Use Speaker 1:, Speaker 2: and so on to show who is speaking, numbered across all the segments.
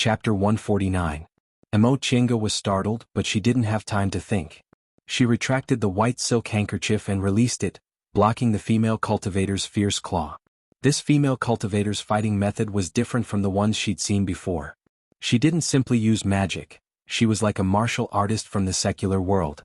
Speaker 1: Chapter 149. Chinga was startled, but she didn't have time to think. She retracted the white silk handkerchief and released it, blocking the female cultivator's fierce claw. This female cultivator's fighting method was different from the ones she'd seen before. She didn't simply use magic, she was like a martial artist from the secular world.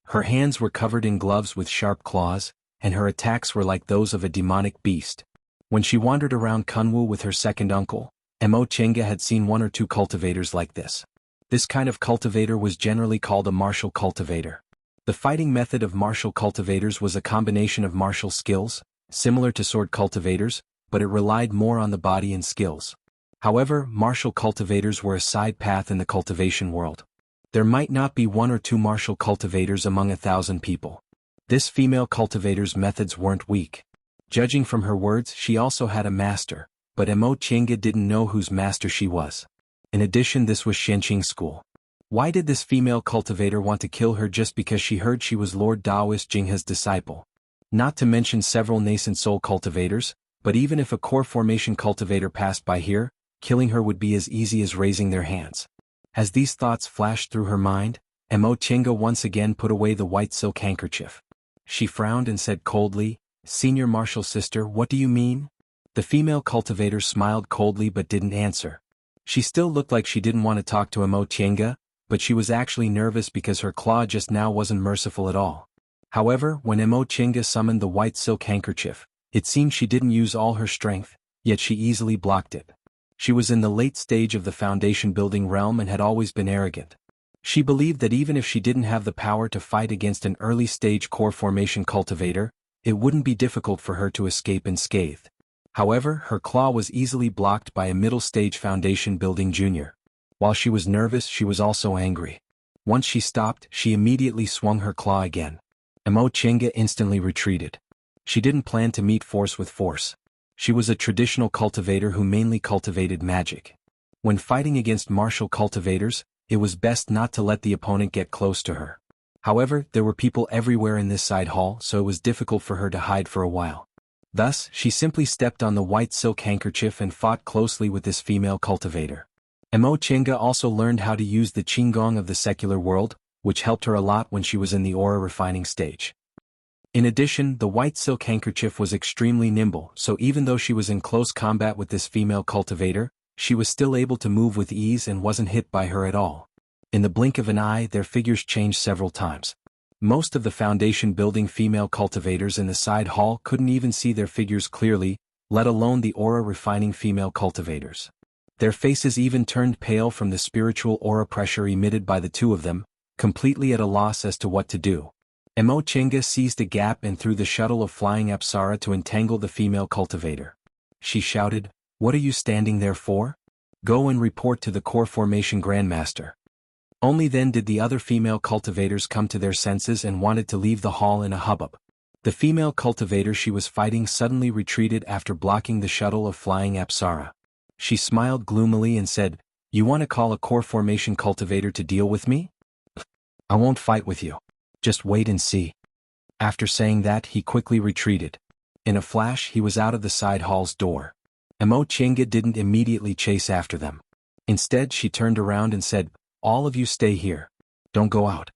Speaker 1: Her hands were covered in gloves with sharp claws, and her attacks were like those of a demonic beast. When she wandered around Kunwu with her second uncle, Chinga had seen one or two cultivators like this. This kind of cultivator was generally called a martial cultivator. The fighting method of martial cultivators was a combination of martial skills, similar to sword cultivators, but it relied more on the body and skills. However, martial cultivators were a side path in the cultivation world. There might not be one or two martial cultivators among 1,000 people. This female cultivator's methods weren't weak. Judging from her words, she also had a master, but Chinga didn't know whose master she was. In addition, this was Shenqing school. Why did this female cultivator want to kill her just because she heard she was Lord Daoist Jinghe's disciple? Not to mention several nascent soul cultivators, but even if a core formation cultivator passed by here, killing her would be as easy as raising their hands. As these thoughts flashed through her mind, Chinga once again put away the white silk handkerchief. She frowned and said coldly, "Senior Martial Sister, what do you mean?" The female cultivator smiled coldly but didn't answer. She still looked like she didn't want to talk to Chinga, but she was actually nervous because her claw just now wasn't merciful at all. However, when Chinga summoned the white silk handkerchief, it seemed she didn't use all her strength, yet she easily blocked it. She was in the late stage of the foundation building realm and had always been arrogant. She believed that even if she didn't have the power to fight against an early stage core formation cultivator, it wouldn't be difficult for her to escape unscathed. However, her claw was easily blocked by a middle-stage foundation building junior. While she was nervous, she was also angry. Once she stopped, she immediately swung her claw again. Chinga instantly retreated. She didn't plan to meet force with force. She was a traditional cultivator who mainly cultivated magic. When fighting against martial cultivators, it was best not to let the opponent get close to her. However, there were people everywhere in this side hall, so it was difficult for her to hide for a while. Thus, she simply stepped on the white silk handkerchief and fought closely with this female cultivator. Chinga also learned how to use the Qigong of the secular world, which helped her a lot when she was in the aura refining stage. In addition, the white silk handkerchief was extremely nimble, so even though she was in close combat with this female cultivator, she was still able to move with ease and wasn't hit by her at all. In the blink of an eye, their figures changed several times. Most of the foundation building female cultivators in the side hall couldn't even see their figures clearly, let alone the aura refining female cultivators. Their faces even turned pale from the spiritual aura pressure emitted by the two of them, completely at a loss as to what to do. Chinga seized a gap and threw the shuttle of flying Apsara to entangle the female cultivator. She shouted, "What are you standing there for? Go and report to the core formation grandmaster." Only then did the other female cultivators come to their senses and wanted to leave the hall in a hubbub. The female cultivator she was fighting suddenly retreated after blocking the shuttle of flying Apsara. She smiled gloomily and said, "You want to call a core formation cultivator to deal with me? I won't fight with you. Just wait and see." After saying that, he quickly retreated. In a flash, he was out of the side hall's door. Chinga didn't immediately chase after them. Instead, she turned around and said, "All of you stay here. Don't go out."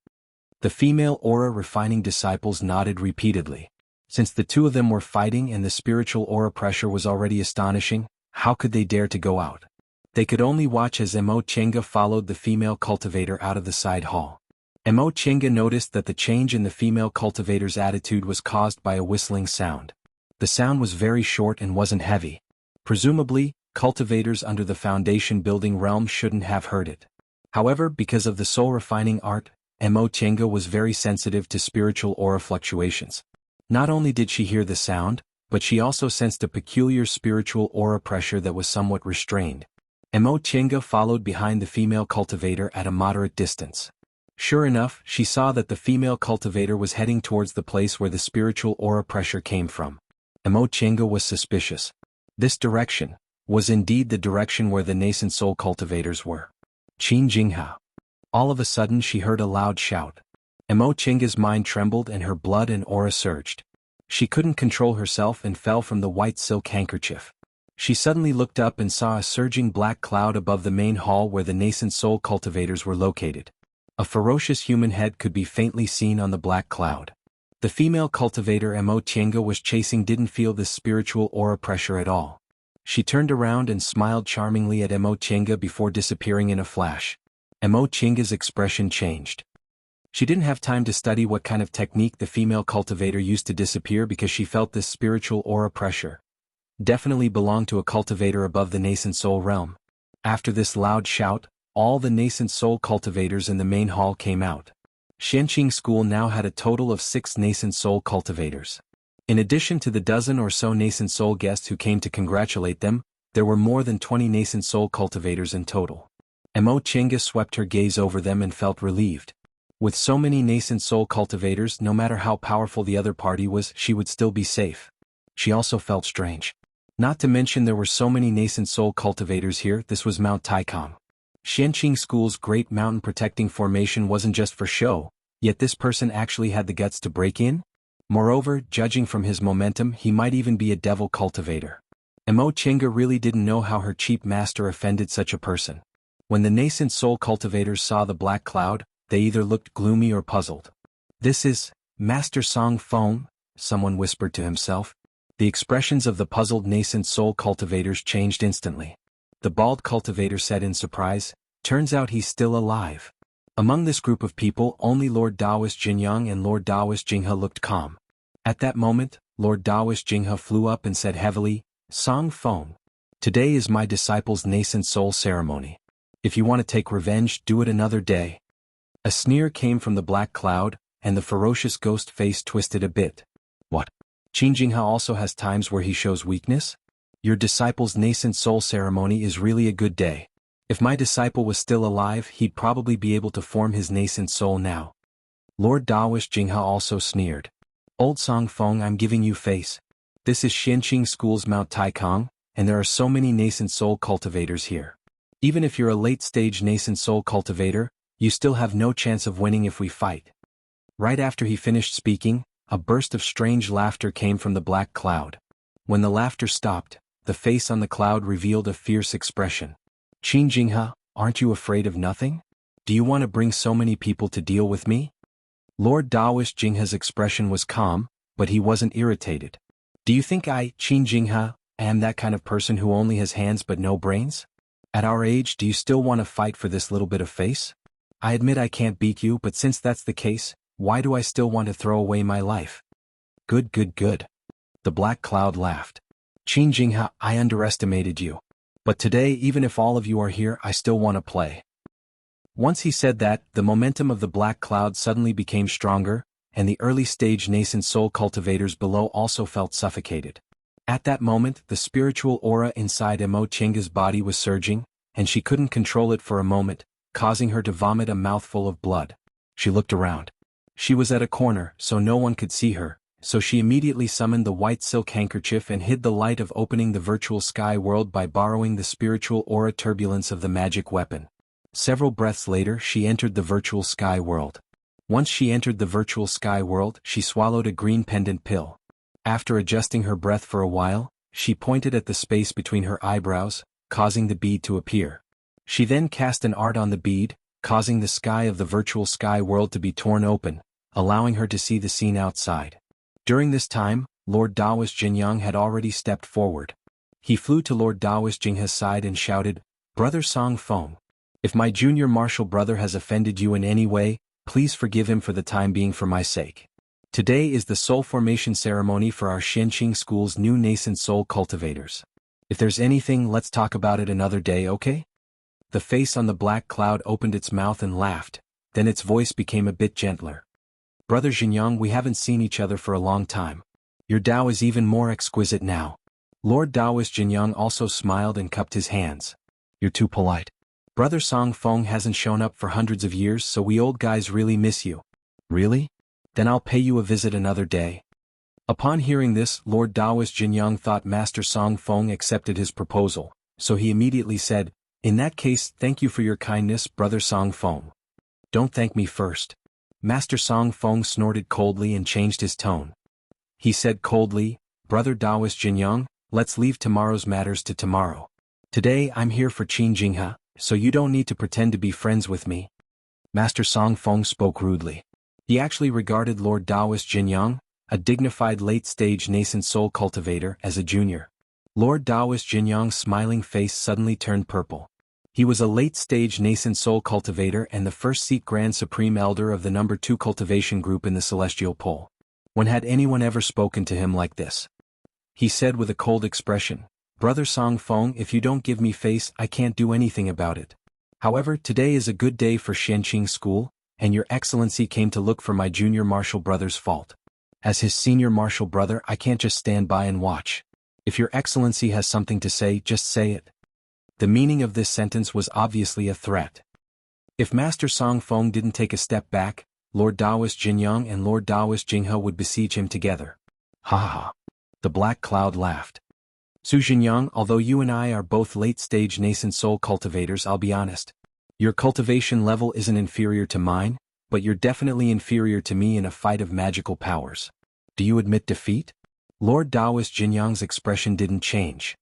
Speaker 1: The female aura refining disciples nodded repeatedly. Since the two of them were fighting and the spiritual aura pressure was already astonishing, how could they dare to go out? They could only watch as Chinga followed the female cultivator out of the side hall. Chinga noticed that the change in the female cultivator's attitude was caused by a whistling sound. The sound was very short and wasn't heavy. Presumably, cultivators under the foundation building realm shouldn't have heard it. However, because of the soul refining art, Chinga was very sensitive to spiritual aura fluctuations. Not only did she hear the sound, but she also sensed a peculiar spiritual aura pressure that was somewhat restrained. Chinga followed behind the female cultivator at a moderate distance. Sure enough, she saw that the female cultivator was heading towards the place where the spiritual aura pressure came from. Chinga was suspicious. This direction was indeed the direction where the nascent soul cultivators were. Qin Jinghao. All of a sudden she heard a loud shout. Chinga's mind trembled and her blood and aura surged. She couldn't control herself and fell from the white silk handkerchief. She suddenly looked up and saw a surging black cloud above the main hall where the nascent soul cultivators were located. A ferocious human head could be faintly seen on the black cloud. The female cultivator Enchanting was chasing didn't feel this spiritual aura pressure at all. She turned around and smiled charmingly at Enchanting before disappearing in a flash. Enchanting's expression changed. She didn't have time to study what kind of technique the female cultivator used to disappear because she felt this spiritual aura pressure. Definitely belonged to a cultivator above the nascent soul realm. After this loud shout, all the nascent soul cultivators in the main hall came out. Enchanting School now had a total of 6 nascent soul cultivators. In addition to the dozen or so nascent soul guests who came to congratulate them, there were more than 20 nascent soul cultivators in total. Enchanting swept her gaze over them and felt relieved. With so many nascent soul cultivators, no matter how powerful the other party was, she would still be safe. She also felt strange. Not to mention there were so many nascent soul cultivators here. This was Mount Taikong. Enchanting School's great mountain protecting formation wasn't just for show, yet this person actually had the guts to break in? Moreover, judging from his momentum, he might even be a devil cultivator. Enchanting really didn't know how her cheap master offended such a person. When the nascent soul cultivators saw the black cloud, they either looked gloomy or puzzled. "This is Master Song Feng," someone whispered to himself. The expressions of the puzzled nascent soul cultivators changed instantly. The bald cultivator said in surprise, "Turns out he's still alive." Among this group of people, only Lord Daoist Jinyang and Lord Daoist Jinghe looked calm. At that moment, Lord Daoist Jinghe flew up and said heavily, "Song Feng, today is my disciple's nascent soul ceremony. If you want to take revenge, do it another day." A sneer came from the black cloud, and the ferocious ghost face twisted a bit. "What? Qin Jinghe also has times where he shows weakness? Your disciple's nascent soul ceremony is really a good day. If my disciple was still alive, he'd probably be able to form his nascent soul now." Lord Daoist Jinghe also sneered. "Old Song Feng, I'm giving you face. This is Enchanting School's Mount Taikong, and there are so many nascent soul cultivators here. Even if you're a late-stage nascent soul cultivator, you still have no chance of winning if we fight." Right after he finished speaking, a burst of strange laughter came from the black cloud. When the laughter stopped, the face on the cloud revealed a fierce expression. "Qin Jinghe, aren't you afraid of nothing? Do you want to bring so many people to deal with me?" Lord Daoist Jinghe's expression was calm, but he wasn't irritated. "Do you think I, Qin Jinghe, am that kind of person who only has hands but no brains? At our age, do you still want to fight for this little bit of face? I admit I can't beat you, but since that's the case, why do I still want to throw away my life?" Good. The black cloud laughed. "Qin Jinghe, I underestimated you. But today, even if all of you are here, I still want to play." Once he said that, the momentum of the black cloud suddenly became stronger, and the early-stage nascent soul cultivators below also felt suffocated. At that moment, the spiritual aura inside Enchanting's body was surging, and she couldn't control it for a moment, causing her to vomit a mouthful of blood. She looked around. She was at a corner, so no one could see her, so she immediately summoned the white silk handkerchief and hid the light of opening the virtual sky world by borrowing the spiritual aura turbulence of the magic weapon. Several breaths later, she entered the virtual sky world. Once she entered the virtual sky world, she swallowed a green pendant pill. After adjusting her breath for a while, she pointed at the space between her eyebrows, causing the bead to appear. She then cast an art on the bead, causing the sky of the virtual sky world to be torn open, allowing her to see the scene outside. During this time, Lord Daoist Jinyang had already stepped forward. He flew to Lord Daoist Jinghe's side and shouted, "Brother Song Feng, if my junior martial brother has offended you in any way, please forgive him for the time being for my sake. Today is the soul formation ceremony for our Enchanting School's new nascent soul cultivators. If there's anything, let's talk about it another day, okay?" The face on the black cloud opened its mouth and laughed, then its voice became a bit gentler. "Brother Jinyang, we haven't seen each other for a long time. Your Tao is even more exquisite now." Lord Daoist Jinyang also smiled and cupped his hands. "You're too polite. Brother Song Feng hasn't shown up for hundreds of years, so we old guys really miss you." "Really? Then I'll pay you a visit another day." Upon hearing this, Lord Daoist Jinyang thought Master Song Feng accepted his proposal, so he immediately said, "In that case, thank you for your kindness, Brother Song Feng." "Don't thank me first." Master Song Feng snorted coldly and changed his tone. He said coldly, "Brother Daoist Jinyang, Let's leave tomorrow's matters to tomorrow. Today I'm here for Qin Jinghe, so you don't need to pretend to be friends with me. Master Song Feng spoke rudely. He actually regarded Lord Taoist Jinyang, a dignified late-stage nascent soul cultivator, as a junior. Lord Taoist Jinyang's smiling face suddenly turned purple. He was a late-stage nascent soul cultivator and the first-seat Grand Supreme Elder of the No. 2 cultivation group in the Celestial Pole. When had anyone ever spoken to him like this? He said with a cold expression, "Brother Song Feng, if you don't give me face, I can't do anything about it. However, today is a good day for Xianqing School, and your excellency came to look for my junior martial brother's fault. As his senior martial brother, I can't just stand by and watch. If your excellency has something to say, just say it." The meaning of this sentence was obviously a threat. If Master Song Feng didn't take a step back, Lord Taoist Jinyang and Lord Taoist Jinghe would besiege him together. Ha ha. The black cloud laughed. Su Jinyang, although you and I are both late-stage nascent soul cultivators, I'll be honest. Your cultivation level isn't inferior to mine, but you're definitely inferior to me in a fight of magical powers. Do you admit defeat? Lord Taoist Jinyang's expression didn't change.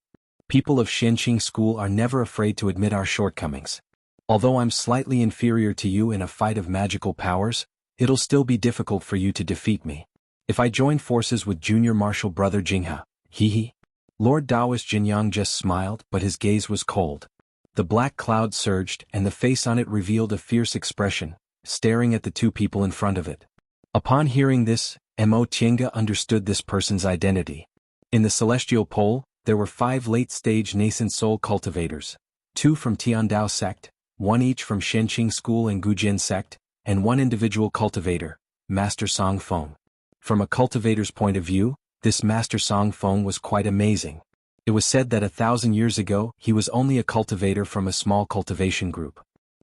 Speaker 1: People of Xianqing School are never afraid to admit our shortcomings. Although I'm slightly inferior to you in a fight of magical powers, it'll still be difficult for you to defeat me. If I join forces with junior martial brother Jinghe, hee. Lord Taoist Jinyang just smiled, but his gaze was cold. The black cloud surged, and the face on it revealed a fierce expression, staring at the two people in front of it. Upon hearing this, Mo Tiange understood this person's identity. In the Celestial Pole, there were 5 late-stage nascent soul cultivators, 2 from Tiandao sect, 1 each from Xianqing School and Gujin sect, and 1 individual cultivator, Master Song Feng. From a cultivator's point of view, this Master Song Feng was quite amazing. It was said that 1,000 years ago he was only a cultivator from a small cultivation group.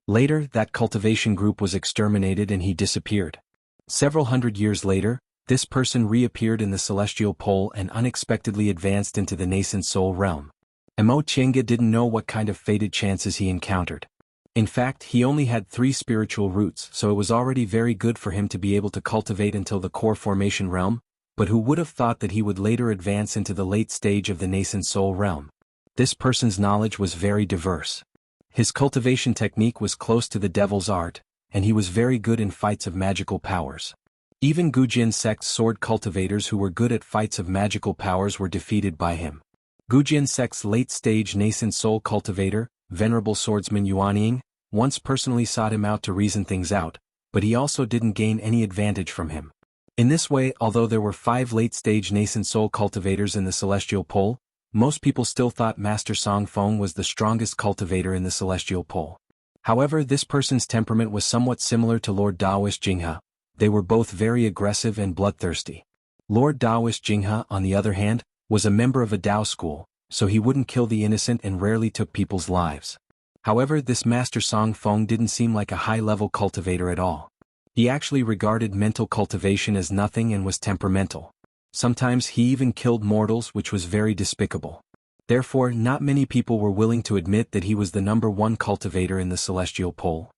Speaker 1: Later, that cultivation group was exterminated and he disappeared. Several hundred years later, this person reappeared in the Celestial Pole and unexpectedly advanced into the nascent soul realm. Mo Tiange didn't know what kind of fated chances he encountered. In fact, he only had 3 spiritual roots, so it was already very good for him to be able to cultivate until the core formation realm, but who would have thought that he would later advance into the late stage of the nascent soul realm? This person's knowledge was very diverse. His cultivation technique was close to the devil's art, and he was very good in fights of magical powers. Even Gujin sect's sword cultivators who were good at fights of magical powers were defeated by him. Gujin sect's late-stage nascent soul cultivator, Venerable Swordsman Yuanying, once personally sought him out to reason things out, but he also didn't gain any advantage from him. In this way, although there were 5 late-stage nascent soul cultivators in the Celestial Pole, most people still thought Master Song Feng was the strongest cultivator in the Celestial Pole. However, this person's temperament was somewhat similar to Lord Taoist Jinghe. They were both very aggressive and bloodthirsty. Lord Taoist Jinghe, on the other hand, was a member of a Dao school, so he wouldn't kill the innocent and rarely took people's lives. However, this Master Song Feng didn't seem like a high-level cultivator at all. He actually regarded mental cultivation as nothing and was temperamental. Sometimes he even killed mortals, which was very despicable. Therefore, not many people were willing to admit that he was the number 1 cultivator in the Celestial Pole.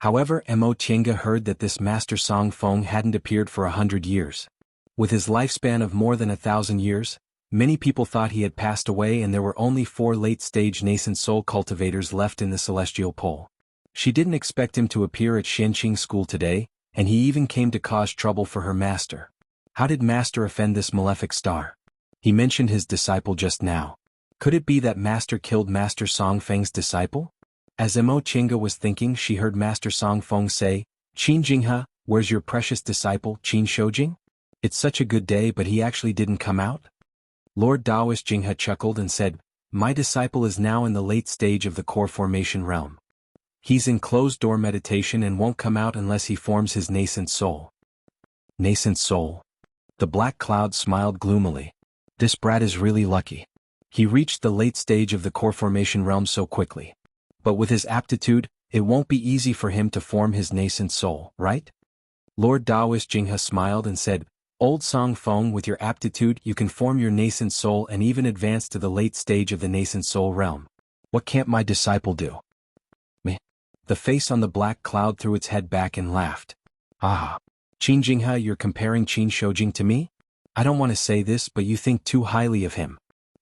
Speaker 1: However, Mo Tiange heard that this Master Song Feng hadn't appeared for 100 years. With his lifespan of more than 1,000 years, many people thought he had passed away and there were only 4 late-stage nascent soul cultivators left in the Celestial Pole. She didn't expect him to appear at Xianqing School today, and he even came to cause trouble for her master. How did Master offend this malefic star? He mentioned his disciple just now. Could it be that Master killed Master Song Feng's disciple? As Mo Tiange was thinking, she heard Master Song Feng say, "Qin Jinghe, where's your precious disciple, Qin Shoujing? It's such a good day but he actually didn't come out?" Lord Taoist Jinghe chuckled and said, "My disciple is now in the late stage of the core formation realm. He's in closed-door meditation and won't come out unless he forms his nascent soul." Nascent soul. The black cloud smiled gloomily. This brat is really lucky. He reached the late stage of the core formation realm so quickly. But with his aptitude, it won't be easy for him to form his nascent soul, right? Lord Taoist Jinghe smiled and said, "Old Song Feng, with your aptitude you can form your nascent soul and even advance to the late stage of the nascent soul realm. What can't my disciple do?" Me. The face on the black cloud threw its head back and laughed. "Ah. Qin Jinghe, you're comparing Qin Shoujing to me? I don't want to say this, but you think too highly of him.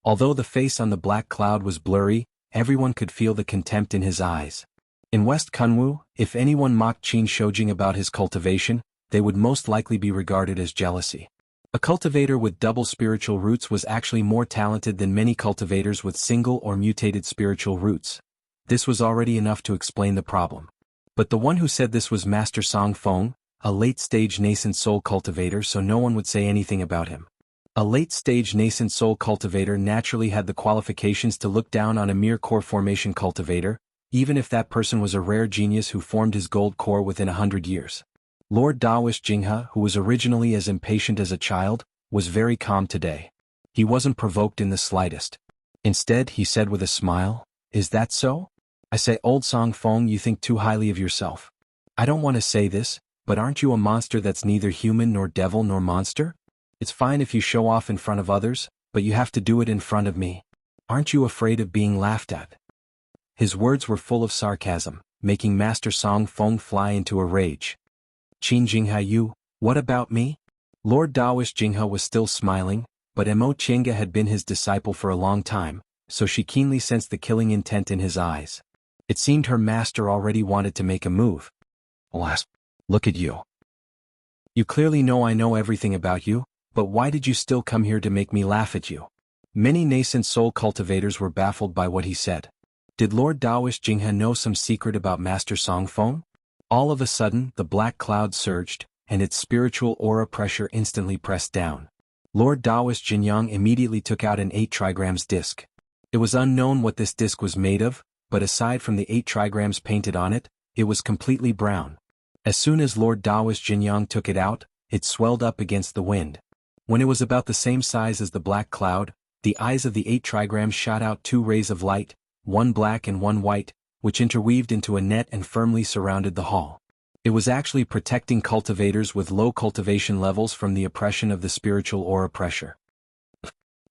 Speaker 1: Although the face on the black cloud was blurry, everyone could feel the contempt in his eyes. In West Kunwu, if anyone mocked Qin Shoujing about his cultivation, they would most likely be regarded as jealousy. A cultivator with double spiritual roots was actually more talented than many cultivators with single or mutated spiritual roots. This was already enough to explain the problem. But the one who said this was Master Song Feng, a late-stage nascent soul cultivator, so no one would say anything about him. A late-stage nascent soul cultivator naturally had the qualifications to look down on a mere core formation cultivator, even if that person was a rare genius who formed his gold core within 100 years. Lord Daoist Jinghe, who was originally as impatient as a child, was very calm today. He wasn't provoked in the slightest. Instead, he said with a smile, "Is that so? I say, old Song Feng, you think too highly of yourself. I don't want to say this, but aren't you a monster that's neither human nor devil nor monster? It's fine if you show off in front of others, but you have to do it in front of me. Aren't you afraid of being laughed at?" His words were full of sarcasm, making Master Song Feng fly into a rage. "Qin Jinghe, you, what about me?" Lord Daoist Jinghe was still smiling, but Mo Qiange had been his disciple for a long time, so she keenly sensed the killing intent in his eyes. It seemed her master already wanted to make a move. "Alas, look at you. You clearly know I know everything about you, but why did you still come here to make me laugh at you?" Many nascent soul cultivators were baffled by what he said. Did Lord Daoist Jinghe know some secret about Master Song Feng? All of a sudden, the black cloud surged, and its spiritual aura pressure instantly pressed down. Lord Daoist Jinyang immediately took out an 8 trigrams disc. It was unknown what this disc was made of, but aside from the 8 trigrams painted on it, it was completely brown. As soon as Lord Daoist Jinyang took it out, it swelled up against the wind. When it was about the same size as the black cloud, the eyes of the 8 trigrams shot out 2 rays of light, one black and one white, which interweaved into a net and firmly surrounded the hall. It was actually protecting cultivators with low cultivation levels from the oppression of the spiritual aura pressure.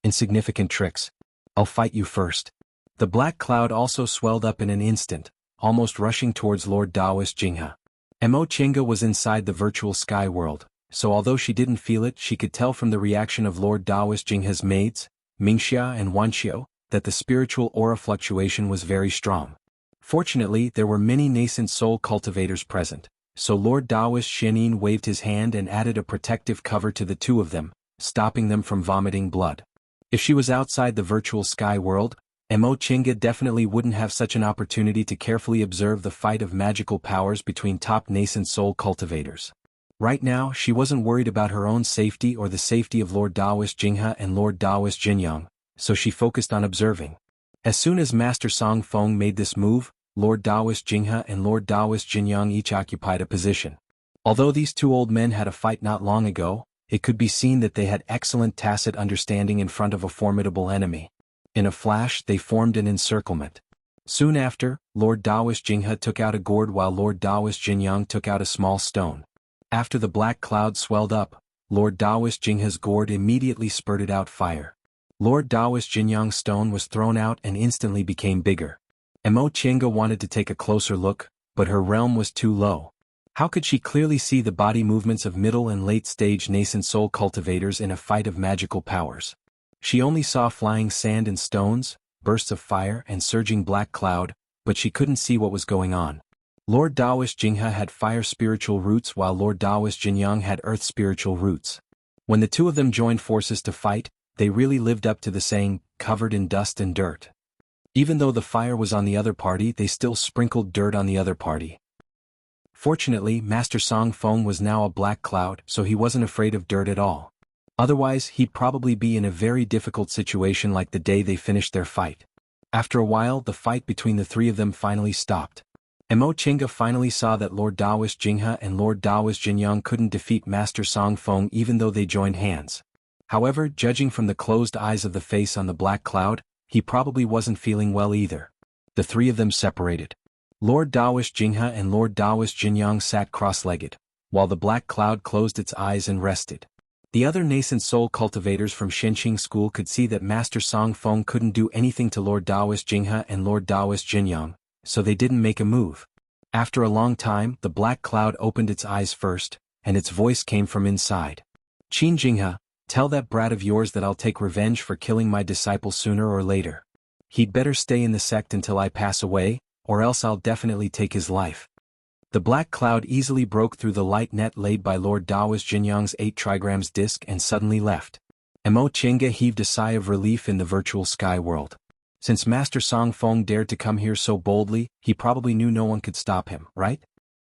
Speaker 1: "Insignificant tricks. I'll fight you first." The black cloud also swelled up in an instant, almost rushing towards Lord Daoist Jinghe. Mo Qiange was inside the virtual sky world, so although she didn't feel it, she could tell from the reaction of Lord Daoist Jinghe's maids, Mingxia and Wanxiu, that the spiritual aura fluctuation was very strong. Fortunately, there were many nascent soul cultivators present, so Lord Daoist Xianyin waved his hand and added a protective cover to the two of them, stopping them from vomiting blood. If she was outside the virtual sky world, Mo Qiange definitely wouldn't have such an opportunity to carefully observe the fight of magical powers between top nascent soul cultivators. Right now, she wasn't worried about her own safety or the safety of Lord Daoist Jinghe and Lord Daoist Jinyang, so she focused on observing. As soon as Master Song Feng made this move, Lord Daoist Jinghe and Lord Daoist Jinyang each occupied a position. Although these two old men had a fight not long ago, it could be seen that they had excellent tacit understanding in front of a formidable enemy. In a flash, they formed an encirclement. Soon after, Lord Daoist Jinghe took out a gourd while Lord Daoist Jinyang took out a small stone. After the black cloud swelled up, Lord Daoist Jinghe's gourd immediately spurted out fire. Lord Daoist Jinyang's stone was thrown out and instantly became bigger. Mo Qiange wanted to take a closer look, but her realm was too low. How could she clearly see the body movements of middle and late-stage nascent soul cultivators in a fight of magical powers? She only saw flying sand and stones, bursts of fire and surging black cloud, but she couldn't see what was going on. Lord Daoist Jinghe had fire spiritual roots while Lord Daoist Jinyang had earth spiritual roots. When the two of them joined forces to fight, they really lived up to the saying, covered in dust and dirt. Even though the fire was on the other party, they still sprinkled dirt on the other party. Fortunately, Master Song Feng was now a black cloud, so he wasn't afraid of dirt at all. Otherwise, he'd probably be in a very difficult situation like the day they finished their fight. After a while, the fight between the three of them finally stopped. Mo Qiange finally saw that Lord Daoist Jinghe and Lord Daoist Jinyang couldn't defeat Master Song Feng even though they joined hands. However, judging from the closed eyes of the face on the black cloud, he probably wasn't feeling well either. The three of them separated. Lord Daoist Jinghe and Lord Daoist Jinyang sat cross-legged, while the black cloud closed its eyes and rested. The other nascent soul cultivators from Shenqing School could see that Master Song Feng couldn't do anything to Lord Daoist Jinghe and Lord Daoist Jinyang, so they didn't make a move. After a long time, the black cloud opened its eyes first, and its voice came from inside. "Qin Jinghe, Tell that brat of yours that I'll take revenge for killing my disciple sooner or later. He'd better stay in the sect until I pass away, or else I'll definitely take his life. The black cloud easily broke through the light net laid by Lord Daoist Jinyang's 8 trigrams disc and suddenly left. Mo Qingge heaved a sigh of relief in the virtual sky world. Since Master Song Feng dared to come here so boldly, he probably knew no one could stop him, right?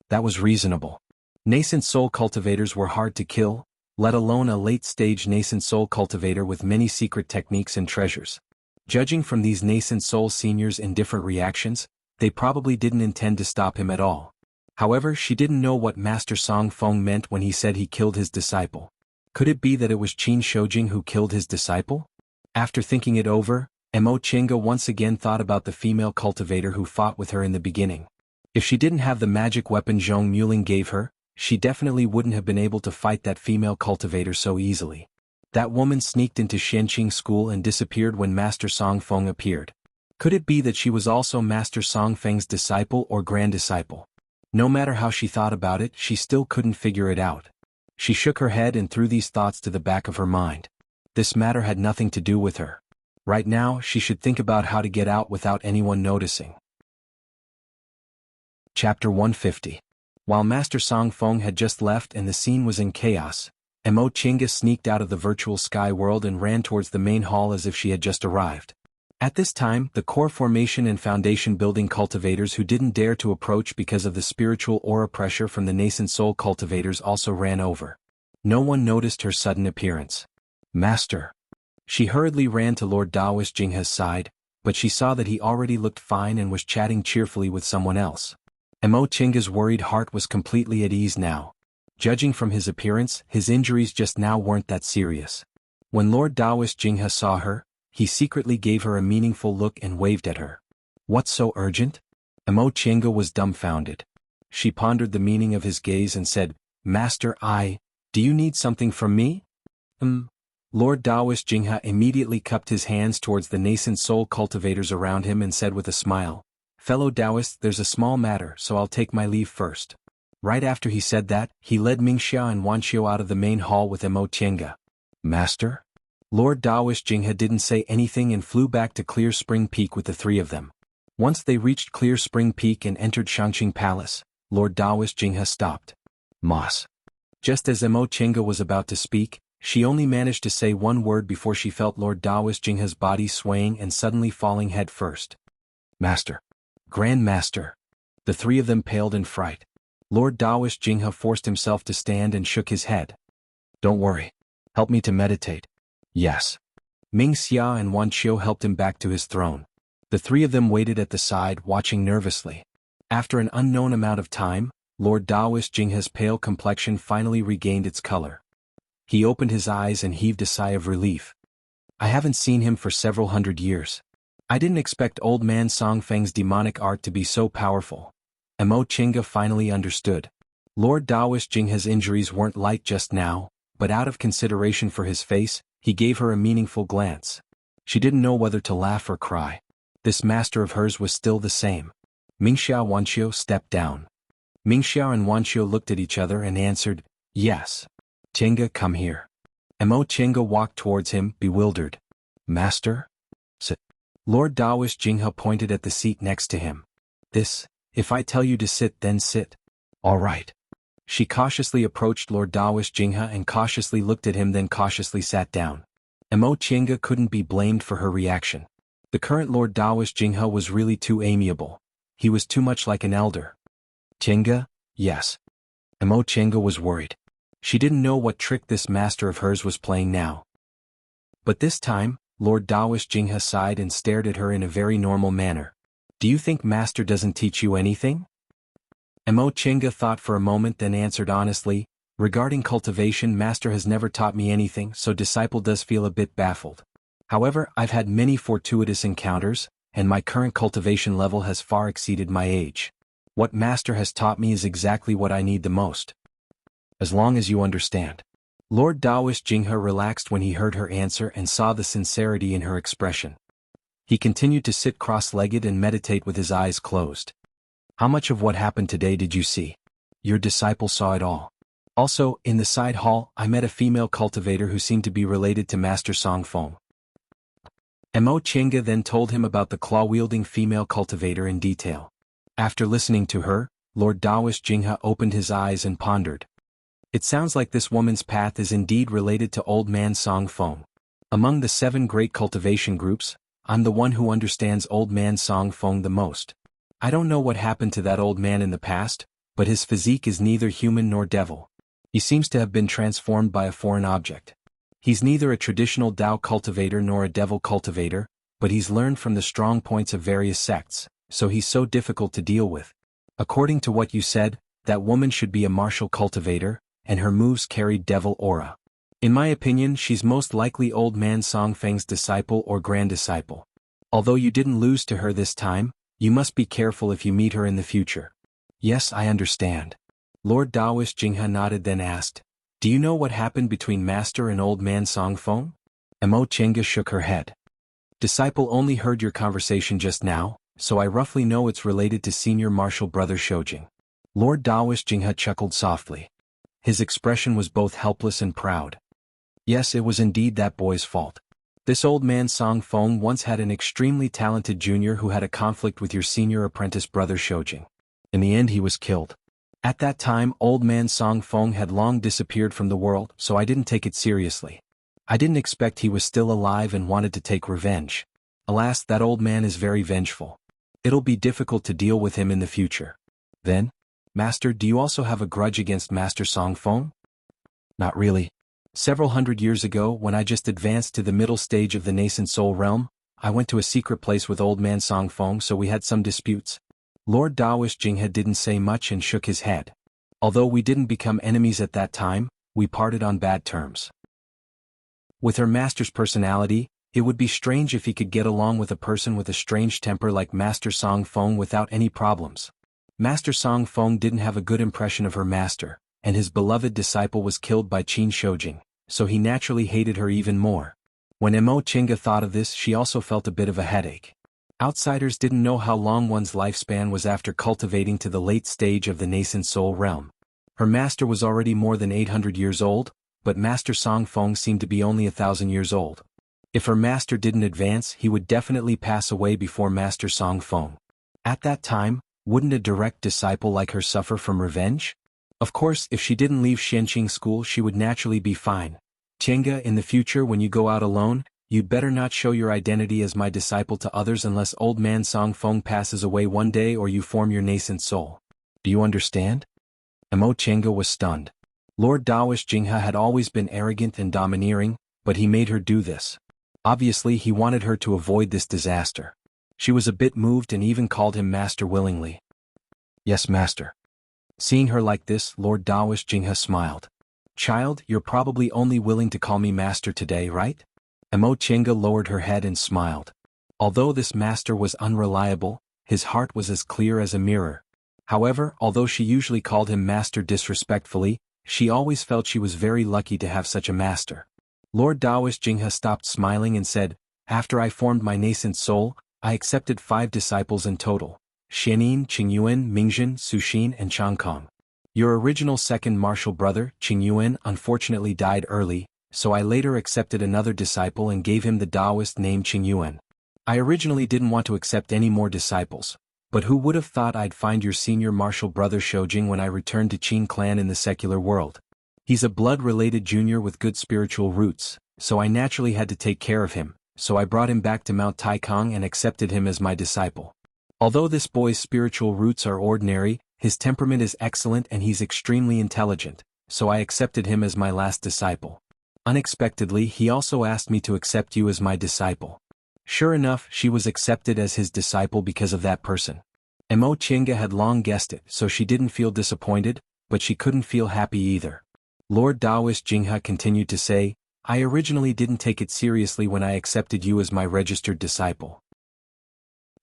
Speaker 1: That was reasonable. Nascent soul cultivators were hard to kill, let alone a late-stage nascent soul cultivator with many secret techniques and treasures. Judging from these nascent soul seniors' indifferent reactions, they probably didn't intend to stop him at all. However, she didn't know what Master Song Feng meant when he said he killed his disciple. Could it be that it was Qin Shoujing who killed his disciple? After thinking it over, Mo Qingge once again thought about the female cultivator who fought with her in the beginning. If she didn't have the magic weapon Zhong Muling gave her, she definitely wouldn't have been able to fight that female cultivator so easily. That woman sneaked into Xianqing school and disappeared when Master Song Feng appeared. Could it be that she was also Master Song Feng's disciple or grand disciple? No matter how she thought about it, she still couldn't figure it out. She shook her head and threw these thoughts to the back of her mind. This matter had nothing to do with her. Right now, she should think about how to get out without anyone noticing. Chapter 150. While Master Song Feng had just left and the scene was in chaos, Mo Qingge sneaked out of the virtual sky world and ran towards the main hall as if she had just arrived. At this time, the core formation and foundation building cultivators who didn't dare to approach because of the spiritual aura pressure from the nascent soul cultivators also ran over. No one noticed her sudden appearance. Master. She hurriedly ran to Lord Daoist Jinghe's side, but she saw that he already looked fine and was chatting cheerfully with someone else. Mo Qingge's worried heart was completely at ease now. Judging from his appearance, his injuries just now weren't that serious. When Lord Daoist Jinghe saw her, he secretly gave her a meaningful look and waved at her. What's so urgent? Mo Qingge was dumbfounded. She pondered the meaning of his gaze and said, Master, do you need something from me? Lord Daoist Jinghe immediately cupped his hands towards the nascent soul cultivators around him and said with a smile, Fellow Taoists, there's a small matter, so I'll take my leave first. Right after he said that, he led Mingxia and Wanqiu out of the main hall with Mo Qingge. Master? Lord Daoist Jinghe didn't say anything and flew back to Clear Spring Peak with the 3 of them. Once they reached Clear Spring Peak and entered Shangqing Palace, Lord Daoist Jinghe stopped. Moss. Just as Mo Qingge was about to speak, she only managed to say one word before she felt Lord Daoist Jinghe's body swaying and suddenly falling head first. Master. Grand Master. The 3 of them paled in fright. Lord Daoist Jinghe forced himself to stand and shook his head. Don't worry. Help me to meditate. Yes. Ming Xia and Wan Qiu helped him back to his throne. The 3 of them waited at the side, watching nervously. After an unknown amount of time, Lord Daoist Jinghe's pale complexion finally regained its color. He opened his eyes and heaved a sigh of relief. I haven't seen him for several hundred years. I didn't expect old man Song Feng's demonic art to be so powerful. Mo Qingge finally understood. Lord Daoist Jinghe's injuries weren't light just now, but out of consideration for his face, he gave her a meaningful glance. She didn't know whether to laugh or cry. This master of hers was still the same. Mingxia Wanqiu stepped down. Mingxia and Wanqiu looked at each other and answered, Yes. Qingge, come here. Mo Qingge walked towards him, bewildered. Master? Sit. Lord Daoist Jinghe pointed at the seat next to him. If I tell you to sit, then sit. All right. She cautiously approached Lord Daoist Jinghe and cautiously looked at him, then cautiously sat down. Mo Qingge couldn't be blamed for her reaction. The current Lord Daoist Jinghe was really too amiable. He was too much like an elder. Qingge? Yes. Mo Qingge was worried. She didn't know what trick this master of hers was playing now. But this time, Lord Daoist Jinghe sighed and stared at her in a very normal manner. Do you think Master doesn't teach you anything? Mo Qingge thought for a moment, then answered honestly, Regarding cultivation, Master has never taught me anything, so disciple does feel a bit baffled. However, I've had many fortuitous encounters, and my current cultivation level has far exceeded my age. What Master has taught me is exactly what I need the most. As long as you understand. Lord Daoist Jinghe relaxed when he heard her answer and saw the sincerity in her expression. He continued to sit cross-legged and meditate with his eyes closed. How much of what happened today did you see? Your disciple saw it all. Also, in the side hall, I met a female cultivator who seemed to be related to Master Songfeng. Mo Chinga then told him about the claw-wielding female cultivator in detail. After listening to her, Lord Daoist Jinghe opened his eyes and pondered. It sounds like this woman's path is indeed related to Old Man Songfeng. Among the 7 great cultivation groups, I'm the one who understands Old Man Songfeng the most. I don't know what happened to that old man in the past, but his physique is neither human nor devil. He seems to have been transformed by a foreign object. He's neither a traditional Dao cultivator nor a devil cultivator, but he's learned from the strong points of various sects, so he's so difficult to deal with. According to what you said, that woman should be a martial cultivator, and her moves carried devil aura. In my opinion, she's most likely Old Man Songfeng's disciple or grand disciple. Although you didn't lose to her this time, you must be careful if you meet her in the future. Yes, I understand. Lord Daoist Jinghe nodded then asked, do you know what happened between Master and Old Man Songfeng? Mo Chinga shook her head. Disciple only heard your conversation just now, so I roughly know it's related to senior martial brother Shoujing. Lord Daoist Jinghe chuckled softly. His expression was both helpless and proud. Yes, it was indeed that boy's fault. This Old Man Songfeng once had an extremely talented junior who had a conflict with your senior apprentice brother Shoujing. In the end he was killed. At that time Old Man Songfeng had long disappeared from the world, so I didn't take it seriously. I didn't expect he was still alive and wanted to take revenge. Alas, that old man is very vengeful. It'll be difficult to deal with him in the future. Then, Master, do you also have a grudge against Master Songfeng? Not really. Several hundred years ago, when I just advanced to the middle stage of the nascent soul realm, I went to a secret place with Old Man Songfeng, so we had some disputes. Lord Daoist Jinghe didn't say much and shook his head. Although we didn't become enemies at that time, we parted on bad terms. With her master's personality, it would be strange if he could get along with a person with a strange temper like Master Songfeng without any problems. Master Songfeng didn't have a good impression of her master, and his beloved disciple was killed by Qin Shoujing, so he naturally hated her even more. When Mo Chinga thought of this, she also felt a bit of a headache. Outsiders didn't know how long one's lifespan was after cultivating to the late stage of the nascent soul realm. Her master was already more than 800 years old, but Master Songfeng seemed to be only 1,000 years old. If her master didn't advance, he would definitely pass away before Master Songfeng. At that time, wouldn't a direct disciple like her suffer from revenge? Of course, if she didn't leave Xianqing school, she would naturally be fine. Chinga, in the future when you go out alone, you'd better not show your identity as my disciple to others unless Old Man Songfeng passes away one day or you form your nascent soul. Do you understand? Mo Chinga was stunned. Lord Daoist Jinghe had always been arrogant and domineering, but he made her do this. Obviously he wanted her to avoid this disaster. She was a bit moved and even called him master willingly. Yes, master. Seeing her like this, Lord Daoist Jinghe smiled. Child, you're probably only willing to call me master today, right? Mo Chinga lowered her head and smiled. Although this master was unreliable, his heart was as clear as a mirror. However, although she usually called him master disrespectfully, she always felt she was very lucky to have such a master. Lord Daoist Jinghe stopped smiling and said, after I formed my nascent soul, I accepted 5 disciples in total. Xianin, Qingyuan, Mingjin, Suxin and Changkong. Your original second martial brother, Qingyuan, unfortunately died early, so I later accepted another disciple and gave him the Taoist name Qingyuan. I originally didn't want to accept any more disciples, but who would have thought I'd find your senior martial brother Shoujing when I returned to Qin clan in the secular world. He's a blood-related junior with good spiritual roots, so I naturally had to take care of him, so I brought him back to Mount Taikang and accepted him as my disciple. Although this boy's spiritual roots are ordinary, his temperament is excellent and he's extremely intelligent, so I accepted him as my last disciple. Unexpectedly, he also asked me to accept you as my disciple. Sure enough, she was accepted as his disciple because of that person. Mo Chinga had long guessed it, so she didn't feel disappointed, but she couldn't feel happy either. Lord Daoist Jinghe continued to say, I originally didn't take it seriously when I accepted you as my registered disciple.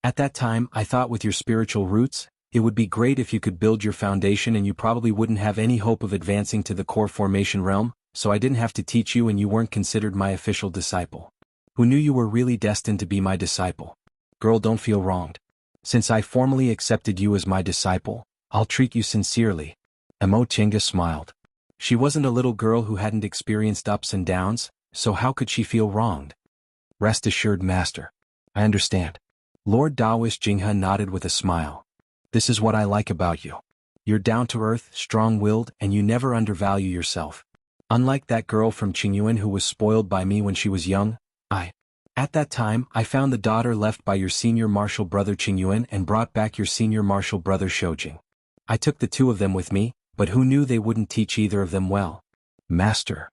Speaker 1: At that time, I thought with your spiritual roots, it would be great if you could build your foundation and you probably wouldn't have any hope of advancing to the core formation realm, so I didn't have to teach you and you weren't considered my official disciple. Who knew you were really destined to be my disciple? Girl, don't feel wronged. Since I formally accepted you as my disciple, I'll treat you sincerely. Mo Chinga smiled. She wasn't a little girl who hadn't experienced ups and downs, so how could she feel wronged? Rest assured, Master. I understand. Lord Dawish Jinghe nodded with a smile. This is what I like about you. You're down-to-earth, strong-willed, and you never undervalue yourself. Unlike that girl from Qingyuan who was spoiled by me when she was young, At that time, I found the daughter left by your senior martial brother Qingyuan and brought back your senior martial brother Shoujing. I took the two of them with me, but who knew they wouldn't teach either of them well? Master.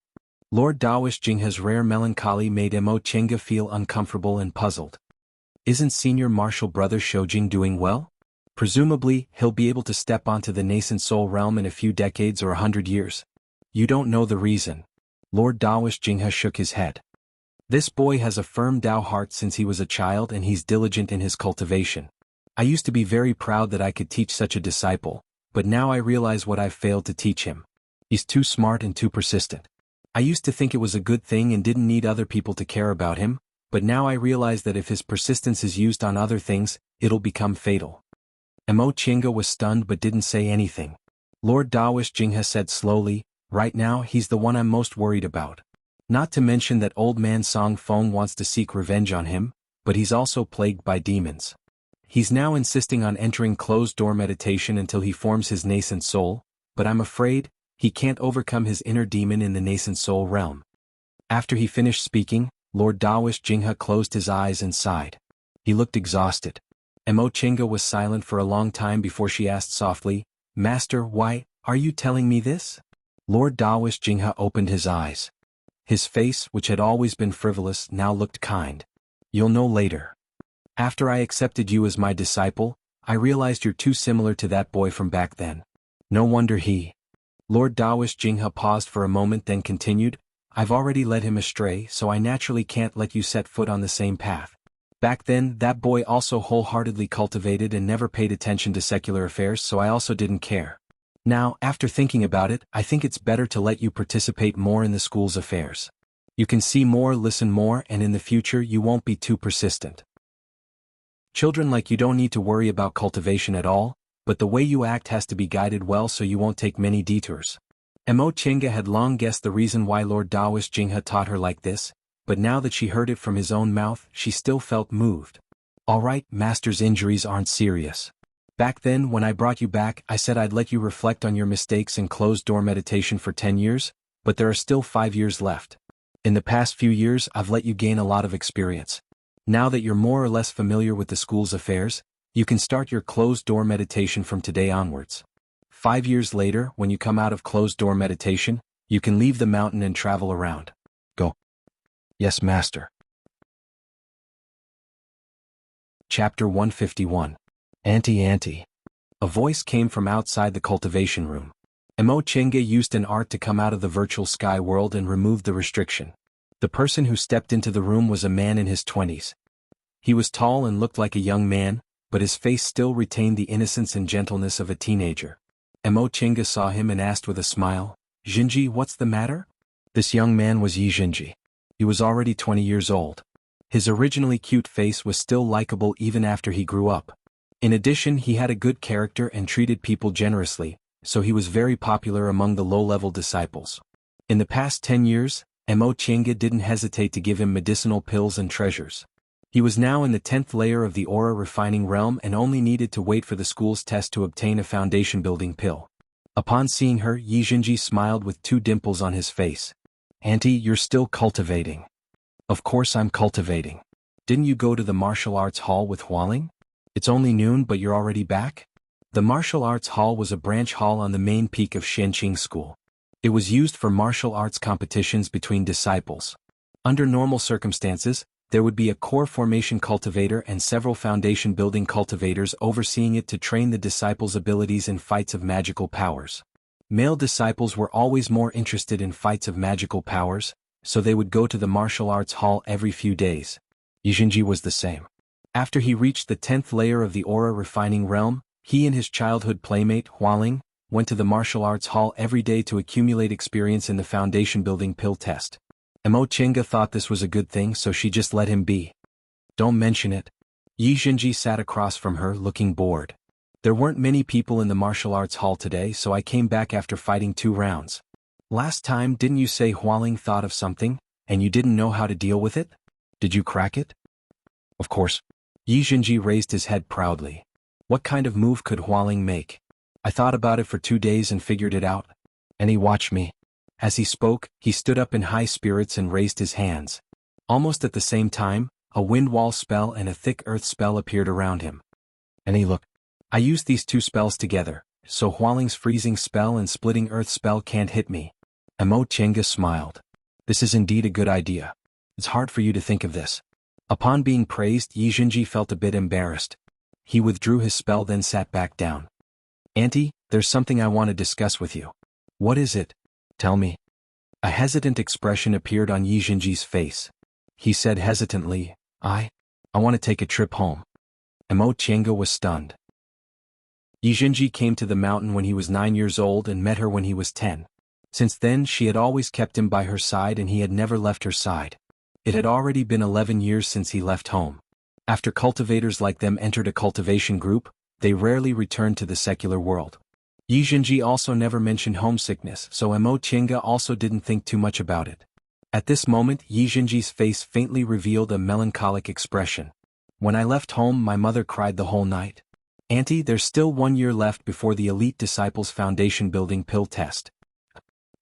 Speaker 1: Lord Dawish Jinghe's rare melancholy made Mo Chenga feel uncomfortable and puzzled. Isn't senior martial brother Shoujing doing well? Presumably, he'll be able to step onto the nascent soul realm in a few decades or 100 years. You don't know the reason. Lord Dawish Jinghe shook his head. This boy has a firm Dao heart since he was a child and he's diligent in his cultivation. I used to be very proud that I could teach such a disciple, but now I realize what I've failed to teach him. He's too smart and too persistent. I used to think it was a good thing and didn't need other people to care about him, but now I realize that if his persistence is used on other things, it'll become fatal. Mo Chenga was stunned but didn't say anything. Lord Dawish Jinghe said slowly, right now he's the one I'm most worried about. Not to mention that old man Song Feng wants to seek revenge on him, but he's also plagued by demons. He's now insisting on entering closed-door meditation until he forms his nascent soul, but I'm afraid he can't overcome his inner demon in the nascent soul realm. After he finished speaking, Lord Dawish Jinghe closed his eyes and sighed. He looked exhausted. Mo Chenga was silent for a long time before she asked softly, Master, why are you telling me this? Lord Dawish Jinghe opened his eyes. His face, which had always been frivolous, now looked kind. You'll know later. After I accepted you as my disciple, I realized you're too similar to that boy from back then. No wonder he. Lord Dawish Jinghe paused for a moment then continued, I've already led him astray, so I naturally can't let you set foot on the same path. Back then, that boy also wholeheartedly cultivated and never paid attention to secular affairs, so I also didn't care. Now, after thinking about it, I think it's better to let you participate more in the school's affairs. You can see more, listen more, and in the future you won't be too persistent. Children like you don't need to worry about cultivation at all, but the way you act has to be guided well so you won't take many detours. Mo Chenga had long guessed the reason why Lord Dawish Jinghe taught her like this, but now that she heard it from his own mouth, she still felt moved. All right, Master's injuries aren't serious. Back then, when I brought you back, I said I'd let you reflect on your mistakes in closed-door meditation for 10 years, but there are still 5 years left. In the past few years, I've let you gain a lot of experience. Now that you're more or less familiar with the school's affairs, you can start your closed-door meditation from today onwards. 5 years later, when you come out of closed-door meditation, you can leave the mountain and travel around. Go. Yes, Master. Chapter 151. Auntie. A voice came from outside the cultivation room. Mo Chenga used an art to come out of the virtual sky world and removed the restriction. The person who stepped into the room was a man in his 20s. He was tall and looked like a young man, but his face still retained the innocence and gentleness of a teenager. Mo Chenga saw him and asked with a smile, Jinji, what's the matter? This young man was Yi Jinji. He was already 20 years old. His originally cute face was still likable even after he grew up. In addition, he had a good character and treated people generously, so he was very popular among the low-level disciples. In the past 10 years, Mo Chenga didn't hesitate to give him medicinal pills and treasures. He was now in the 10th layer of the aura refining realm and only needed to wait for the school's test to obtain a foundation-building pill. Upon seeing her, Yi Jinji smiled with 2 dimples on his face. Auntie, you're still cultivating. Of course I'm cultivating. Didn't you go to the martial arts hall with Hualing? It's only noon but you're already back? The martial arts hall was a branch hall on the main peak of Shenqing School. It was used for martial arts competitions between disciples. Under normal circumstances, there would be a core formation cultivator and several foundation building cultivators overseeing it to train the disciples' abilities in fights of magical powers. Male disciples were always more interested in fights of magical powers, so they would go to the martial arts hall every few days. Yijinji was the same. After he reached the 10th layer of the aura refining realm, he and his childhood playmate, Hualing, went to the martial arts hall every day to accumulate experience in the foundation building pill test. Mo Chenga thought this was a good thing, so she just let him be. Don't mention it. Yi Jinji sat across from her, looking bored. There weren't many people in the martial arts hall today, so I came back after fighting 2 rounds. Last time didn't you say Hualing thought of something, and you didn't know how to deal with it? Did you crack it? Of course. Yi Jinji raised his head proudly. What kind of move could Hualing make? I thought about it for 2 days and figured it out. And he watched me. As he spoke, he stood up in high spirits and raised his hands. Almost at the same time, a wind wall spell and a thick earth spell appeared around him. And he looked. I used these 2 spells together, so Hualing's freezing spell and splitting earth spell can't hit me. Emo Chenga smiled. This is indeed a good idea. It's hard for you to think of this. Upon being praised, Yi Jinji felt a bit embarrassed. He withdrew his spell then sat back down. Auntie, there's something I want to discuss with you. What is it? Tell me. A hesitant expression appeared on Yi Jinji's face. He said hesitantly, I want to take a trip home. Emo Chenga was stunned. Yi Jinji came to the mountain when he was 9 years old and met her when he was 10. Since then she had always kept him by her side and he had never left her side. It had already been 11 years since he left home. After cultivators like them entered a cultivation group, they rarely returned to the secular world. Yi Jinji also never mentioned homesickness, so Emo Chenga also didn't think too much about it. At this moment Yi Jinji's face faintly revealed a melancholic expression. When I left home my mother cried the whole night. Auntie, there's still 1 year left before the Elite Disciples Foundation building pill test.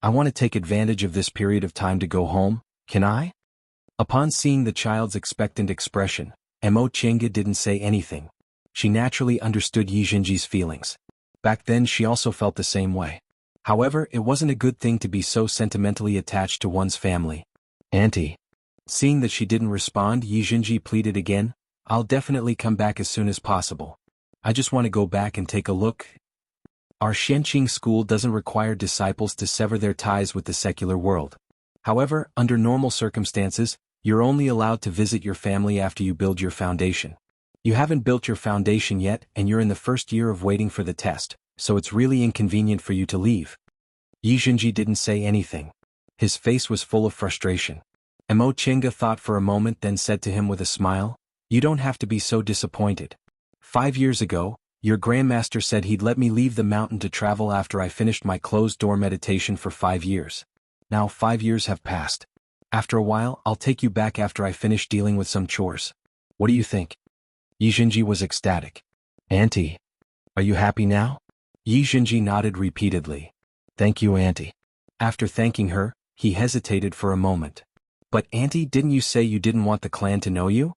Speaker 1: I want to take advantage of this period of time to go home, can I? Upon seeing the child's expectant expression, Emo Chenga didn't say anything. She naturally understood Yi Jinji's feelings. Back then she also felt the same way. However, it wasn't a good thing to be so sentimentally attached to one's family. Auntie. Seeing that she didn't respond, Yi Jinji pleaded again, I'll definitely come back as soon as possible. I just want to go back and take a look. Our Shenqing school doesn't require disciples to sever their ties with the secular world. However, under normal circumstances, you're only allowed to visit your family after you build your foundation. You haven't built your foundation yet and you're in the first year of waiting for the test, so it's really inconvenient for you to leave. Yi Jinji didn't say anything. His face was full of frustration. Emo Chenga thought for a moment then said to him with a smile, You don't have to be so disappointed. 5 years ago, your Grandmaster said he'd let me leave the mountain to travel after I finished my closed-door meditation for 5 years. Now 5 years have passed. After a while, I'll take you back after I finish dealing with some chores. What do you think? Yi Jinji was ecstatic. Auntie, are you happy now? Yi Jinji nodded repeatedly. Thank you, Auntie. After thanking her, he hesitated for a moment. But Auntie, didn't you say you didn't want the clan to know you?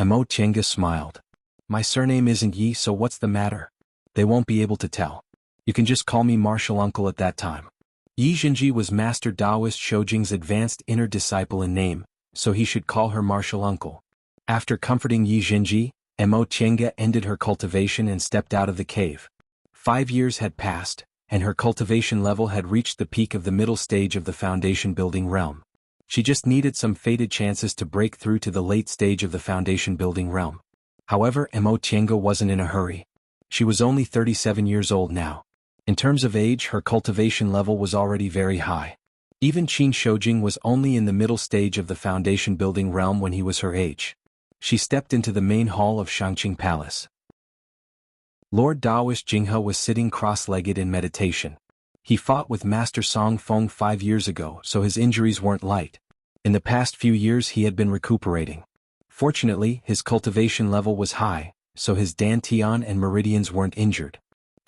Speaker 1: Emo Chenga smiled. My surname isn't Yi, so what's the matter? They won't be able to tell. You can just call me Martial Uncle at that time. Yi Jinji was Master Taoist Shoujing's advanced inner disciple in name, so he should call her Martial Uncle. After comforting Yi Jinji, Emo Chenga ended her cultivation and stepped out of the cave. 5 years had passed, and her cultivation level had reached the peak of the middle stage of the foundation building realm. She just needed some fated chances to break through to the late stage of the foundation building realm. However, Emo Chenga wasn't in a hurry. She was only 37 years old now. In terms of age, her cultivation level was already very high. Even Qin Shoujing was only in the middle stage of the foundation building realm when he was her age. She stepped into the main hall of Shangqing Palace. Lord Taoist Jinghe was sitting cross-legged in meditation. He fought with Master Song Feng 5 years ago, so his injuries weren't light. In the past few years he had been recuperating. Fortunately, his cultivation level was high, so his dantian and meridians weren't injured.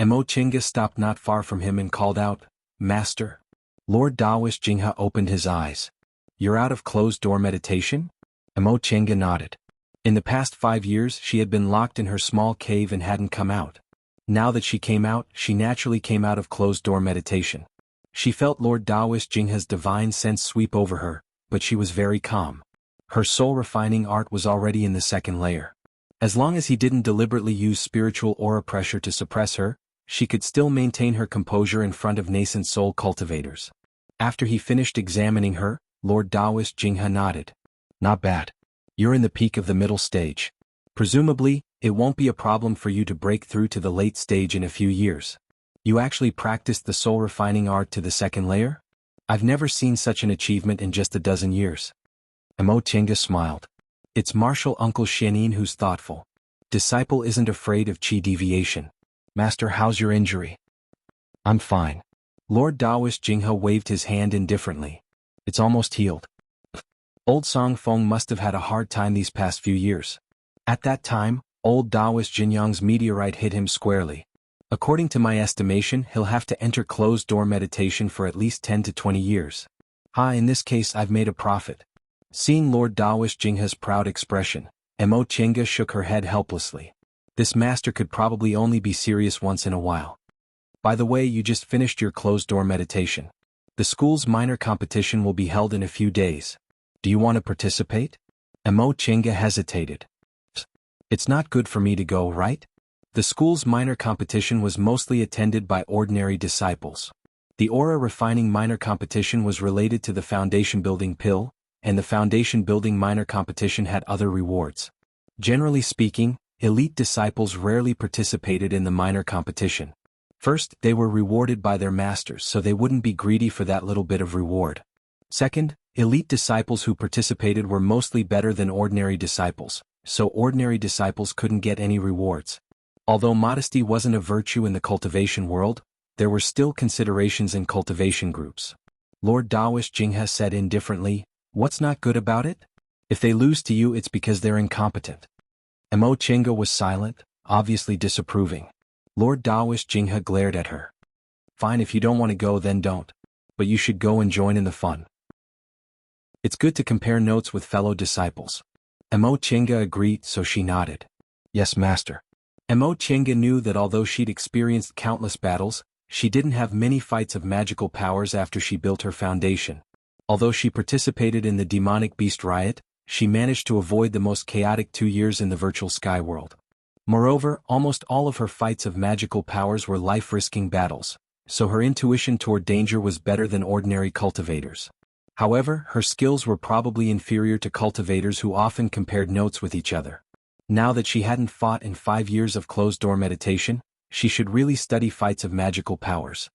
Speaker 1: Emo Chenga stopped not far from him and called out, Master. Lord Taoist Jinghe opened his eyes. You're out of closed-door meditation? Emo Chenga nodded. In the past 5 years she had been locked in her small cave and hadn't come out. Now that she came out, she naturally came out of closed-door meditation. She felt Lord Taoist Jinghe's divine sense sweep over her, but she was very calm. Her soul-refining art was already in the second layer. As long as he didn't deliberately use spiritual aura pressure to suppress her, she could still maintain her composure in front of nascent soul cultivators. After he finished examining her, Lord Taoist Jinghe nodded. Not bad. You're in the peak of the middle stage. Presumably, it won't be a problem for you to break through to the late stage in a few years. You actually practiced the soul-refining art to the second layer? I've never seen such an achievement in just a dozen years. Emo Chenga smiled. It's Martial Uncle Shenin who's thoughtful. Disciple isn't afraid of chi deviation. Master, how's your injury? I'm fine. Lord Daoist Jinghe waved his hand indifferently. It's almost healed. Old Song Feng must have had a hard time these past few years. At that time, old Daoist Jinyang's meteorite hit him squarely. According to my estimation, he'll have to enter closed-door meditation for at least 10 to 20 years. In this case I've made a profit. Seeing Lord Daoist Jinghe's proud expression, Mo Chenga shook her head helplessly. This master could probably only be serious once in a while. By the way, you just finished your closed-door meditation. The school's minor competition will be held in a few days. Do you want to participate? Mo Chenga hesitated. It's not good for me to go, right? The school's minor competition was mostly attended by ordinary disciples. The aura refining minor competition was related to the foundation building pill, and the foundation building minor competition had other rewards. Generally speaking, elite disciples rarely participated in the minor competition. First, they were rewarded by their masters, so they wouldn't be greedy for that little bit of reward. Second, elite disciples who participated were mostly better than ordinary disciples, so ordinary disciples couldn't get any rewards. Although modesty wasn't a virtue in the cultivation world, there were still considerations in cultivation groups. Lord Daoist Jinghe said indifferently, "What's not good about it? If they lose to you, it's because they're incompetent." Mo Chenga was silent, obviously disapproving. Lord Daoist Jinghe glared at her. "Fine, if you don't want to go, then don't. But you should go and join in the fun. It's good to compare notes with fellow disciples." Mo Chenga agreed, so she nodded. "Yes, master." Mo Chenga knew that although she'd experienced countless battles, she didn't have many fights of magical powers after she built her foundation. Although she participated in the demonic beast riot, she managed to avoid the most chaotic 2 years in the virtual sky world. Moreover, almost all of her fights of magical powers were life-risking battles, so her intuition toward danger was better than ordinary cultivators. However, her skills were probably inferior to cultivators who often compared notes with each other. Now that she hadn't fought in 5 years of closed-door meditation, she should really study fights of magical powers.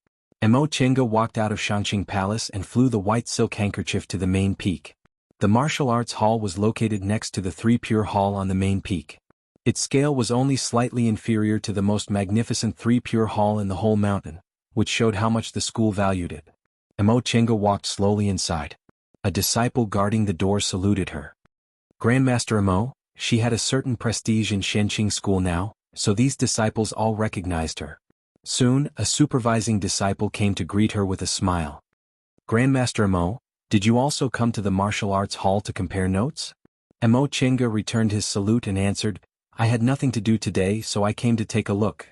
Speaker 1: Mo Chenga walked out of Shanqing Palace and flew the white silk handkerchief to the main peak. The martial arts hall was located next to the 3 Pure Hall on the main peak. Its scale was only slightly inferior to the most magnificent 3 Pure Hall in the whole mountain, which showed how much the school valued it. Mo Chenga walked slowly inside. A disciple guarding the door saluted her. "Grandmaster Mo." She had a certain prestige in Shanqing School now, so these disciples all recognized her. Soon, a supervising disciple came to greet her with a smile. "Grandmaster Mo, did you also come to the martial arts hall to compare notes?" Mo Chenga returned his salute and answered, "I had nothing to do today, so I came to take a look."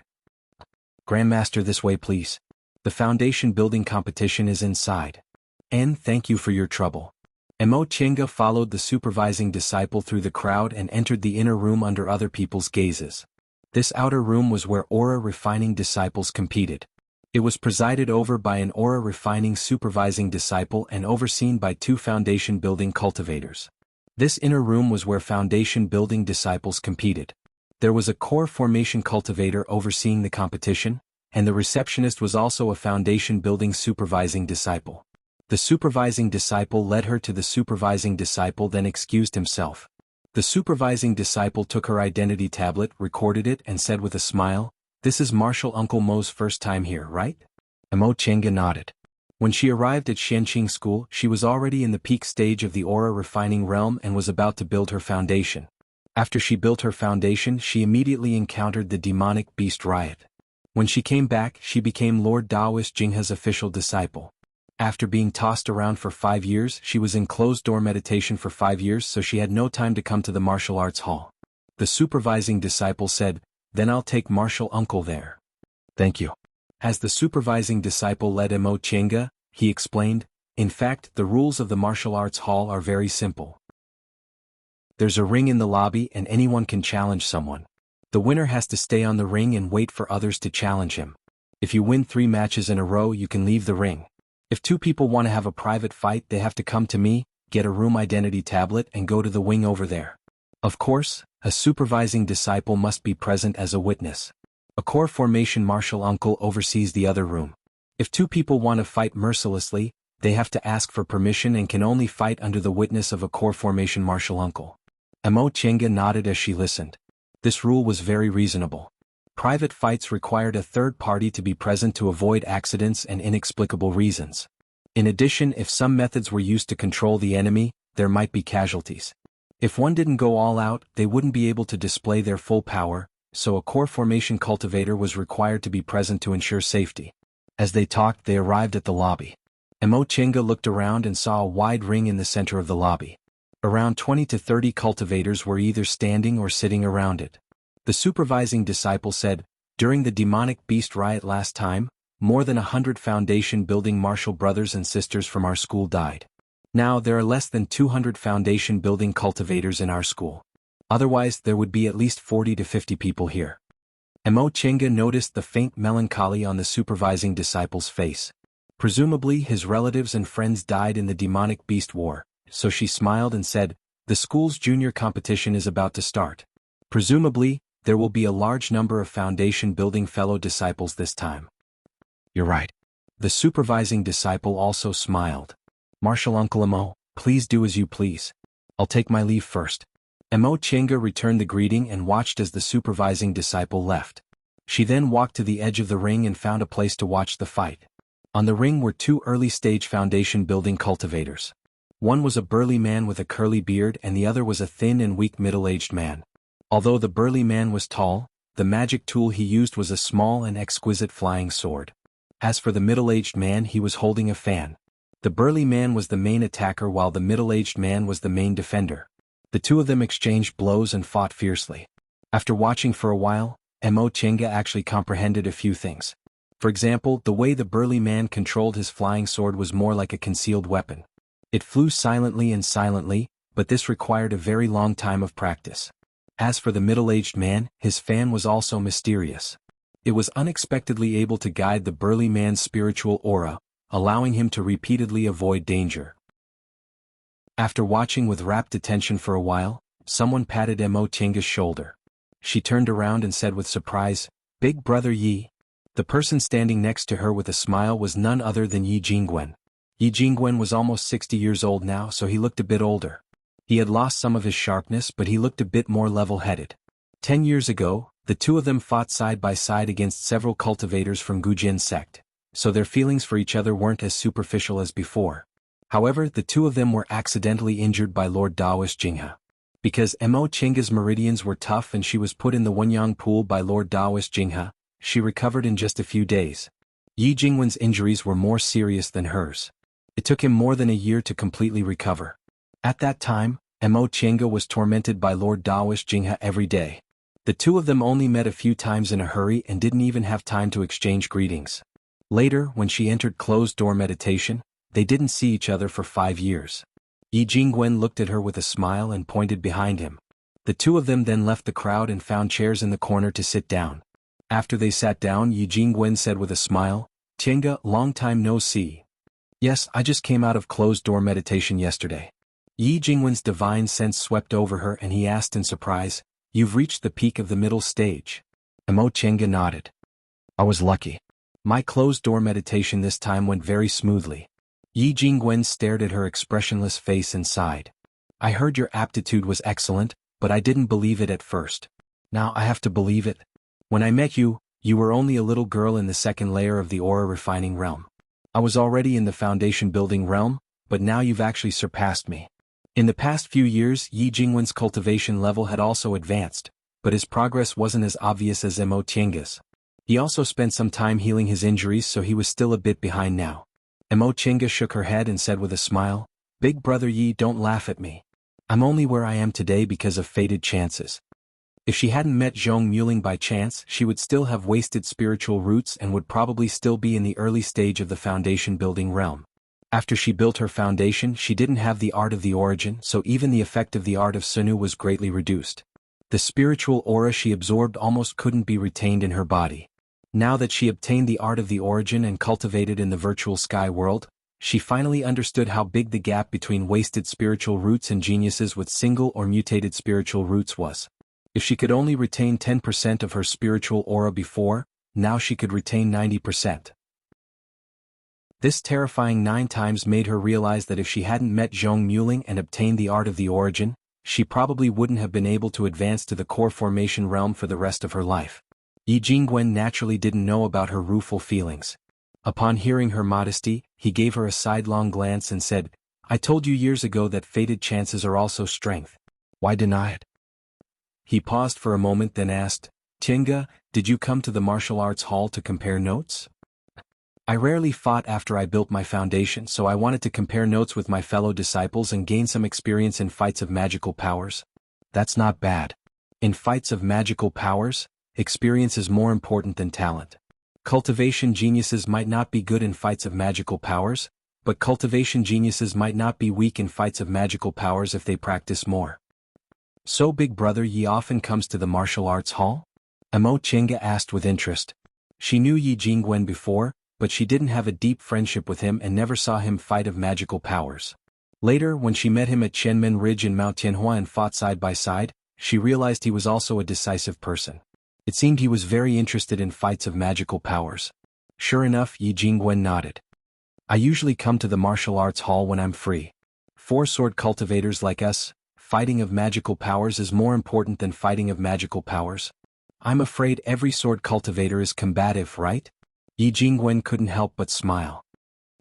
Speaker 1: "Grandmaster, this way please. The foundation building competition is inside." Thank you for your trouble." Mo Chenga followed the supervising disciple through the crowd and entered the inner room under other people's gazes. This outer room was where aura-refining disciples competed. It was presided over by an aura-refining supervising disciple and overseen by 2 foundation-building cultivators. This inner room was where foundation-building disciples competed. There was a core formation cultivator overseeing the competition, and the receptionist was also a foundation-building supervising disciple. The supervising disciple led her to the supervising disciple, then excused himself. The supervising disciple took her identity tablet, recorded it, and said with a smile, "This is Martial Uncle Mo's first time here, right?" Mo Chenga nodded. When she arrived at Shanqing School, she was already in the peak stage of the aura refining realm and was about to build her foundation. After she built her foundation, she immediately encountered the demonic beast riot. When she came back, she became Lord Daoist Jinghe's official disciple. After being tossed around for 5 years, she was in closed-door meditation for 5 years, so she had no time to come to the martial arts hall. The supervising disciple said, "Then I'll take Martial Uncle there." "Thank you." As the supervising disciple led Mo Chenga, he explained, "In fact, the rules of the martial arts hall are very simple. There's a ring in the lobby and anyone can challenge someone. The winner has to stay on the ring and wait for others to challenge him. If you win 3 matches in a row, you can leave the ring. If 2 people want to have a private fight, they have to come to me, get a room identity tablet and go to the wing over there. Of course, a supervising disciple must be present as a witness. A core formation martial uncle oversees the other room. If 2 people want to fight mercilessly, they have to ask for permission and can only fight under the witness of a core formation martial uncle." Mo Chenga nodded as she listened. This rule was very reasonable. Private fights required a third party to be present to avoid accidents and inexplicable reasons. In addition, if some methods were used to control the enemy, there might be casualties. If one didn't go all out, they wouldn't be able to display their full power, so a core formation cultivator was required to be present to ensure safety. As they talked, they arrived at the lobby. Emochenga looked around and saw a wide ring in the center of the lobby. Around 20 to 30 cultivators were either standing or sitting around it. The supervising disciple said, "During the demonic beast riot last time, more than 100 foundation building martial brothers and sisters from our school died. Now there are less than 200 foundation building cultivators in our school. Otherwise there would be at least 40 to 50 people here." Emochenga noticed the faint melancholy on the supervising disciple's face. Presumably his relatives and friends died in the demonic beast war, so she smiled and said, "The school's junior competition is about to start. Presumably, there will be a large number of foundation building fellow disciples this time." "You're right." The supervising disciple also smiled. "Marshal Uncle Emo, please do as you please. I'll take my leave first." Emochenga returned the greeting and watched as the supervising disciple left. She then walked to the edge of the ring and found a place to watch the fight. On the ring were two early-stage foundation building cultivators. One was a burly man with a curly beard and the other was a thin and weak middle-aged man. Although the burly man was tall, the magic tool he used was a small and exquisite flying sword. As for the middle-aged man, he was holding a fan. The burly man was the main attacker while the middle-aged man was the main defender. The two of them exchanged blows and fought fiercely. After watching for a while, Emochenga actually comprehended a few things. For example, the way the burly man controlled his flying sword was more like a concealed weapon. It flew silently, but this required a very long time of practice. As for the middle-aged man, his fan was also mysterious. It was unexpectedly able to guide the burly man's spiritual aura, allowing him to repeatedly avoid danger. After watching with rapt attention for a while, someone patted Emochenga's shoulder. She turned around and said with surprise, "Big brother Yi." The person standing next to her with a smile was none other than Yi Jingwen. Yi Jingwen was almost 60 years old now, so he looked a bit older. He had lost some of his sharpness, but he looked a bit more level-headed. 10 years ago, the two of them fought side by side against several cultivators from Gujin sect, so their feelings for each other weren't as superficial as before. However, the two of them were accidentally injured by Lord Daoist Jinghe. Because Emochenga's meridians were tough and she was put in the Wenyang pool by Lord Daoist Jinghe, she recovered in just a few days. Yi Jingwen's injuries were more serious than hers. It took him more than a year to completely recover. At that time, Emochenga was tormented by Lord Daoist Jinghe every day. The two of them only met a few times in a hurry and didn't even have time to exchange greetings. Later, when she entered closed-door meditation, they didn't see each other for 5 years. Yi Jingwen looked at her with a smile and pointed behind him. The two of them then left the crowd and found chairs in the corner to sit down. After they sat down, Yi Jingwen said with a smile, "Chenga, long time no see." "Yes, I just came out of closed-door meditation yesterday." Yi Jingwen's divine sense swept over her and he asked in surprise, "You've reached the peak of the middle stage." Emochenga nodded. "I was lucky. My closed-door meditation this time went very smoothly." Yi Jingwen stared at her expressionless face and sighed. "I heard your aptitude was excellent, but I didn't believe it at first. Now I have to believe it. When I met you, you were only a little girl in the second layer of the aura refining realm. I was already in the foundation building realm, but now you've actually surpassed me." In the past few years, Yi Jingwen's cultivation level had also advanced, but his progress wasn't as obvious as Emochenga's. He also spent some time healing his injuries, so he was still a bit behind now. Emochenga shook her head and said with a smile, "Big brother Yi, don't laugh at me. I'm only where I am today because of fated chances." If she hadn't met Zhong Muling by chance, she would still have wasted spiritual roots and would probably still be in the early stage of the foundation building realm. After she built her foundation, she didn't have the art of the origin, so even the effect of the art of Sunu was greatly reduced. The spiritual aura she absorbed almost couldn't be retained in her body. Now that she obtained the art of the origin and cultivated in the virtual sky world, she finally understood how big the gap between wasted spiritual roots and geniuses with single or mutated spiritual roots was. If she could only retain 10% of her spiritual aura before, now she could retain 90%. This terrifying 9 times made her realize that if she hadn't met Zhong Muling and obtained the art of the origin, she probably wouldn't have been able to advance to the core formation realm for the rest of her life. Yi Jingwen naturally didn't know about her rueful feelings. Upon hearing her modesty, he gave her a sidelong glance and said, "I told you years ago that fated chances are also strength. Why deny it?" He paused for a moment then asked, "Tiange, did you come to the martial arts hall to compare notes?" "I rarely fought after I built my foundation, so I wanted to compare notes with my fellow disciples and gain some experience in fights of magical powers." "That's not bad. In fights of magical powers, experience is more important than talent. Cultivation geniuses might not be good in fights of magical powers, but cultivation geniuses might not be weak in fights of magical powers if they practice more." "So Big Brother Yi often comes to the martial arts hall?" Emo Chinga asked with interest. She knew Yi Jingwen before, but she didn't have a deep friendship with him and never saw him fight of magical powers. Later, when she met him at Chenmen Ridge in Mount Tianhua and fought side by side, she realized he was also a decisive person. It seemed he was very interested in fights of magical powers. Sure enough, Yi Jingwen nodded. "I usually come to the martial arts hall when I'm free. For sword cultivators like us, fighting of magical powers is more important than fighting of magical powers. I'm afraid every sword cultivator is combative, right?" Yi Jingwen couldn't help but smile.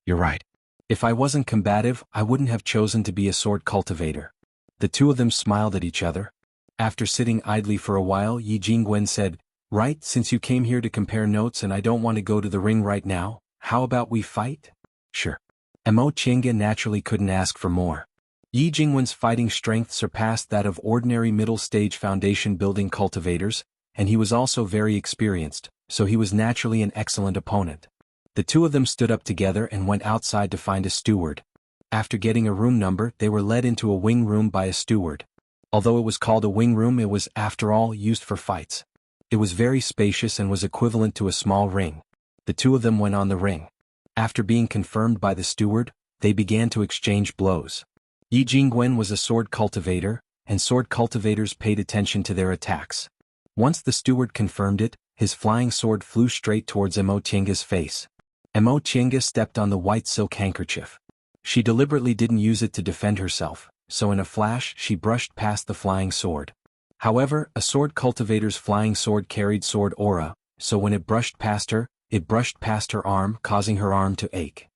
Speaker 1: "You're right. If I wasn't combative, I wouldn't have chosen to be a sword cultivator." The two of them smiled at each other. After sitting idly for a while, Yi Jingwen said, "Right, since you came here to compare notes and I don't want to go to the ring right now, how about we fight?" "Sure." Emo Chinga naturally couldn't ask for more. Yi Jingwen's fighting strength surpassed that of ordinary middle-stage foundation building cultivators, and he was also very experienced, so he was naturally an excellent opponent. The two of them stood up together and went outside to find a steward. After getting a room number, they were led into a wing room by a steward. Although it was called a wing room, it was, after all, used for fights. It was very spacious and was equivalent to a small ring. The two of them went on the ring. After being confirmed by the steward, they began to exchange blows. Yi Jingwen was a sword cultivator, and sword cultivators paid attention to their attacks. Once the steward confirmed it, his flying sword flew straight towards Emo Chinga's face. Emo Chinga stepped on the white silk handkerchief. She deliberately didn't use it to defend herself, so in a flash she brushed past the flying sword. However, a sword cultivator's flying sword carried sword aura, so when it brushed past her arm, causing her arm to ache.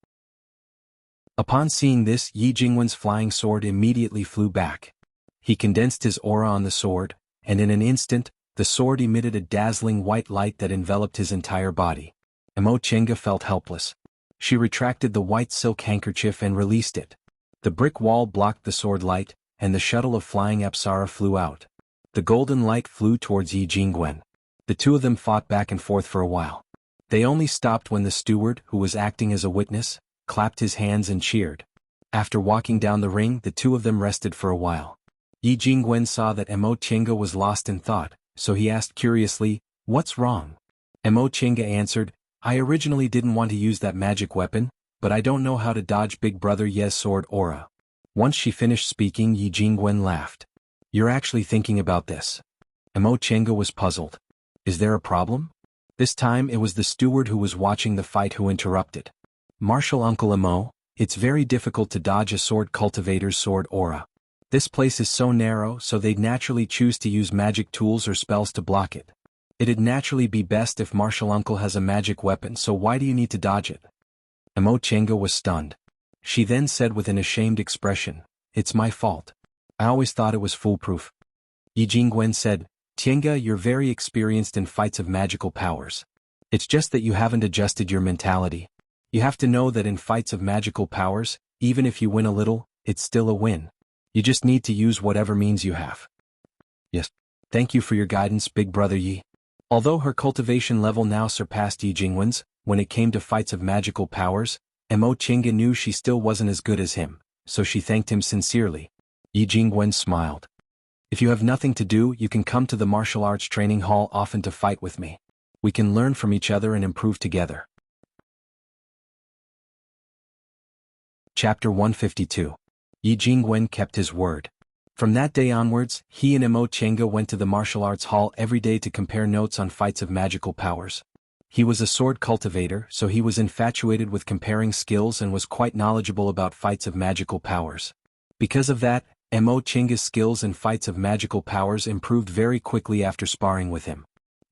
Speaker 1: Upon seeing this, Yi Jingwen's flying sword immediately flew back. He condensed his aura on the sword, and in an instant, the sword emitted a dazzling white light that enveloped his entire body. Emo Chinga felt helpless. She retracted the white silk handkerchief and released it. The brick wall blocked the sword light, and the shuttle of flying Apsara flew out. The golden light flew towards Yi Jingwen. The two of them fought back and forth for a while. They only stopped when the steward, who was acting as a witness, clapped his hands and cheered. After walking down the ring, the two of them rested for a while. Yi Jingwen saw that Emo Chinga was lost in thought, so he asked curiously, "What's wrong?" Emo Chinga answered, "I originally didn't want to use that magic weapon, but I don't know how to dodge Big Brother Ye's sword aura." Once she finished speaking, Yi Jingwen laughed. "You're actually thinking about this?" Emo Chinga was puzzled. "Is there a problem?" This time it was the steward who was watching the fight who interrupted. "Martial Uncle Emo, it's very difficult to dodge a sword cultivator's sword aura. This place is so narrow, so they'd naturally choose to use magic tools or spells to block it. It'd naturally be best if Martial Uncle has a magic weapon, so why do you need to dodge it?" Emo Chinga was stunned. She then said with an ashamed expression, "It's my fault. I always thought it was foolproof." Yi Jingwen said, "Tiange, you're very experienced in fights of magical powers. It's just that you haven't adjusted your mentality. You have to know that in fights of magical powers, even if you win a little, it's still a win. You just need to use whatever means you have." "Yes. Thank you for your guidance, Big Brother Yi." Although her cultivation level now surpassed Yi Jingwen's, when it came to fights of magical powers, Emo Chinga knew she still wasn't as good as him, so she thanked him sincerely. Yi Jingwen smiled. "If you have nothing to do, you can come to the martial arts training hall often to fight with me. We can learn from each other and improve together." Chapter 152. Yi Jingwen kept his word. From that day onwards, he and Emo Chinga went to the martial arts hall every day to compare notes on fights of magical powers. He was a sword cultivator, so he was infatuated with comparing skills and was quite knowledgeable about fights of magical powers. Because of that, Emo Chinga's skills in fights of magical powers improved very quickly after sparring with him.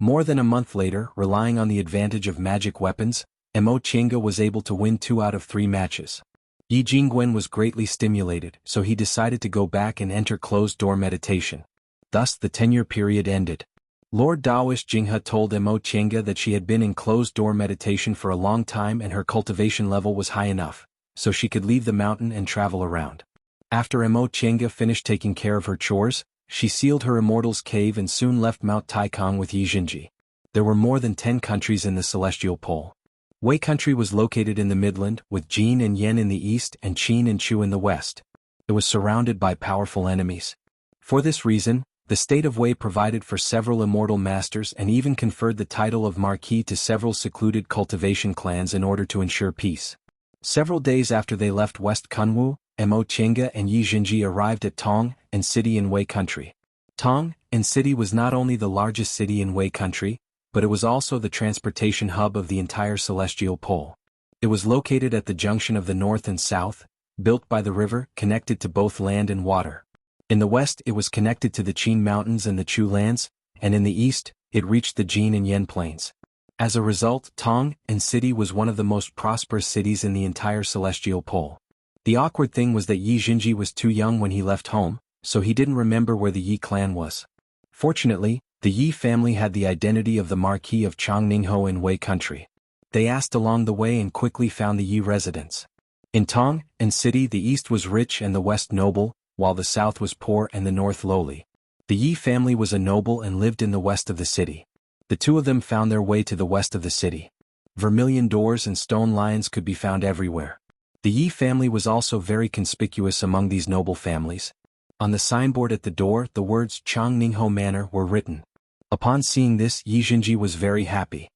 Speaker 1: More than a month later, relying on the advantage of magic weapons, Mo Chinga was able to win 2 out of 3 matches. Yi Jingwen was greatly stimulated, so he decided to go back and enter closed-door meditation. Thus the 10-year period ended. Lord Daoist Jinghe told Mo Chinga that she had been in closed-door meditation for a long time and her cultivation level was high enough, so she could leave the mountain and travel around. After Mo Chinga finished taking care of her chores, she sealed her immortal's cave and soon left Mount Taikang with Yi Jinji. There were more than 10 countries in the Celestial Pole. Wei country was located in the Midland, with Jin and Yen in the east and Qin and Chu in the west. It was surrounded by powerful enemies. For this reason, the state of Wei provided for several immortal masters and even conferred the title of Marquis to several secluded cultivation clans in order to ensure peace. Several days after they left West Kunwu, Mo Chinga and Yi Jinji arrived at Tong and City in Wei country. Tong and City was not only the largest city in Wei country, but it was also the transportation hub of the entire Celestial Pole. It was located at the junction of the north and south, built by the river, connected to both land and water. In the west it was connected to the Qin Mountains and the Chu lands, and in the east, it reached the Jin and Yen plains. As a result, Tong and City was one of the most prosperous cities in the entire Celestial Pole. The awkward thing was that Yi Jinji was too young when he left home, so he didn't remember where the Yi clan was. Fortunately, the Yi family had the identity of the Marquis of Changningho in Wei country. They asked along the way and quickly found the Yi residence. In Tong and City the east was rich and the west noble, while the south was poor and the north lowly. The Yi family was a noble and lived in the west of the city. The two of them found their way to the west of the city. Vermilion doors and stone lions could be found everywhere. The Yi family was also very conspicuous among these noble families. On the signboard at the door, the words Changningho Manor were written. Upon seeing this, Yi Jinji was very happy.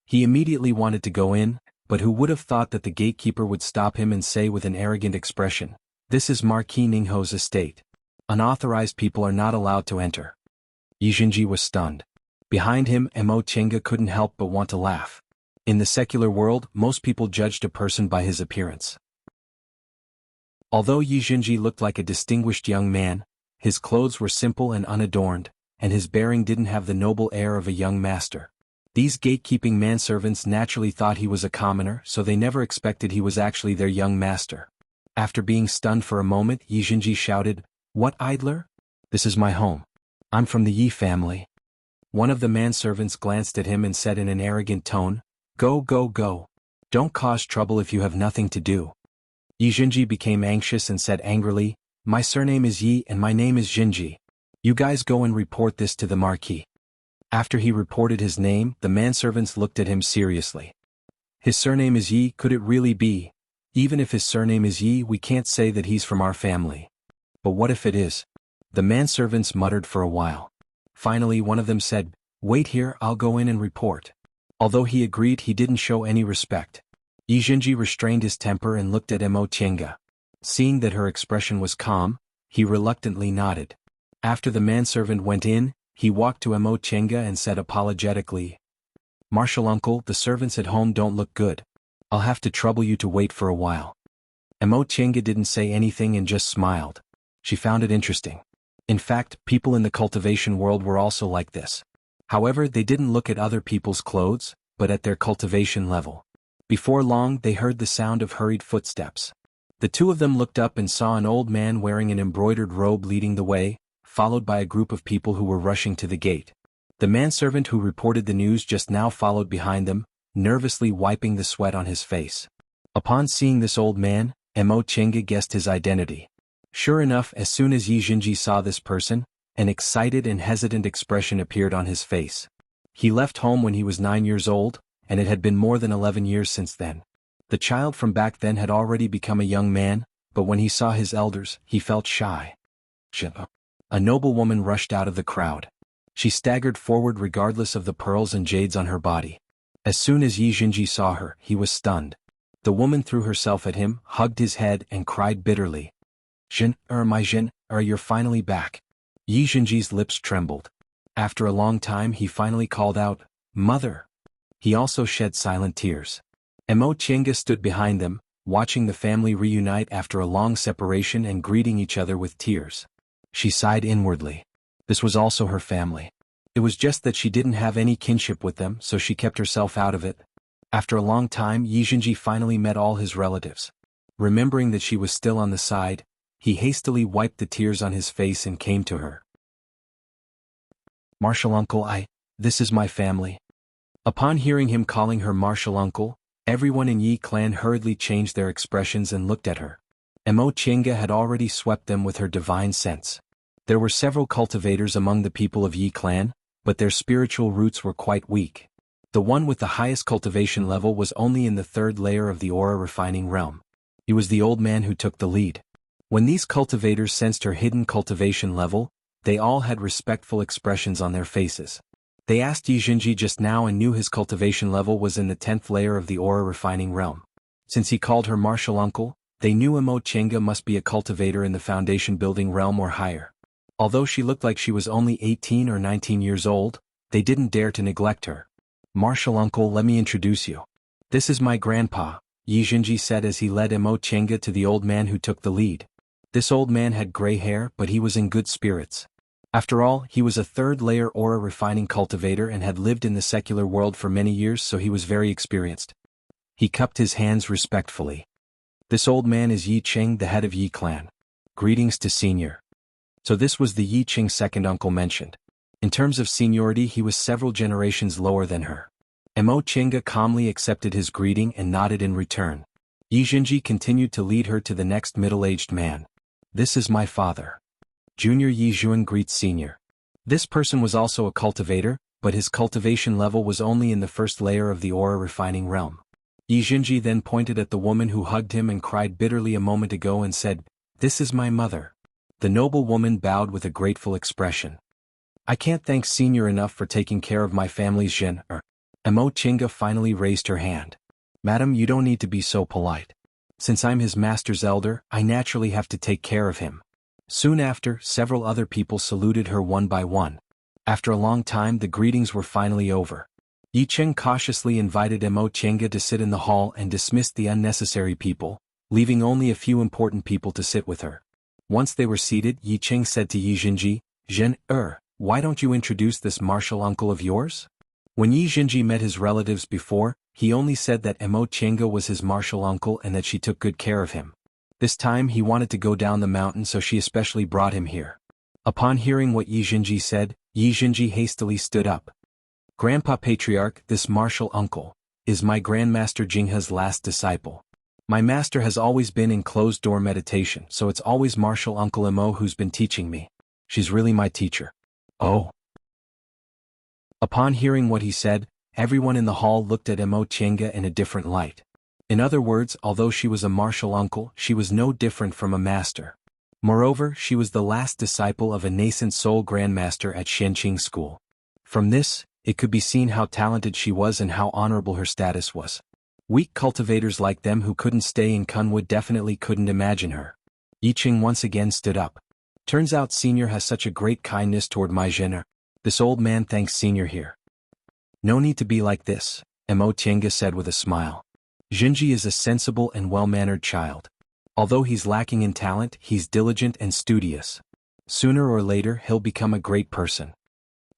Speaker 1: He immediately wanted to go in, but who would have thought that the gatekeeper would stop him and say with an arrogant expression, "This is Marquis Ningho's estate. Unauthorized people are not allowed to enter." Yi Jinji was stunned. Behind him, Mo Chinga couldn't help but want to laugh. In the secular world, most people judged a person by his appearance. Although Yi Jinji looked like a distinguished young man, his clothes were simple and unadorned, and his bearing didn't have the noble air of a young master. These gatekeeping manservants naturally thought he was a commoner, so they never expected he was actually their young master. After being stunned for a moment, Yi Jinji shouted, "What, idler? This is my home. I'm from the Yi family." One of the manservants glanced at him and said in an arrogant tone, "Go, go, go. Don't cause trouble if you have nothing to do." Yi Jinji became anxious and said angrily, "My surname is Yi and my name is Jinji. You guys go and report this to the Marquis." After he reported his name, the manservants looked at him seriously. "His surname is Yi, could it really be? Even if his surname is Yi, we can't say that he's from our family. But what if it is?" The manservants muttered for a while. Finally one of them said, "Wait here, I'll go in and report." Although he agreed, he didn't show any respect. Yi Jinji restrained his temper and looked at Mo Chinga. Seeing that her expression was calm, he reluctantly nodded. After the manservant went in, he walked to Mo Chinga and said apologetically, "Marshal uncle, the servants at home don't look good. I'll have to trouble you to wait for a while." Mo Chinga didn't say anything and just smiled. She found it interesting. In fact, people in the cultivation world were also like this. However, they didn't look at other people's clothes, but at their cultivation level. Before long, they heard the sound of hurried footsteps. The two of them looked up and saw an old man wearing an embroidered robe leading the way, followed by a group of people who were rushing to the gate. The manservant who reported the news just now followed behind them, nervously wiping the sweat on his face. Upon seeing this old man, Mo Chinga guessed his identity. Sure enough, as soon as Yi Jinji saw this person, an excited and hesitant expression appeared on his face. He left home when he was 9 years old, and it had been more than 11 years since then. The child from back then had already become a young man, but when he saw his elders, he felt shy. A noblewoman rushed out of the crowd. She staggered forward regardless of the pearls and jades on her body. As soon as Yi Jinji saw her, he was stunned. The woman threw herself at him, hugged his head, and cried bitterly, my Jin, you're finally back." Yi Jinji's lips trembled. After a long time he finally called out, "Mother." He also shed silent tears. Mo Chinga stood behind them, watching the family reunite after a long separation and greeting each other with tears. She sighed inwardly. This was also her family. It was just that she didn't have any kinship with them, so she kept herself out of it. After a long time, Yi Jinji finally met all his relatives. Remembering that she was still on the side, he hastily wiped the tears on his face and came to her. "Martial uncle, this is my family." Upon hearing him calling her martial uncle, everyone in Yi clan hurriedly changed their expressions and looked at her. Mo Chinga had already swept them with her divine sense. There were several cultivators among the people of Yi clan, but their spiritual roots were quite weak. The one with the highest cultivation level was only in the third layer of the aura refining realm. He was the old man who took the lead. When these cultivators sensed her hidden cultivation level, they all had respectful expressions on their faces. They asked Yi Jinji just now and knew his cultivation level was in the 10th layer of the aura refining realm. Since he called her martial uncle, they knew Mo Chinga must be a cultivator in the foundation building realm or higher. Although she looked like she was only 18 or 19 years old, they didn't dare to neglect her. "Martial uncle, let me introduce you. This is my grandpa," Yi Jinji said as he led Mo Chinga to the old man who took the lead. This old man had gray hair, but he was in good spirits. After all, he was a third-layer aura refining cultivator and had lived in the secular world for many years, so he was very experienced. He cupped his hands respectfully. "This old man is Yi Ching, the head of Yi clan. Greetings to senior." So this was the Yi Ching second uncle mentioned. In terms of seniority, he was several generations lower than her. Mo Chinga calmly accepted his greeting and nodded in return. Yi Jinji continued to lead her to the next middle-aged man. "This is my father. Junior Yi Zhuan greets senior." This person was also a cultivator, but his cultivation level was only in the first layer of the aura refining realm. Yi Jinji then pointed at the woman who hugged him and cried bitterly a moment ago and said, "This is my mother." The noble woman bowed with a grateful expression. "I can't thank senior enough for taking care of my family's Mo Chinga finally raised her hand. "Madam, you don't need to be so polite. Since I'm his master's elder, I naturally have to take care of him." Soon after, several other people saluted her one by one. After a long time, the greetings were finally over. Yi Ching cautiously invited Mo Chinga to sit in the hall and dismissed the unnecessary people, leaving only a few important people to sit with her. Once they were seated, Yi Ching said to Yi Jinji, Why don't you introduce this martial uncle of yours?" When Yi Jinji met his relatives before, he only said that Mo Chinga was his martial uncle and that she took good care of him. This time he wanted to go down the mountain, so she especially brought him here. Upon hearing what Yi Jinji said, Yi Jinji hastily stood up. "Grandpa Patriarch, this martial uncle is my Grandmaster Jinghe's last disciple. My master has always been in closed-door meditation, so it's always martial uncle Mo who's been teaching me. She's really my teacher." "Oh." Upon hearing what he said, everyone in the hall looked at Mo Chinga in a different light. In other words, although she was a martial uncle, she was no different from a master. Moreover, she was the last disciple of a nascent soul grandmaster at Shenqing School. From this, it could be seen how talented she was and how honorable her status was. Weak cultivators like them who couldn't stay in Kunwood definitely couldn't imagine her. Yi Ching once again stood up. "Turns out senior has such a great kindness toward my jeune. This old man thanks senior here." "No need to be like this," Mo Chinga said with a smile. "Jinji is a sensible and well-mannered child. Although he's lacking in talent, he's diligent and studious. Sooner or later he'll become a great person."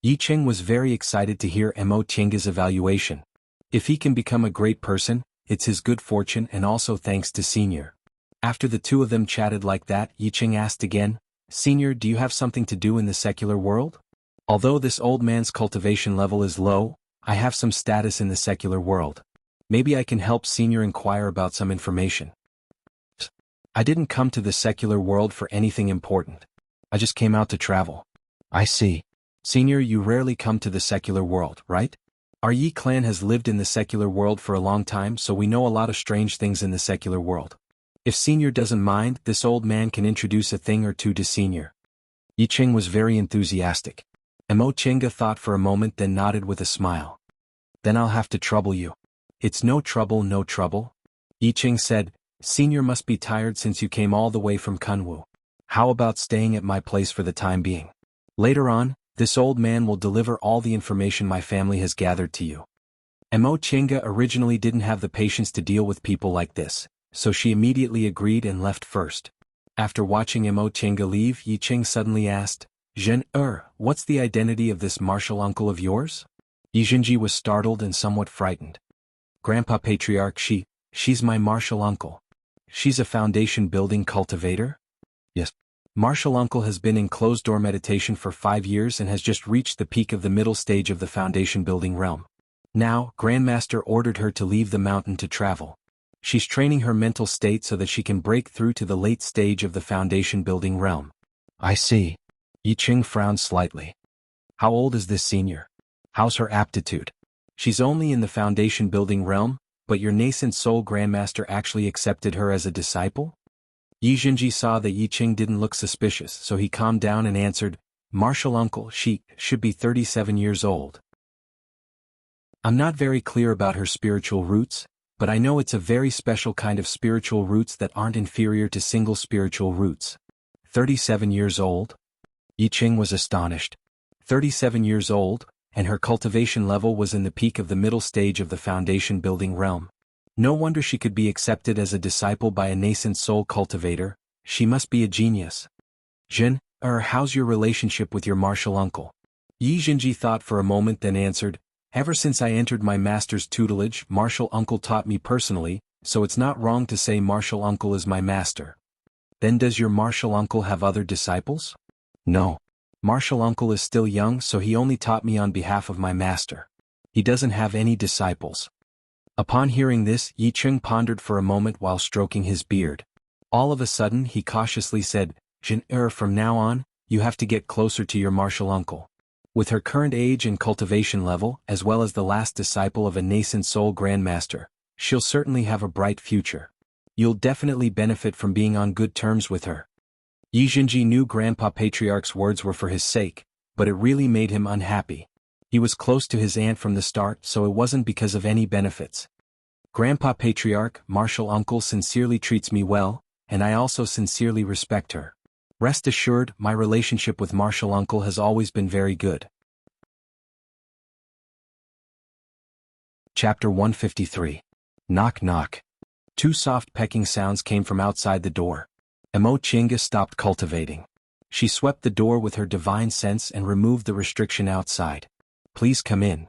Speaker 1: Yi Ching was very excited to hear Mo Chinga's evaluation. If he can become a great person, it's his good fortune and also thanks to senior. After the two of them chatted like that, Yi Ching asked again, "Senior, do you have something to do in the secular world? Although this old man's cultivation level is low, I have some status in the secular world. Maybe I can help senior inquire about some information." "I didn't come to the secular world for anything important. I just came out to travel." "I see. Senior, you rarely come to the secular world, right? Our Yi clan has lived in the secular world for a long time, so we know a lot of strange things in the secular world. If senior doesn't mind, this old man can introduce a thing or two to senior." Yi Ching was very enthusiastic. Mo Chinga thought for a moment, then nodded with a smile. "Then I'll have to trouble you." "It's no trouble, no trouble." Yi Ching said, "Senior must be tired since you came all the way from Kunwu. How about staying at my place for the time being? Later on, this old man will deliver all the information my family has gathered to you." Mo Chinga originally didn't have the patience to deal with people like this, so she immediately agreed and left first. After watching Mo Chinga leave, Yi Ching suddenly asked, What's the identity of this martial uncle of yours? Yijinji was startled and somewhat frightened. Grandpa Patriarch, she's my martial uncle. She's a foundation building cultivator? Yes. Martial uncle has been in closed-door meditation for 5 years and has just reached the peak of the middle stage of the foundation building realm. Now, Grandmaster ordered her to leave the mountain to travel. She's training her mental state so that she can break through to the late stage of the foundation building realm. I see. Yi Qing frowned slightly. How old is this senior? How's her aptitude? She's only in the foundation building realm, but your nascent soul Grandmaster actually accepted her as a disciple? Yi Jinji saw that Yi Qing didn't look suspicious, so he calmed down and answered, Martial uncle, she should be 37 years old. I'm not very clear about her spiritual roots, but I know it's a very special kind of spiritual roots that aren't inferior to single spiritual roots. 37 years old? Yi Qing was astonished. 37 years old, and her cultivation level was in the peak of the middle stage of the foundation building realm. No wonder she could be accepted as a disciple by a nascent soul cultivator. She must be a genius. How's your relationship with your martial uncle? Yi Jinji thought for a moment then answered, Ever since I entered my master's tutelage, martial uncle taught me personally, so it's not wrong to say martial uncle is my master. Then does your martial uncle have other disciples? No. Martial uncle is still young, so he only taught me on behalf of my master. He doesn't have any disciples. Upon hearing this, Yi Qing pondered for a moment while stroking his beard. All of a sudden he cautiously said, from now on, you have to get closer to your martial uncle. With her current age and cultivation level, as well as the last disciple of a nascent soul grandmaster, she'll certainly have a bright future. You'll definitely benefit from being on good terms with her. Yi Jinji knew Grandpa Patriarch's words were for his sake, but it really made him unhappy. He was close to his aunt from the start, so it wasn't because of any benefits. Grandpa Patriarch, martial uncle sincerely treats me well, and I also sincerely respect her. Rest assured, my relationship with martial uncle has always been very good. Chapter 153. Knock knock. 2 soft pecking sounds came from outside the door. Emo Chinga stopped cultivating. She swept the door with her divine sense and removed the restriction outside. Please come in.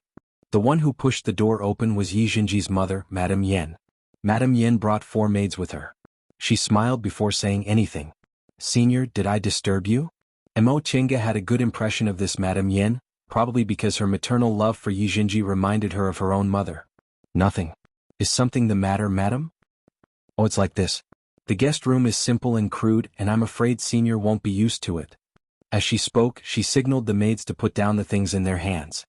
Speaker 1: The one who pushed the door open was Yi Jinji's mother, Madame Yen. Madame Yen brought 4 maids with her. She smiled before saying anything. Senior, did I disturb you? Emo Chinga had a good impression of this Madame Yen, probably because her maternal love for Yi Jinji reminded her of her own mother. Nothing. Is something the matter, madam? Oh, it's like this. The guest room is simple and crude, and I'm afraid Senior won't be used to it. As she spoke, she signaled the maids to put down the things in their hands.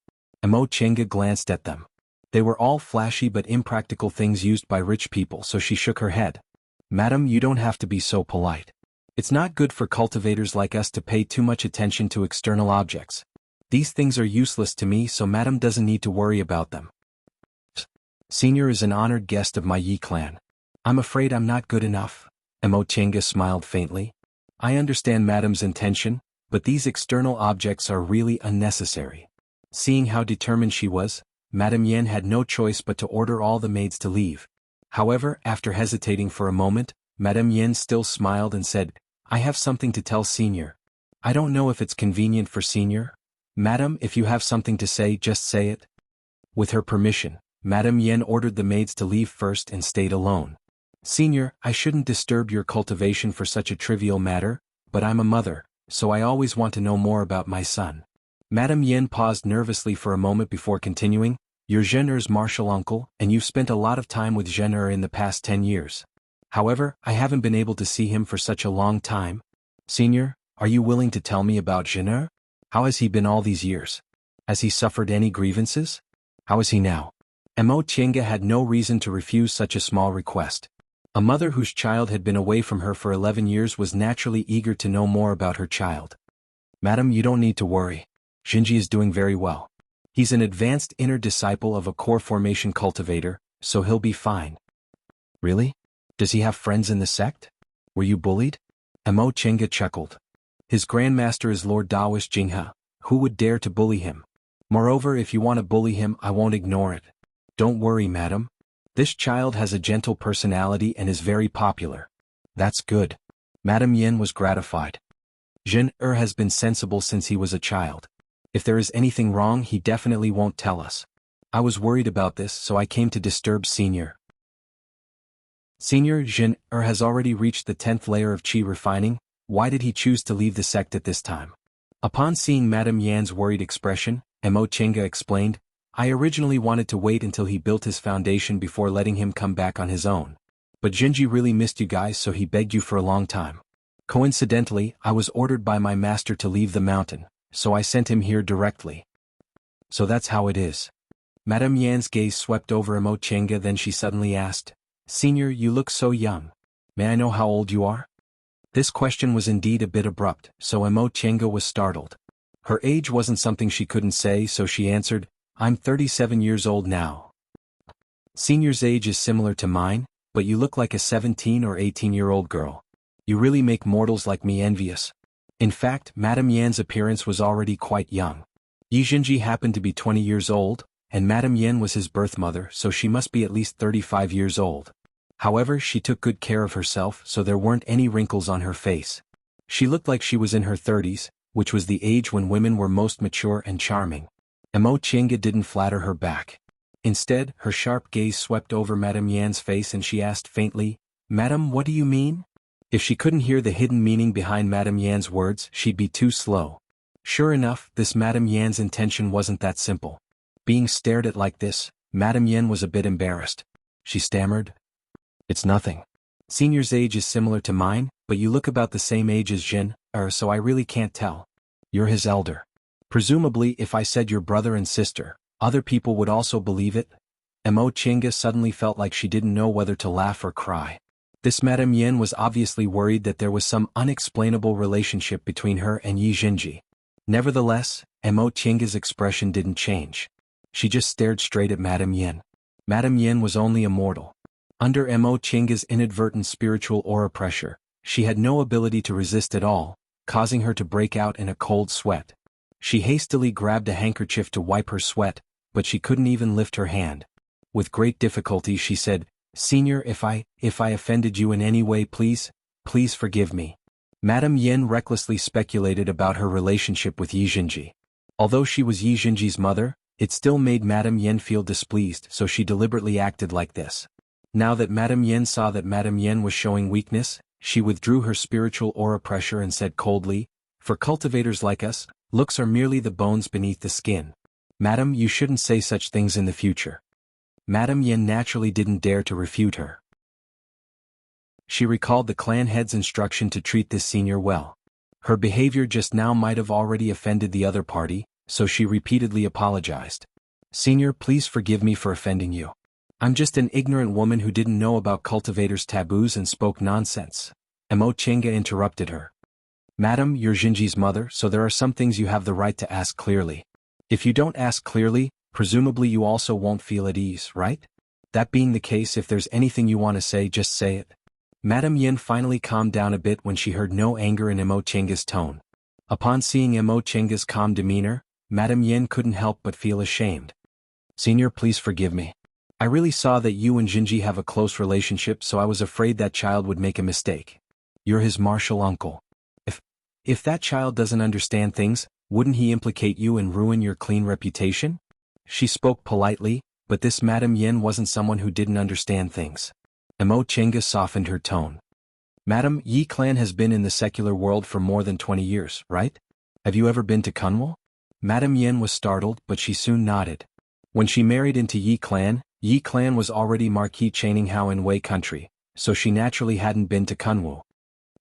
Speaker 1: Emo Chinga glanced at them. They were all flashy but impractical things used by rich people, so she shook her head. Madam, you don't have to be so polite. It's not good for cultivators like us to pay too much attention to external objects. These things are useless to me, so Madam doesn't need to worry about them. Senior is an honored guest of my Yi clan. I'm afraid I'm not good enough. Emo Chinga smiled faintly. I understand Madam's intention, but these external objects are really unnecessary. Seeing how determined she was, Madame Yen had no choice but to order all the maids to leave. However, after hesitating for a moment, Madame Yen still smiled and said, I have something to tell Senior. I don't know if it's convenient for Senior. Madam, if you have something to say, just say it. With her permission, Madame Yen ordered the maids to leave first and stayed alone. Senior, I shouldn't disturb your cultivation for such a trivial matter, but I'm a mother, so I always want to know more about my son. Madame Yen paused nervously for a moment before continuing, You're Zhen'er's martial uncle, and you've spent a lot of time with Zhen'er in the past 10 years. However, I haven't been able to see him for such a long time. Senior, are you willing to tell me about Zhen'er? How has he been all these years? Has he suffered any grievances? How is he now? Emo Chinga had no reason to refuse such a small request. A mother whose child had been away from her for 11 years was naturally eager to know more about her child. Madam, you don't need to worry. Jinji is doing very well. He's an advanced inner disciple of a core formation cultivator, so he'll be fine. Really? Does he have friends in the sect? Were you bullied? Emo Chinga chuckled. His grandmaster is Lord Daoist Jinghe. Who would dare to bully him? Moreover, if you want to bully him, I won't ignore it. Don't worry, madam. This child has a gentle personality and is very popular. That's good. Madame Yen was gratified. Jin has been sensible since he was a child. If there is anything wrong, he definitely won't tell us. I was worried about this, so I came to disturb Senior. Senior Jin has already reached the 10th layer of Qi refining. Why did he choose to leave the sect at this time? Upon seeing Madame Yan's worried expression, Mo Chenga explained, I originally wanted to wait until he built his foundation before letting him come back on his own. But Jinji really missed you guys, so he begged you for a long time. Coincidentally, I was ordered by my master to leave the mountain, so I sent him here directly. So that's how it is. Madame Yan's gaze swept over Mo Chenga, then she suddenly asked, Senior, you look so young. May I know how old you are? This question was indeed a bit abrupt, so Mo Chenga was startled. Her age wasn't something she couldn't say, so she answered, I'm 37 years old now. Senior's age is similar to mine, but you look like a 17 or 18-year-old girl. You really make mortals like me envious. In fact, Madame Yan's appearance was already quite young. Yi Jinji happened to be 20 years old, and Madame Yan was his birth mother, so she must be at least 35 years old. However, she took good care of herself, so there weren't any wrinkles on her face. She looked like she was in her 30s, which was the age when women were most mature and charming. Mo Chenga didn't flatter her back. Instead, her sharp gaze swept over Madame Yan's face and she asked faintly, Madam, what do you mean? If she couldn't hear the hidden meaning behind Madame Yan's words, she'd be too slow. Sure enough, this Madame Yan's intention wasn't that simple. Being stared at like this, Madame Yan was a bit embarrassed. She stammered, It's nothing. Senior's age is similar to mine, but you look about the same age as Jin, so I really can't tell. You're his elder. Presumably, if I said your brother and sister, other people would also believe it? Mo Chenga suddenly felt like she didn't know whether to laugh or cry. This Madame Yan was obviously worried that there was some unexplainable relationship between her and Yi Jinji. Nevertheless, Mo Chenga's expression didn't change. She just stared straight at Madame Yan. Madame Yan was only a mortal. Under Mo Chenga's inadvertent spiritual aura pressure, she had no ability to resist at all, causing her to break out in a cold sweat. She hastily grabbed a handkerchief to wipe her sweat, but she couldn't even lift her hand. With great difficulty she said, Senior, if I offended you in any way, please forgive me. Madame Yan recklessly speculated about her relationship with Yi Jinji. Although she was Yi Jinji's mother, it still made Madame Yan feel displeased, so she deliberately acted like this. Now that Madame Yan saw that Madame Yan was showing weakness, she withdrew her spiritual aura pressure and said coldly, For cultivators like us, looks are merely the bones beneath the skin. Madam, you shouldn't say such things in the future. Madame Yan naturally didn't dare to refute her. She recalled the clan head's instruction to treat this senior well. Her behavior just now might have already offended the other party, so she repeatedly apologized. Senior, please forgive me for offending you. I'm just an ignorant woman who didn't know about cultivators' taboos and spoke nonsense. Mo Chenga interrupted her. Madam, you're Jinji's mother, so there are some things you have the right to ask clearly. If you don't ask clearly, presumably you also won't feel at ease, right? That being the case, if there's anything you want to say, just say it. Madame Yan finally calmed down a bit when she heard no anger in Mo Chenga's tone. Upon seeing Mo Chenga's calm demeanor, Madame Yan couldn't help but feel ashamed. Senior, please forgive me. I really saw that you and Jinji have a close relationship, so I was afraid that child would make a mistake. You're his martial uncle. If that child doesn't understand things, wouldn't he implicate you and ruin your clean reputation? She spoke politely, but this Madame Yan wasn't someone who didn't understand things. Mo Chenga softened her tone. Madam, Yi clan has been in the secular world for more than 20 years, right? Have you ever been to Kunwal? Madame Yan was startled, but she soon nodded. When she married into Yi clan was already Marquis Chaininghao in Wei country, so she naturally hadn't been to Kunwal.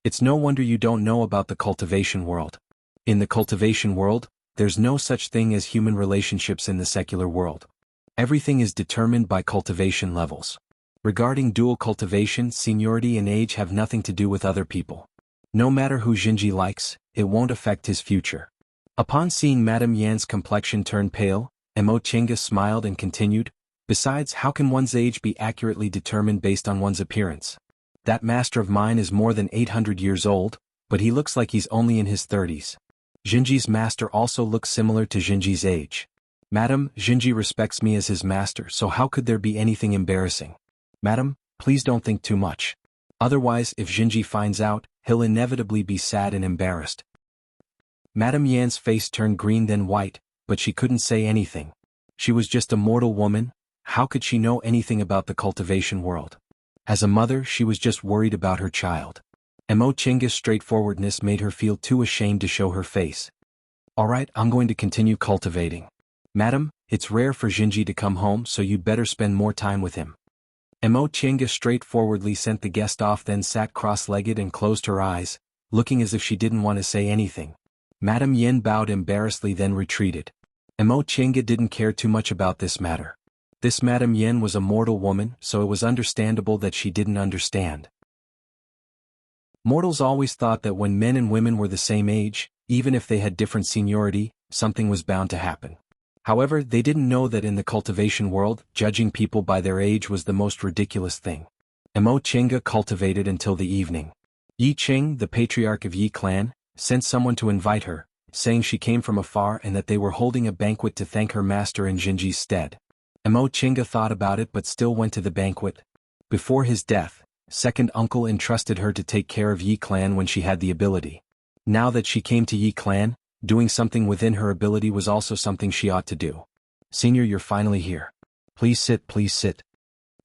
Speaker 1: It's no wonder you don't know about the cultivation world. In the cultivation world, there's no such thing as human relationships in the secular world. Everything is determined by cultivation levels. Regarding dual cultivation, seniority and age have nothing to do with other people. No matter who Jinji likes, it won't affect his future. Upon seeing Madame Yan's complexion turn pale, Mo Chenga smiled and continued, Besides, how can one's age be accurately determined based on one's appearance? That master of mine is more than 800 years old, but he looks like he's only in his 30s. Jinji's master also looks similar to Jinji's age. Madam, Jinji respects me as his master, so how could there be anything embarrassing? Madam, please don't think too much. Otherwise, if Jinji finds out, he'll inevitably be sad and embarrassed. Madame Yan's face turned green then white, but she couldn't say anything. She was just a mortal woman. How could she know anything about the cultivation world? As a mother, she was just worried about her child. Chinga's straightforwardness made her feel too ashamed to show her face. Alright, I'm going to continue cultivating. Madam, it's rare for Jinji to come home, so you'd better spend more time with him. Chinga straightforwardly sent the guest off, then sat cross-legged and closed her eyes, looking as if she didn't want to say anything. Madame Yen bowed embarrassedly then retreated. Chinga didn't care too much about this matter. This Madame Yen was a mortal woman, so it was understandable that she didn't understand. Mortals always thought that when men and women were the same age, even if they had different seniority, something was bound to happen. However, they didn't know that in the cultivation world, judging people by their age was the most ridiculous thing. Chinga cultivated until the evening. Yi Ching, the patriarch of Yi clan, sent someone to invite her, saying she came from afar and that they were holding a banquet to thank her master in Jinji's stead. Chinga thought about it but still went to the banquet. Before his death, second uncle entrusted her to take care of Yi clan when she had the ability. Now that she came to Yi clan, doing something within her ability was also something she ought to do. Senior, you're finally here. Please sit, please sit.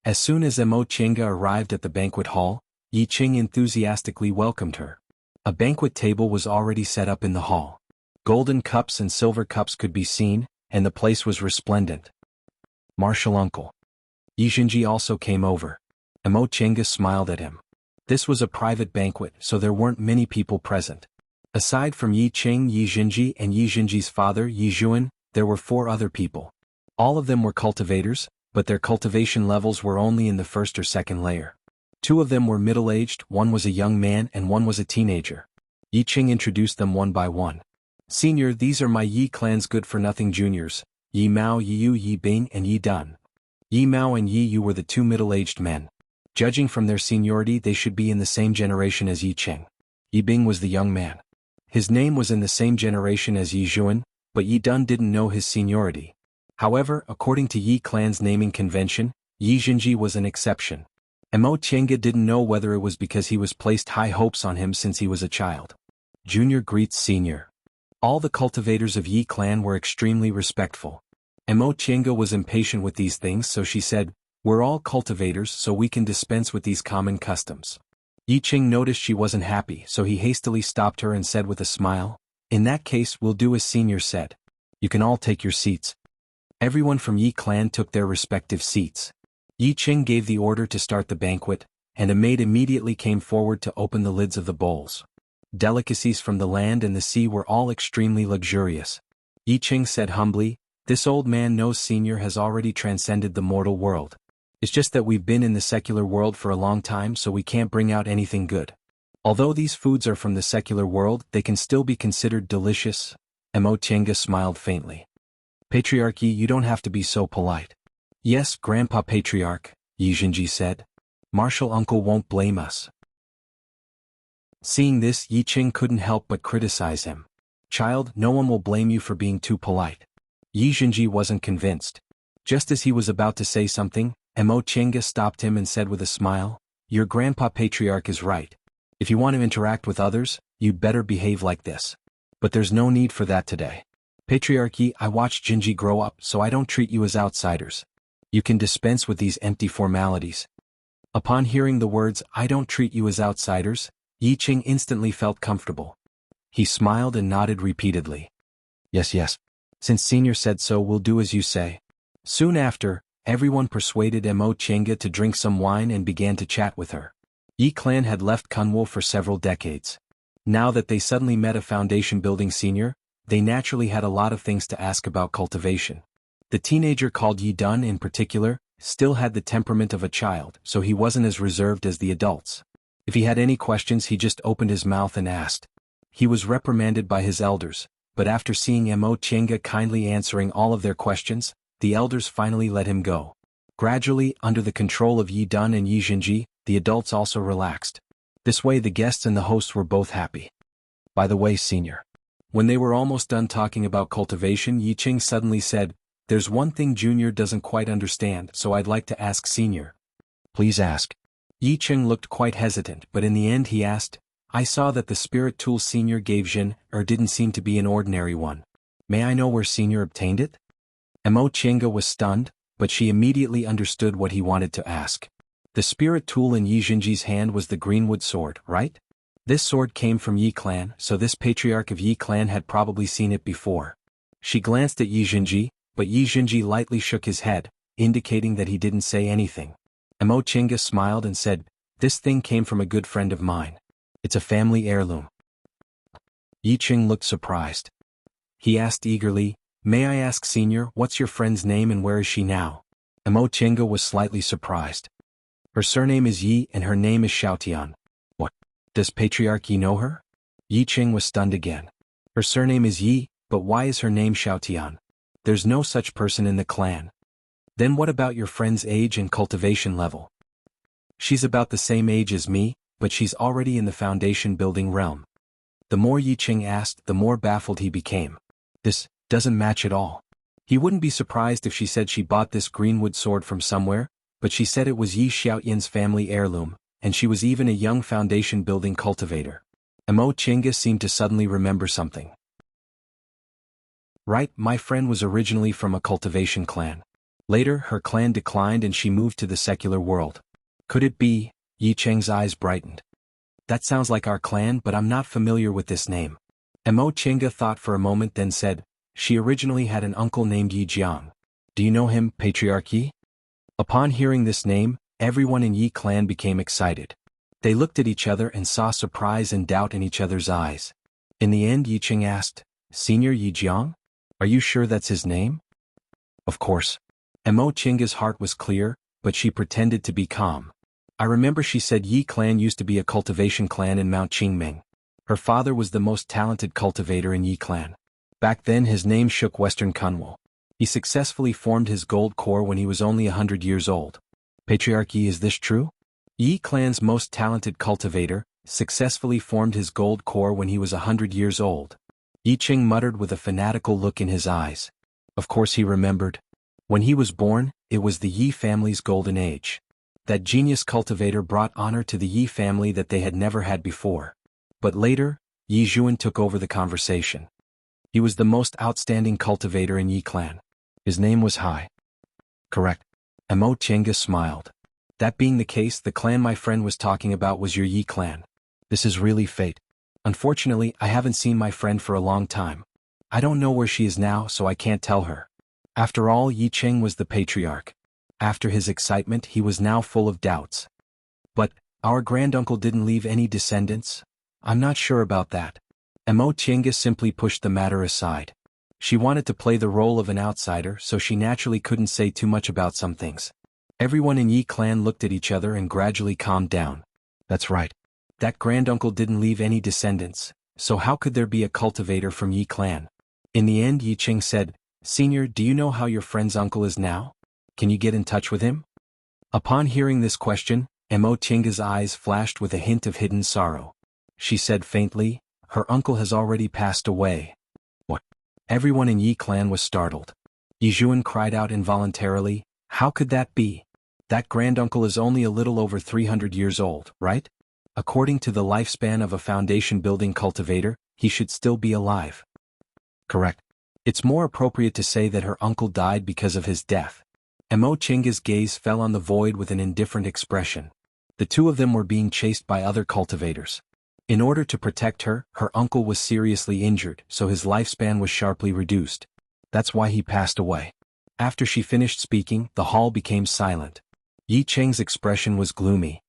Speaker 1: As soon as Chinga arrived at the banquet hall, Yi Ching enthusiastically welcomed her. A banquet table was already set up in the hall. Golden cups and silver cups could be seen, and the place was resplendent. Martial uncle. Yi Jinji also came over. Chinga smiled at him. This was a private banquet, so there weren't many people present. Aside from Yi Ching, Yi Jinji, and Yi Jinji's father, Yi Juan, there were 4 other people. All of them were cultivators, but their cultivation levels were only in the first or second layer. 2 of them were middle-aged, one was a young man and one was a teenager. Yi Ching introduced them one by one. Senior, these are my Yi clan's good-for-nothing juniors, Yi Mao, Yi Yu, Yi Bing, and Yi Dun. Yi Mao and Yi Yu were the 2 middle-aged men. Judging from their seniority, they should be in the same generation as Yi Ching. Yi Bing was the young man. His name was in the same generation as Yi Juan, but Yi Dun didn't know his seniority. However, according to Yi clan's naming convention, Yi Jinji was an exception. Chinga didn't know whether it was because he was placed high hopes on him since he was a child. Junior greets senior. All the cultivators of Yi clan were extremely respectful. Chinga was impatient with these things, so she said, "We're all cultivators, so we can dispense with these common customs." Yi Ching noticed she wasn't happy, so he hastily stopped her and said with a smile, "In that case, we'll do as senior said. You can all take your seats." Everyone from Yi clan took their respective seats. Yi Ching gave the order to start the banquet, and a maid immediately came forward to open the lids of the bowls. Delicacies from the land and the sea were all extremely luxurious. Yi Ching said humbly, "This old man knows senior has already transcended the mortal world. It's just that we've been in the secular world for a long time, so we can't bring out anything good. Although these foods are from the secular world, they can still be considered delicious." Chinga smiled faintly. "Patriarch Yi, you don't have to be so polite." "Yes, Grandpa Patriarch," Yi Jinji said. "Martial uncle won't blame us." Seeing this, Yi Ching couldn't help but criticize him. "Child, no one will blame you for being too polite." Yi Jinji wasn't convinced. Just as he was about to say something, Chinga stopped him and said with a smile, "Your Grandpa Patriarch is right. If you want to interact with others, you'd better behave like this. But there's no need for that today. Patriarch Yi, I watched Jinji grow up, so I don't treat you as outsiders. You can dispense with these empty formalities." Upon hearing the words, "I don't treat you as outsiders," Yi Ching instantly felt comfortable. He smiled and nodded repeatedly. "Yes, yes. Since senior said so, we'll do as you say." Soon after, everyone persuaded Chinga to drink some wine and began to chat with her. Yi clan had left Kunwo for several decades. Now that they suddenly met a foundation-building senior, they naturally had a lot of things to ask about cultivation. The teenager called Yi Dun in particular, still had the temperament of a child, so he wasn't as reserved as the adults. If he had any questions, he just opened his mouth and asked. He was reprimanded by his elders, but after seeing Chinga kindly answering all of their questions, the elders finally let him go. Gradually, under the control of Yi Dun and Yi Jinji, the adults also relaxed. This way the guests and the hosts were both happy. "By the way, senior." When they were almost done talking about cultivation, Yi Ching suddenly said, "There's one thing Junior doesn't quite understand, so I'd like to ask Senior." "Please ask." Yi Ching looked quite hesitant, but in the end he asked, I saw that the spirit tool Senior gave Jin didn't seem to be an ordinary one. May I know where Senior obtained it? Mo Chinga was stunned, but she immediately understood what he wanted to ask. The spirit tool in Yi Jinji's hand was the greenwood sword, right? This sword came from Yi clan, so this patriarch of Yi clan had probably seen it before. She glanced at Yi Jinji, but Yi Jinji lightly shook his head, indicating that he didn't say anything. Mo Chinga smiled and said, "This thing came from a good friend of mine. It's a family heirloom." Yi Ching looked surprised. He asked eagerly, "May I ask Senior, what's your friend's name and where is she now?" Mo Chinga was slightly surprised. "Her surname is Yi and her name is Xiaotian." "What? Does Patriarch Yi know her?" Yi Ching was stunned again. "Her surname is Yi, but why is her name Xiaotian? There's no such person in the clan." "Then what about your friend's age and cultivation level?" "She's about the same age as me, but she's already in the foundation building realm." The more Yi Ching asked, the more baffled he became. This doesn't match at all. He wouldn't be surprised if she said she bought this greenwood sword from somewhere, but she said it was Yi Xiaoyan's family heirloom, and she was even a young foundation building cultivator. Mo Chinga seemed to suddenly remember something. "Right, my friend was originally from a cultivation clan. Later, her clan declined and she moved to the secular world. Could it be?" Yi Cheng's eyes brightened. "That sounds like our clan, but I'm not familiar with this name." Mo Chinga thought for a moment, then said, "She originally had an uncle named Yi Jiang. Do you know him, Patriarch Yi?" Upon hearing this name, everyone in Yi clan became excited. They looked at each other and saw surprise and doubt in each other's eyes. In the end, Yi Ching asked, "Senior Yi Jiang? Are you sure that's his name?" "Of course." Mo Chinga's heart was clear, but she pretended to be calm. "I remember she said Yi clan used to be a cultivation clan in Mount Qingming. Her father was the most talented cultivator in Yi clan. Back then his name shook Western Kunwo. He successfully formed his gold core when he was only 100 years old. Patriarch Yi, is this true? Yi clan's most talented cultivator successfully formed his gold core when he was 100 years old." Yi Ching muttered with a fanatical look in his eyes. Of course he remembered. When he was born, it was the Yi family's golden age. That genius cultivator brought honor to the Yi family that they had never had before. But later, Yi Zhuan took over the conversation. He was the most outstanding cultivator in Yi clan. His name was Hai. Correct. Mo Chinga smiled. That being the case, the clan my friend was talking about was your Yi clan. This is really fate. Unfortunately, I haven't seen my friend for a long time. I don't know where she is now, so I can't tell her. After all, Yi Ching was the patriarch. After his excitement, he was now full of doubts. "But, our granduncle didn't leave any descendants? I'm not sure about that." Mo Chinga simply pushed the matter aside. She wanted to play the role of an outsider, so she naturally couldn't say too much about some things. Everyone in Yi clan looked at each other and gradually calmed down. That's right. That granduncle didn't leave any descendants, so how could there be a cultivator from Yi clan? In the end, Yi Ching said, "Senior, do you know how your friend's uncle is now? Can you get in touch with him?" Upon hearing this question, Mo Chinga's eyes flashed with a hint of hidden sorrow. She said faintly, "Her uncle has already passed away." What? Everyone in Yi clan was startled. Yi Zhuan cried out involuntarily, "How could that be? That granduncle is only a little over 300 years old, right? According to the lifespan of a foundation-building cultivator, he should still be alive." Correct. It's more appropriate to say that her uncle died because of his death. Mo Chinga's gaze fell on the void with an indifferent expression. The two of them were being chased by other cultivators. In order to protect her, her uncle was seriously injured, so his lifespan was sharply reduced. That's why he passed away. After she finished speaking, the hall became silent. Yi Cheng's expression was gloomy.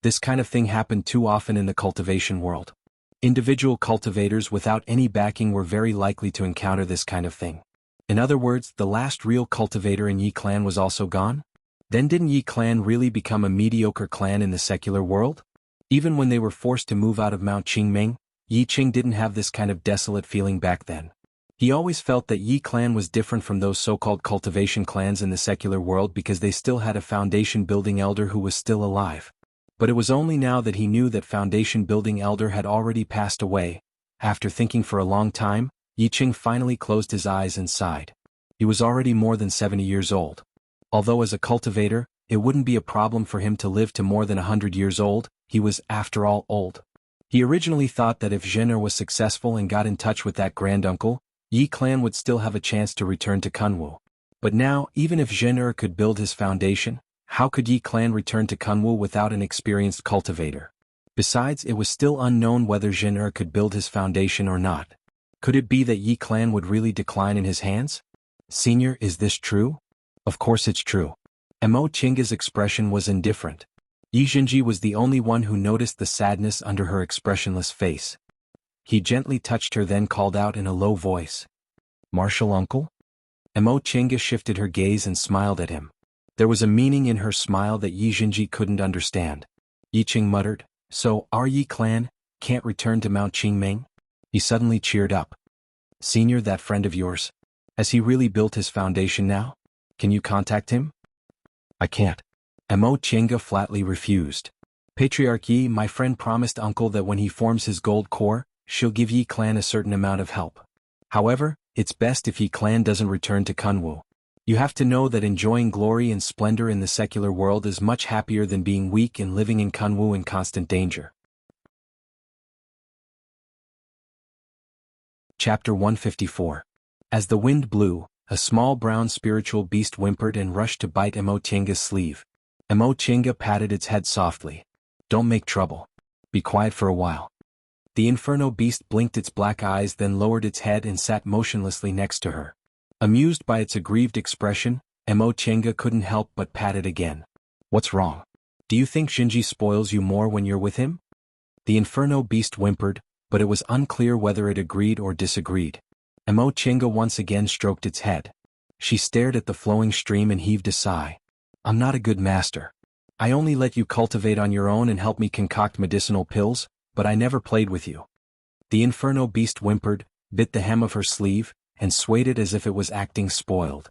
Speaker 1: This kind of thing happened too often in the cultivation world. Individual cultivators without any backing were very likely to encounter this kind of thing. In other words, the last real cultivator in Yi clan was also gone? Then didn't Yi clan really become a mediocre clan in the secular world? Even when they were forced to move out of Mount Qingming, Yi Ching didn't have this kind of desolate feeling back then. He always felt that Yi clan was different from those so-called cultivation clans in the secular world because they still had a foundation-building elder who was still alive. But it was only now that he knew that foundation-building elder had already passed away. After thinking for a long time, Yi Ching finally closed his eyes and sighed. He was already more than 70 years old. Although as a cultivator, it wouldn't be a problem for him to live to more than 100 years old, he was, after all, old. He originally thought that if Zhen'er was successful and got in touch with that granduncle, Yi clan would still have a chance to return to Kunwu. But now, even if Zhen'er could build his foundation, how could Yi clan return to Kunwu without an experienced cultivator? Besides, it was still unknown whether Zhen'er could build his foundation or not. Could it be that Yi clan would really decline in his hands? Senior, is this true? Of course it's true. Mo Chinga's expression was indifferent. Yi Jinji was the only one who noticed the sadness under her expressionless face. He gently touched her, then called out in a low voice, "Martial uncle?" Mo Chinga shifted her gaze and smiled at him. There was a meaning in her smile that Yi Jinji couldn't understand. Yi Qing muttered, "So, our Yi clan can't return to Mount Qingming?" He suddenly cheered up. "Senior, that friend of yours, has he really built his foundation now? Can you contact him?" "I can't." Mo Chinga flatly refused. "Patriarch Yi, my friend, promised uncle that when he forms his gold core, she'll give Yi clan a certain amount of help. However, it's best if Yi clan doesn't return to Kunwu. You have to know that enjoying glory and splendor in the secular world is much happier than being weak and living in Kunwu in constant danger." Chapter 154. As the wind blew, a small brown spiritual beast whimpered and rushed to bite Mo Chinga's sleeve. Mo Chinga patted its head softly. "Don't make trouble. Be quiet for a while." The inferno beast blinked its black eyes, then lowered its head and sat motionlessly next to her. Amused by its aggrieved expression, Mo Chinga couldn't help but pat it again. "What's wrong? Do you think Jinji spoils you more when you're with him?" The inferno beast whimpered, but it was unclear whether it agreed or disagreed. Mo Chinga once again stroked its head. She stared at the flowing stream and heaved a sigh. "I'm not a good master. I only let you cultivate on your own and help me concoct medicinal pills, but I never played with you." The inferno beast whimpered, bit the hem of her sleeve, and swayed it as if it was acting spoiled.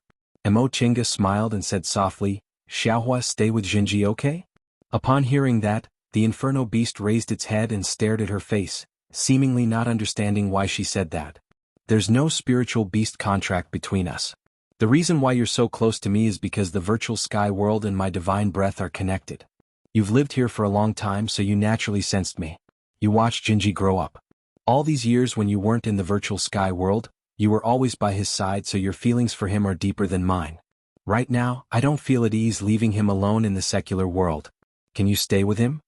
Speaker 1: Mo Chinga smiled and said softly, "Xiaohua, stay with Jinji, okay?" Upon hearing that, the inferno beast raised its head and stared at her face, seemingly not understanding why she said that. "There's no spiritual beast contract between us. The reason why you're so close to me is because the virtual sky world and my divine breath are connected. You've lived here for a long time, so you naturally sensed me. You watched Jinji grow up. All these years when you weren't in the virtual sky world, you were always by his side, so your feelings for him are deeper than mine. Right now, I don't feel at ease leaving him alone in the secular world. Can you stay with him?"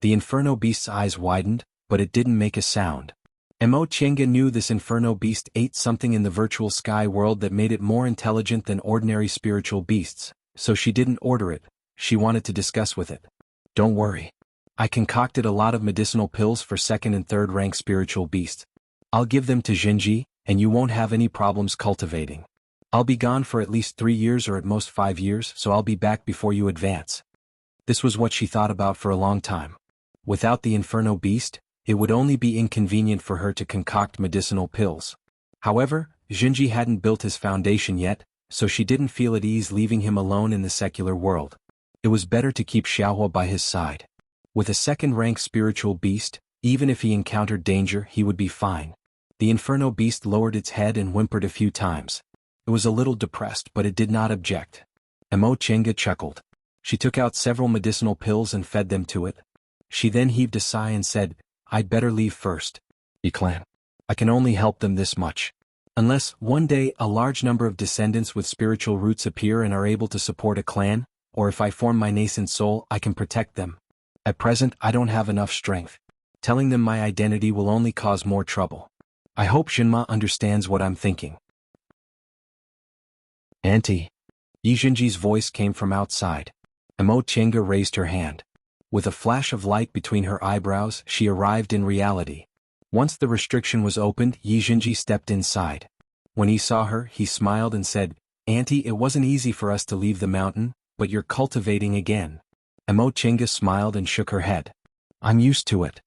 Speaker 1: The inferno beast's eyes widened, but it didn't make a sound. Mo Chinga knew this inferno beast ate something in the virtual sky world that made it more intelligent than ordinary spiritual beasts, so she didn't order it. She wanted to discuss with it. "Don't worry. I concocted a lot of medicinal pills for second and third rank spiritual beasts. I'll give them to Jinji, and you won't have any problems cultivating. I'll be gone for at least 3 years or at most 5 years, so I'll be back before you advance." This was what she thought about for a long time. Without the inferno beast, it would only be inconvenient for her to concoct medicinal pills. However, Jinji hadn't built his foundation yet, so she didn't feel at ease leaving him alone in the secular world. It was better to keep Xiaohua by his side. With a second-rank spiritual beast, even if he encountered danger, he would be fine. The inferno beast lowered its head and whimpered a few times. It was a little depressed, but it did not object. Mo Chinga chuckled. She took out several medicinal pills and fed them to it. She then heaved a sigh and said, "I'd better leave first. Yi clan. I can only help them this much. Unless, one day, a large number of descendants with spiritual roots appear and are able to support a clan, or if I form my nascent soul, I can protect them. At present, I don't have enough strength. Telling them my identity will only cause more trouble. I hope Shinma understands what I'm thinking." "Auntie." Yi Jinji's voice came from outside. Mo Chinga raised her hand. With a flash of light between her eyebrows, she arrived in reality. Once the restriction was opened, Yi Jinji stepped inside. When he saw her, he smiled and said, "Auntie, it wasn't easy for us to leave the mountain, but you're cultivating again." Mo Chinga smiled and shook her head. "I'm used to it.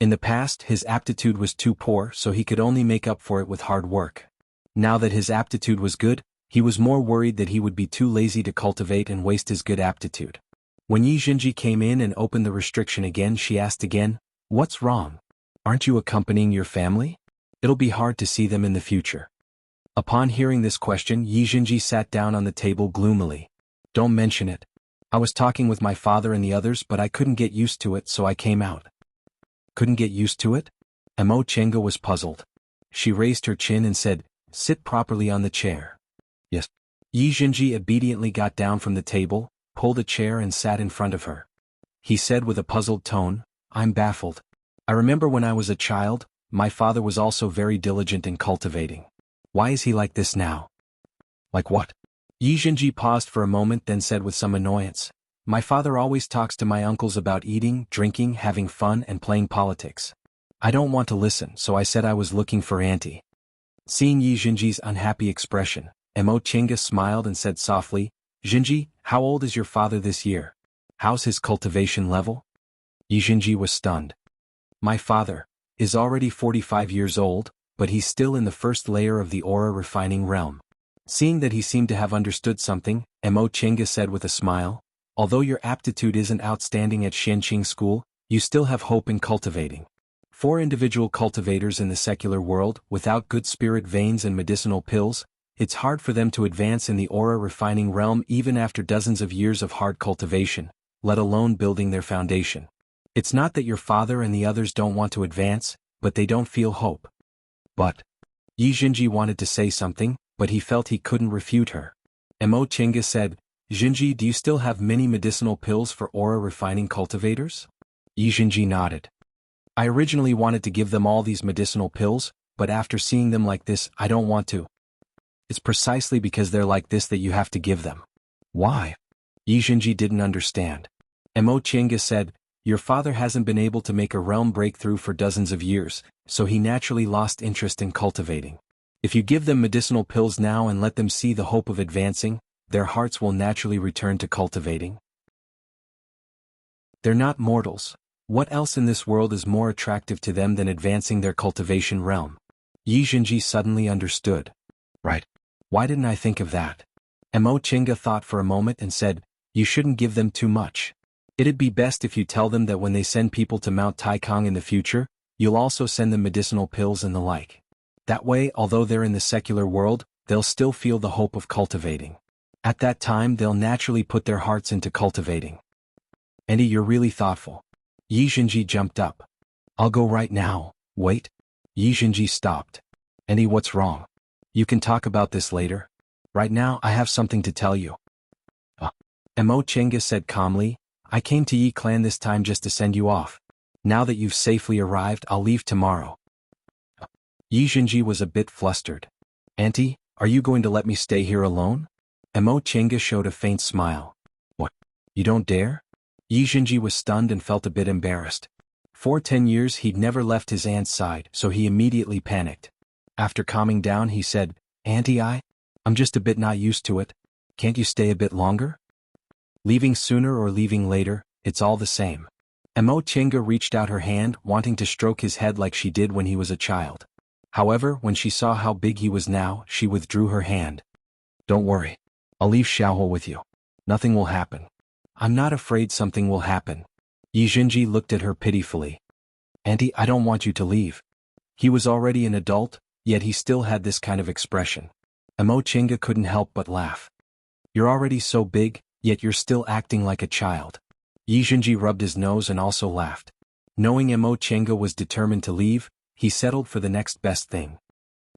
Speaker 1: In the past, his aptitude was too poor, so he could only make up for it with hard work. Now that his aptitude was good, he was more worried that he would be too lazy to cultivate and waste his good aptitude." When Yi Jinji came in and opened the restriction again, she asked again, "What's wrong? Aren't you accompanying your family? It'll be hard to see them in the future." Upon hearing this question, Yi Jinji sat down on the table gloomily. "Don't mention it. I was talking with my father and the others, but I couldn't get used to it, so I came out. Couldn't get used to it? Emo Chenga was puzzled. She raised her chin and said, "Sit properly on the chair." Yes. Yi Jinji obediently got down from the table, pulled a chair and sat in front of her. He said with a puzzled tone, "I'm baffled. I remember when I was a child, my father was also very diligent in cultivating. Why is he like this now?" Like what? Yi Jinji paused for a moment, then said with some annoyance, "My father always talks to my uncles about eating, drinking, having fun and playing politics. I don't want to listen, so I said I was looking for Auntie." Seeing Yi Jinji's unhappy expression, Emo Chenga smiled and said softly, "Jinji, how old is your father this year? How's his cultivation level?" Yi Jinji was stunned. "My father is already 45 years old, but he's still in the first layer of the aura refining realm." Seeing that he seemed to have understood something, Emo Chenga said with a smile, "Although your aptitude isn't outstanding at Xianqing school, you still have hope in cultivating. 4 individual cultivators in the secular world, without good spirit veins and medicinal pills, it's hard for them to advance in the aura refining realm even after dozens of years of hard cultivation, let alone building their foundation. It's not that your father and the others don't want to advance, but they don't feel hope." But Yi Jinji wanted to say something, but he felt he couldn't refute her. Emo Chenga said, "Jinji, do you still have many medicinal pills for aura refining cultivators?" Yi Jinji nodded. "I originally wanted to give them all these medicinal pills, but after seeing them like this, I don't want to." "It's precisely because they're like this that you have to give them." "Why?" Yi Jinji didn't understand. Emo Chenga said, "Your father hasn't been able to make a realm breakthrough for dozens of years, so he naturally lost interest in cultivating. If you give them medicinal pills now and let them see the hope of advancing, their hearts will naturally return to cultivating. They're not mortals. What else in this world is more attractive to them than advancing their cultivation realm?" Yi Jinji suddenly understood. "Right. Why didn't I think of that?" Emo Chenga thought for a moment and said, "You shouldn't give them too much. It'd be best if you tell them that when they send people to Mount Taikang in the future, you'll also send them medicinal pills and the like. That way, although they're in the secular world, they'll still feel the hope of cultivating. At that time they'll naturally put their hearts into cultivating." "Andy, you're really thoughtful." Yi Jinji jumped up. "I'll go right now." "Wait." Yi Jinji stopped. "Andy, what's wrong? You can talk about this later. Right now I have something to tell you." Emo Chenga said calmly, "I came to Yi Clan this time just to send you off. Now that you've safely arrived, I'll leave tomorrow." Yi Jinji was a bit flustered. "Auntie, are you going to let me stay here alone?" Emo Chenga showed a faint smile. "What? You don't dare?" Yi Jinji was stunned and felt a bit embarrassed. For 10 years he'd never left his aunt's side, so he immediately panicked. After calming down he said, "Auntie, I'm just a bit not used to it. Can't you stay a bit longer?" "Leaving sooner or leaving later, it's all the same." Emo Chenga reached out her hand, wanting to stroke his head like she did when he was a child. However, when she saw how big he was now, she withdrew her hand. "Don't worry. I'll leave Xiaohu with you. Nothing will happen." "I'm not afraid something will happen." Yi Jinji looked at her pitifully. "Auntie, I don't want you to leave." He was already an adult, yet he still had this kind of expression. Emo Chenga couldn't help but laugh. "You're already so big, yet you're still acting like a child." Yi Jinji rubbed his nose and also laughed. Knowing Emo Chenga was determined to leave, he settled for the next best thing.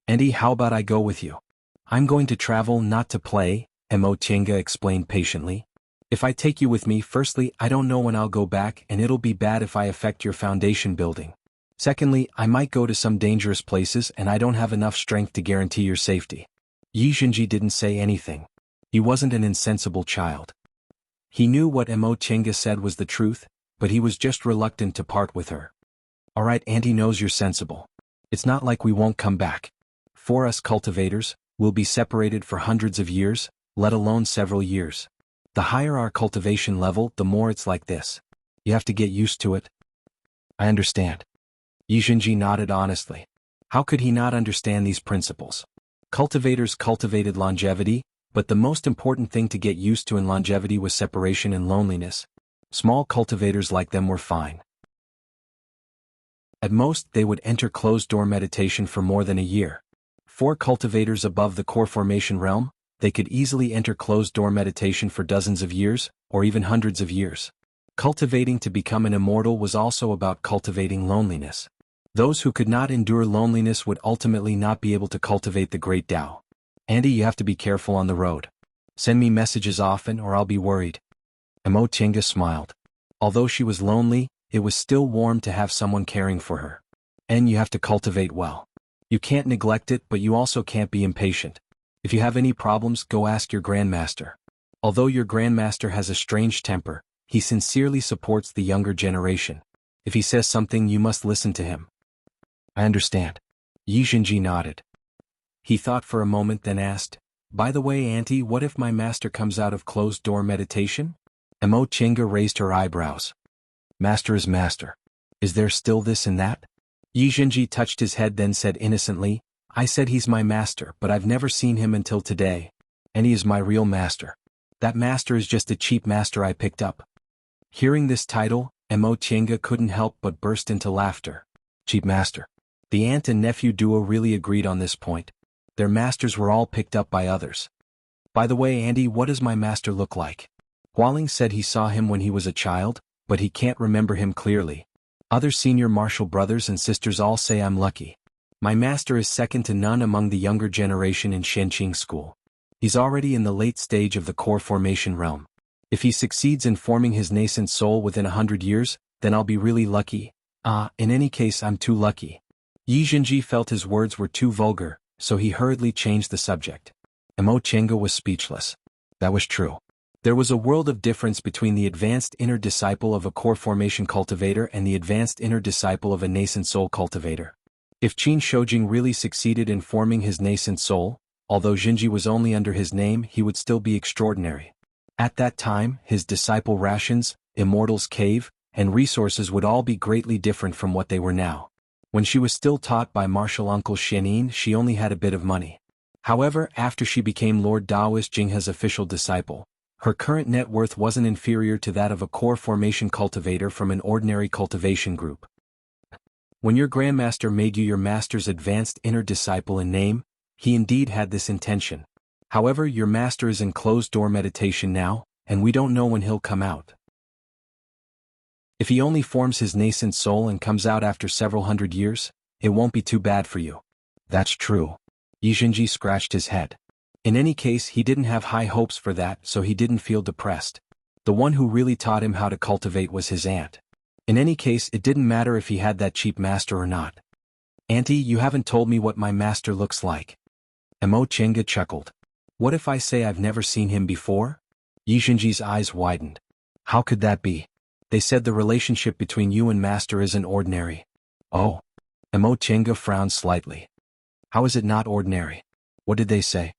Speaker 1: "Auntie, how about I go with you?" "I'm going to travel, not to play," Emo Chenga explained patiently. "If I take you with me, firstly, I don't know when I'll go back and it'll be bad if I affect your foundation building. Secondly, I might go to some dangerous places and I don't have enough strength to guarantee your safety." Yi Jinji didn't say anything. He wasn't an insensible child. He knew what Emo Chenga said was the truth, but he was just reluctant to part with her. "Alright, Auntie knows you're sensible. It's not like we won't come back. For us cultivators, we'll be separated for hundreds of years, let alone several years. The higher our cultivation level, the more it's like this. You have to get used to it." "I understand." Yi Jinji nodded honestly. How could he not understand these principles? Cultivators cultivated longevity, but the most important thing to get used to in longevity was separation and loneliness. Small cultivators like them were fine. At most, they would enter closed-door meditation for more than a year. 4 cultivators above the core formation realm, they could easily enter closed-door meditation for dozens of years, or even hundreds of years. Cultivating to become an immortal was also about cultivating loneliness. Those who could not endure loneliness would ultimately not be able to cultivate the great Tao. Andy, you have to be careful on the road. Send me messages often or I'll be worried. Emo Chinga smiled. Although she was lonely, it was still warm to have someone caring for her. And you have to cultivate well. You can't neglect it, but you also can't be impatient. If you have any problems, go ask your grandmaster. Although your grandmaster has a strange temper, he sincerely supports the younger generation. If he says something, you must listen to him. I understand. Yi Xinji nodded. He thought for a moment, then asked, by the way, Auntie, what if my master comes out of closed-door meditation? Emo Chinga raised her eyebrows. Master is master. Is there still this and that? Yi Xinji touched his head, then said innocently, I said he's my master, but I've never seen him until today. And he is my real master. That master is just a cheap master I picked up. Hearing this title, Emo Chinga couldn't help but burst into laughter. Cheap master. The aunt and nephew duo really agreed on this point. Their masters were all picked up by others. By the way, Andy, what does my master look like? Hualing said he saw him when he was a child, but he can't remember him clearly. Other senior martial brothers and sisters all say I'm lucky. My master is second to none among the younger generation in Shenqing School. He's already in the late stage of the core formation realm. If he succeeds in forming his nascent soul within 100 years, then I'll be really lucky. In any case, I'm too lucky. Yi Xinji felt his words were too vulgar, so he hurriedly changed the subject. Emo Chinga was speechless. That was true. There was a world of difference between the advanced inner disciple of a core formation cultivator and the advanced inner disciple of a nascent soul cultivator. If Qin Shoujing really succeeded in forming his nascent soul, although Xinji was only under his name, he would still be extraordinary. At that time, his disciple rations, Immortal's Cave, and resources would all be greatly different from what they were now. When she was still taught by martial uncle Xianin, she only had a bit of money. However, after she became Lord Daoist Jinghe's official disciple, her current net worth wasn't inferior to that of a core formation cultivator from an ordinary cultivation group. When your grandmaster made you your master's advanced inner disciple in name, he indeed had this intention. However, your master is in closed-door meditation now, and we don't know when he'll come out. If he only forms his nascent soul and comes out after several hundred years, it won't be too bad for you. That's true. Yi Xinji scratched his head. In any case, he didn't have high hopes for that, so he didn't feel depressed. The one who really taught him how to cultivate was his aunt. In any case, it didn't matter if he had that cheap master or not. Auntie, you haven't told me what my master looks like. Emo Chinga chuckled. What if I say I've never seen him before? Yi Xinji's eyes widened. How could that be? They said the relationship between you and master isn't ordinary. Oh. Emo Chinga frowned slightly. How is it not ordinary? What did they say?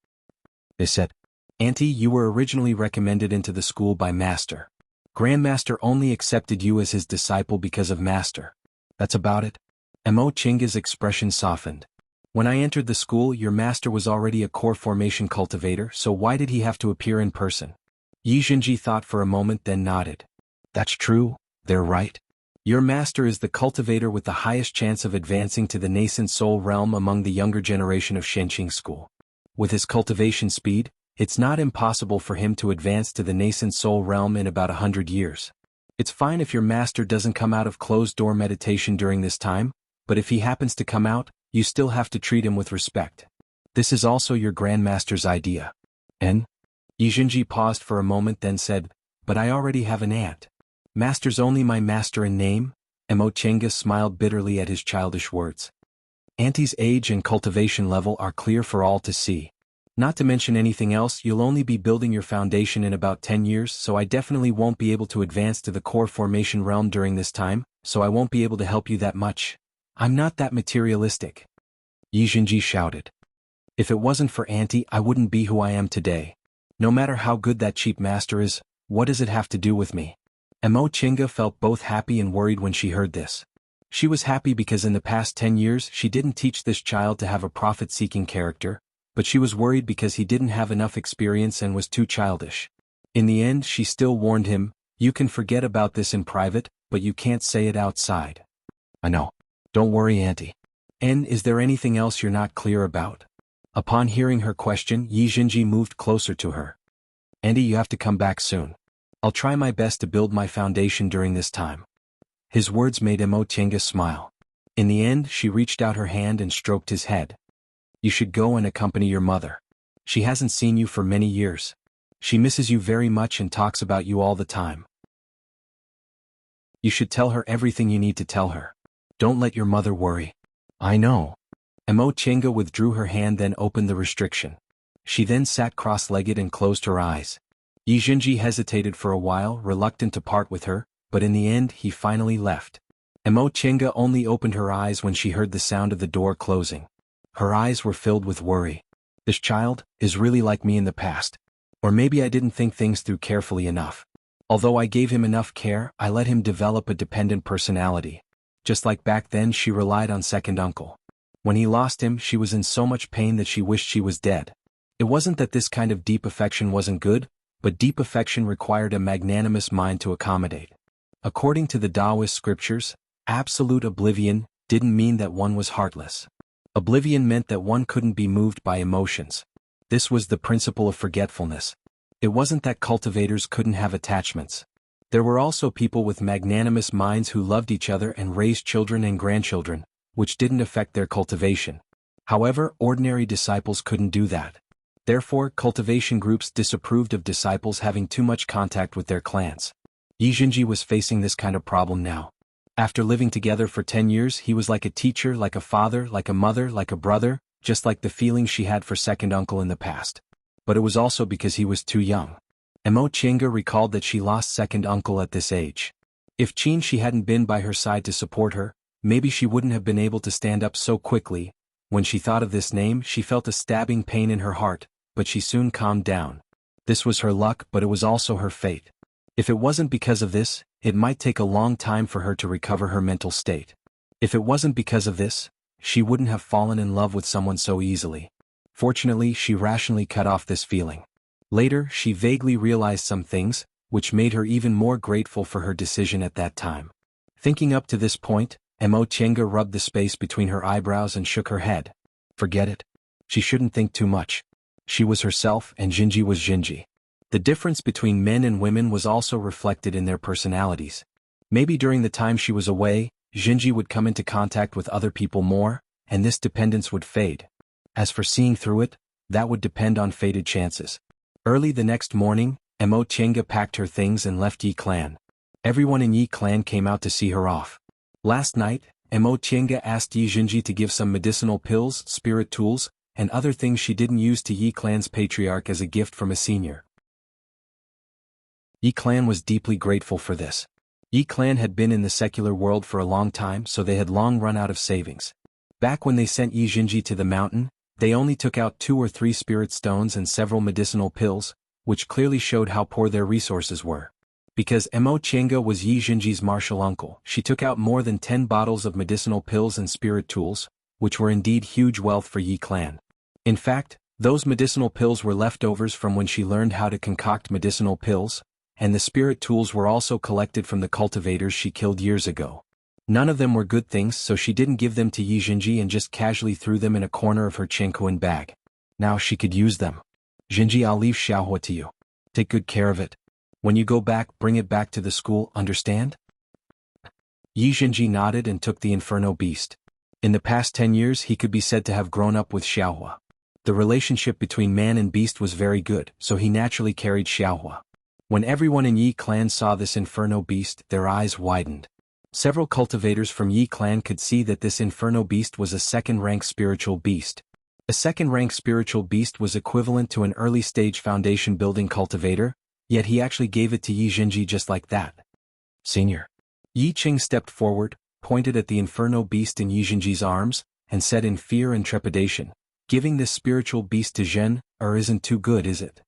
Speaker 1: They said, Auntie, you were originally recommended into the school by master. Grandmaster only accepted you as his disciple because of master. That's about it. Emo Chinga's expression softened. When I entered the school, your master was already a core formation cultivator, so why did he have to appear in person? Yi Xinji thought for a moment, then nodded. That's true, they're right. Your master is the cultivator with the highest chance of advancing to the nascent soul realm among the younger generation of Shenqing School. With his cultivation speed, it's not impossible for him to advance to the nascent soul realm in about 100 years. It's fine if your master doesn't come out of closed-door meditation during this time, but if he happens to come out, you still have to treat him with respect. This is also your grandmaster's idea. And? Yi Xinji paused for a moment, then said, but I already have an aunt. Master's only my master in name? Emo Chinga smiled bitterly at his childish words. Auntie's age and cultivation level are clear for all to see. Not to mention anything else, you'll only be building your foundation in about 10 years, so I definitely won't be able to advance to the core formation realm during this time, so I won't be able to help you that much. I'm not that materialistic. Yi Xinji shouted. If it wasn't for Auntie, I wouldn't be who I am today. No matter how good that cheap master is, what does it have to do with me? Emo Chinga felt both happy and worried when she heard this. She was happy because in the past 10 years she didn't teach this child to have a profit-seeking character, but she was worried because he didn't have enough experience and was too childish. In the end, she still warned him, you can forget about this in private, but you can't say it outside. I know. Don't worry, Auntie. And is there anything else you're not clear about? Upon hearing her question, Yi Jinji moved closer to her. Andy, you have to come back soon. I'll try my best to build my foundation during this time. His words made Emo Chenga smile. In the end, she reached out her hand and stroked his head. You should go and accompany your mother. She hasn't seen you for many years. She misses you very much and talks about you all the time. You should tell her everything you need to tell her. Don't let your mother worry. I know. Emo Chenga withdrew her hand, then opened the restriction. She then sat cross-legged and closed her eyes. Yi Jinji hesitated for a while, reluctant to part with her, but in the end he finally left. Emo Chenga only opened her eyes when she heard the sound of the door closing. Her eyes were filled with worry. This child is really like me in the past. Or maybe I didn't think things through carefully enough. Although I gave him enough care, I let him develop a dependent personality. Just like back then, she relied on second uncle. When he lost him, she was in so much pain that she wished she was dead. It wasn't that this kind of deep affection wasn't good, but deep affection required a magnanimous mind to accommodate. According to the Taoist scriptures, absolute oblivion didn't mean that one was heartless. Oblivion meant that one couldn't be moved by emotions. This was the principle of forgetfulness. It wasn't that cultivators couldn't have attachments. There were also people with magnanimous minds who loved each other and raised children and grandchildren, which didn't affect their cultivation. However, ordinary disciples couldn't do that. Therefore, cultivation groups disapproved of disciples having too much contact with their clans. Yi Jinji was facing this kind of problem now. After living together for 10 years, he was like a teacher, like a father, like a mother, like a brother, just like the feelings she had for second uncle in the past. But it was also because he was too young. Emo Chenga recalled that she lost second uncle at this age. If she hadn't been by her side to support her, maybe she wouldn't have been able to stand up so quickly. When she thought of this name, she felt a stabbing pain in her heart, but she soon calmed down. This was her luck, but it was also her fate. If it wasn't because of this, it might take a long time for her to recover her mental state. If it wasn't because of this, she wouldn't have fallen in love with someone so easily. Fortunately, she rationally cut off this feeling. Later, she vaguely realized some things, which made her even more grateful for her decision at that time. Thinking up to this point, Emo Chenga rubbed the space between her eyebrows and shook her head. Forget it. She shouldn't think too much. She was herself and Jinji was Jinji. The difference between men and women was also reflected in their personalities. Maybe during the time she was away, Jinji would come into contact with other people more, and this dependence would fade. As for seeing through it, that would depend on fated chances. Early the next morning, Emo Chenga packed her things and left Yi Clan. Everyone in Yi Clan came out to see her off. Last night, Emo Chenga asked Yi Jinji to give some medicinal pills, spirit tools, and other things she didn't use to Yi Clan's patriarch as a gift from a senior. Yi Clan was deeply grateful for this. Yi Clan had been in the secular world for a long time, so they had long run out of savings. Back when they sent Yi Jinji to the mountain, they only took out 2 or 3 spirit stones and several medicinal pills, which clearly showed how poor their resources were. Because Emo Chenga was Yi Jinji's martial uncle, she took out more than 10 bottles of medicinal pills and spirit tools, which were indeed huge wealth for Yi Clan. In fact, those medicinal pills were leftovers from when she learned how to concoct medicinal pills, and the spirit tools were also collected from the cultivators she killed years ago. None of them were good things, so she didn't give them to Yi Jinji and just casually threw them in a corner of her Chenkuan bag. Now she could use them. Jinji, I'll leave Xiaohua to you. Take good care of it. When you go back, bring it back to the school, understand? Yi Jinji nodded and took the Inferno Beast. In the past 10 years he could be said to have grown up with Xiaohua. The relationship between man and beast was very good, so he naturally carried Xiaohua. When everyone in Yi Clan saw this Inferno Beast, their eyes widened. Several cultivators from Yi Clan could see that this Inferno Beast was a second-rank spiritual beast. A second-rank spiritual beast was equivalent to an early-stage foundation-building cultivator, yet he actually gave it to Yi Jinji just like that. Senior. Yi Qing stepped forward, pointed at the Inferno Beast in Yi Jinji's arms, and said in fear and trepidation, "Giving this spiritual beast to Zhen, isn't too good, is it?"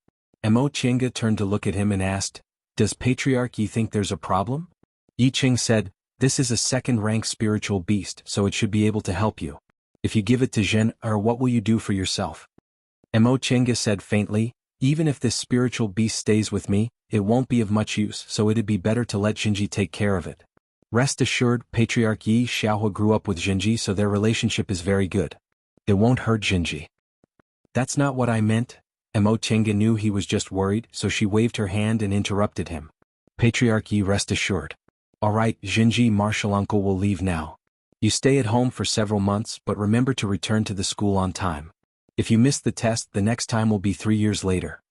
Speaker 1: Emo Chenga turned to look at him and asked, "Does Patriarch Yi think there's a problem?" Yi Qing said, "This is a second-rank spiritual beast, so it should be able to help you. If you give it to Zhen, what will you do for yourself?" Emo Chenga said faintly, "Even if this spiritual beast stays with me, it won't be of much use, so it'd be better to let Jinji take care of it." Rest assured, Patriarch Yi Xiaohua grew up with Jinji, so their relationship is very good. It won't hurt Jinji. That's not what I meant. Chenga knew he was just worried, so she waved her hand and interrupted him. Patriarch Yi, rest assured. Alright, Jinji, Martial Uncle will leave now. You stay at home for several months, but remember to return to the school on time. If you miss the test, the next time will be 3 years later.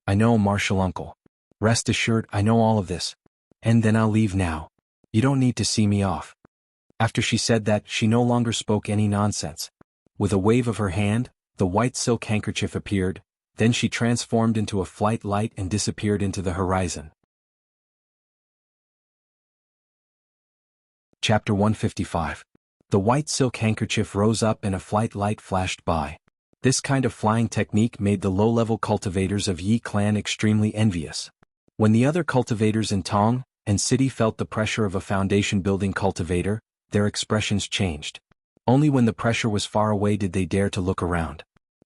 Speaker 1: I know, Martial Uncle. Rest assured, I know all of this. And then I'll leave now. You don't need to see me off. After she said that, she no longer spoke any nonsense. With a wave of her hand, the white silk handkerchief appeared, then she transformed into a flight light and disappeared into the horizon. Chapter 155. The white silk handkerchief rose up and a flight light flashed by. This kind of flying technique made the low-level cultivators of Yi clan extremely envious. When the other cultivators in Tong and City felt the pressure of a foundation-building cultivator, their expressions changed. Only when the pressure was far away did they dare to look around.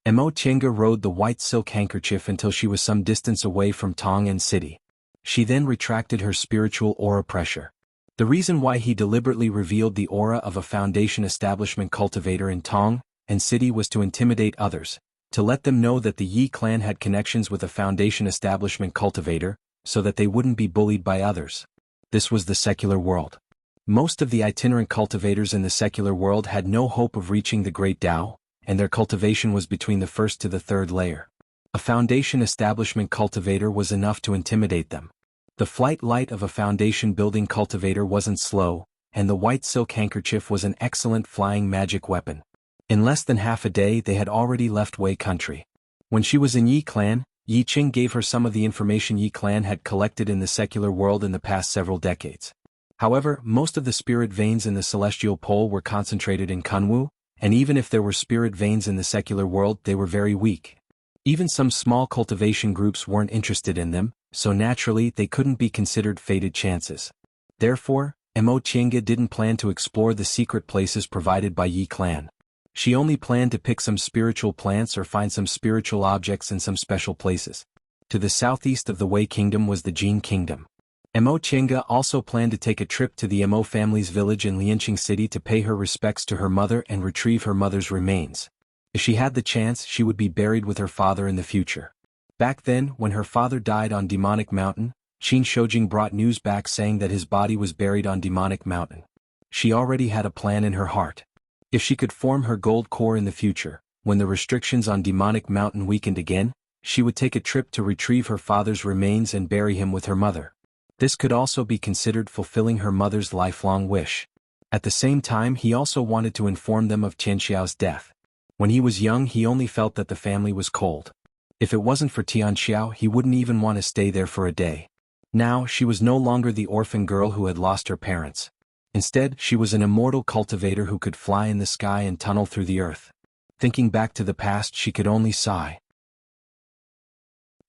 Speaker 1: Chenga rode the white silk handkerchief until she was some distance away from Tong and City. She then retracted her spiritual aura pressure. The reason why he deliberately revealed the aura of a foundation establishment cultivator in Tong and City was to intimidate others, to let them know that the Yi clan had connections with a foundation establishment cultivator, so that they wouldn't be bullied by others. This was the secular world. Most of the itinerant cultivators in the secular world had no hope of reaching the Great Tao, and their cultivation was between the first to the third layer. A foundation establishment cultivator was enough to intimidate them. The flight light of a foundation-building cultivator wasn't slow, and the white silk handkerchief was an excellent flying magic weapon. In less than half a day they had already left Wei country. When she was in Yi clan, Yi Qing gave her some of the information Yi clan had collected in the secular world in the past several decades. However, most of the spirit veins in the celestial pole were concentrated in Kunwu, and even if there were spirit veins in the secular world, they were very weak. Even some small cultivation groups weren't interested in them, so naturally they couldn't be considered fated chances. Therefore, Chenga didn't plan to explore the secret places provided by Yi clan. She only planned to pick some spiritual plants or find some spiritual objects in some special places. To the southeast of the Wei Kingdom was the Jin Kingdom. Chenga also planned to take a trip to the Mo family's village in Lianqing City to pay her respects to her mother and retrieve her mother's remains. If she had the chance, she would be buried with her father in the future. Back then, when her father died on Demonic Mountain, Qin Shoujing brought news back saying that his body was buried on Demonic Mountain. She already had a plan in her heart. If she could form her gold core in the future, when the restrictions on Demonic Mountain weakened again, she would take a trip to retrieve her father's remains and bury him with her mother. This could also be considered fulfilling her mother's lifelong wish. At the same time, he also wanted to inform them of Tianxiao's death. When he was young, he only felt that the family was cold. If it wasn't for Tianxiao, he wouldn't even want to stay there for a day. Now, she was no longer the orphan girl who had lost her parents. Instead, she was an immortal cultivator who could fly in the sky and tunnel through the earth. Thinking back to the past, she could only sigh.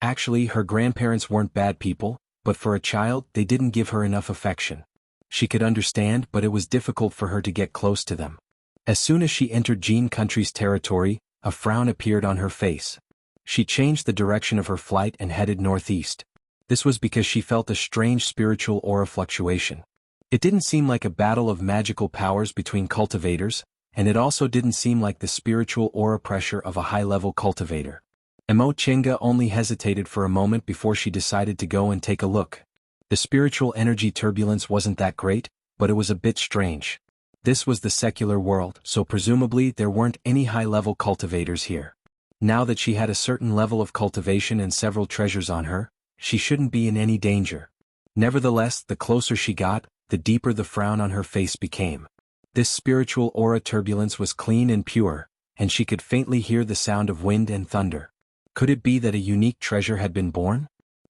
Speaker 1: Actually, her grandparents weren't bad people, but for a child, they didn't give her enough affection. She could understand, but it was difficult for her to get close to them. As soon as she entered Jin country's territory, a frown appeared on her face. She changed the direction of her flight and headed northeast. This was because she felt a strange spiritual aura fluctuation. It didn't seem like a battle of magical powers between cultivators, and it also didn't seem like the spiritual aura pressure of a high-level cultivator. Chenga only hesitated for a moment before she decided to go and take a look. The spiritual energy turbulence wasn't that great, but it was a bit strange. This was the secular world, so presumably there weren't any high-level cultivators here. Now that she had a certain level of cultivation and several treasures on her, she shouldn't be in any danger. Nevertheless, the closer she got, the deeper the frown on her face became. This spiritual aura turbulence was clean and pure, and she could faintly hear the sound of wind and thunder. Could it be that a unique treasure had been born?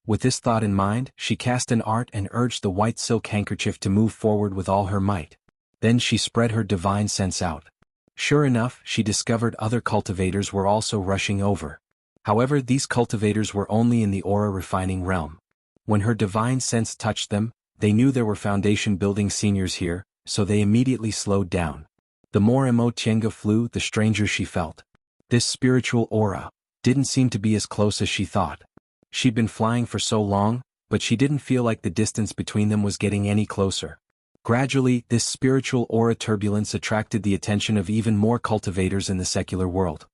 Speaker 1: With this thought in mind, she cast an art and urged the white silk handkerchief to move forward with all her might. Then she spread her divine sense out. Sure enough, she discovered other cultivators were also rushing over. However, these cultivators were only in the aura refining realm. When her divine sense touched them, they knew there were foundation building seniors here, so they immediately slowed down. The more Chenga flew, the stranger she felt. This spiritual aura didn't seem to be as close as she thought. She'd been flying for so long, but she didn't feel like the distance between them was getting any closer. Gradually, this spiritual aura turbulence attracted the attention of even more cultivators in the secular world.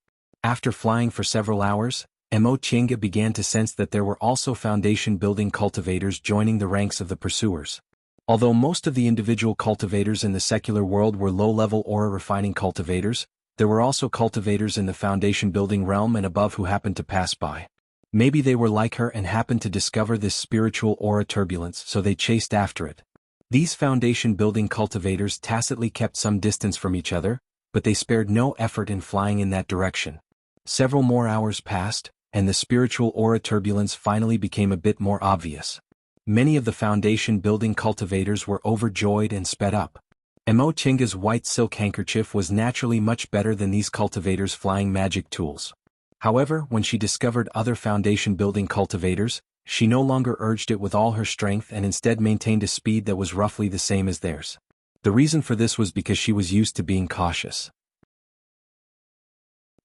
Speaker 1: After flying for several hours, Chinga began to sense that there were also foundation-building cultivators joining the ranks of the pursuers. Although most of the individual cultivators in the secular world were low-level aura-refining cultivators, there were also cultivators in the foundation-building realm and above who happened to pass by. Maybe they were like her and happened to discover this spiritual aura turbulence, so they chased after it. These foundation-building cultivators tacitly kept some distance from each other, but they spared no effort in flying in that direction. Several more hours passed, and the spiritual aura turbulence finally became a bit more obvious. Many of the foundation-building cultivators were overjoyed and sped up. Chinga's white silk handkerchief was naturally much better than these cultivators' flying magic tools. However, when she discovered other foundation-building cultivators, she no longer urged it with all her strength and instead maintained a speed that was roughly the same as theirs. The reason for this was because she was used to being cautious.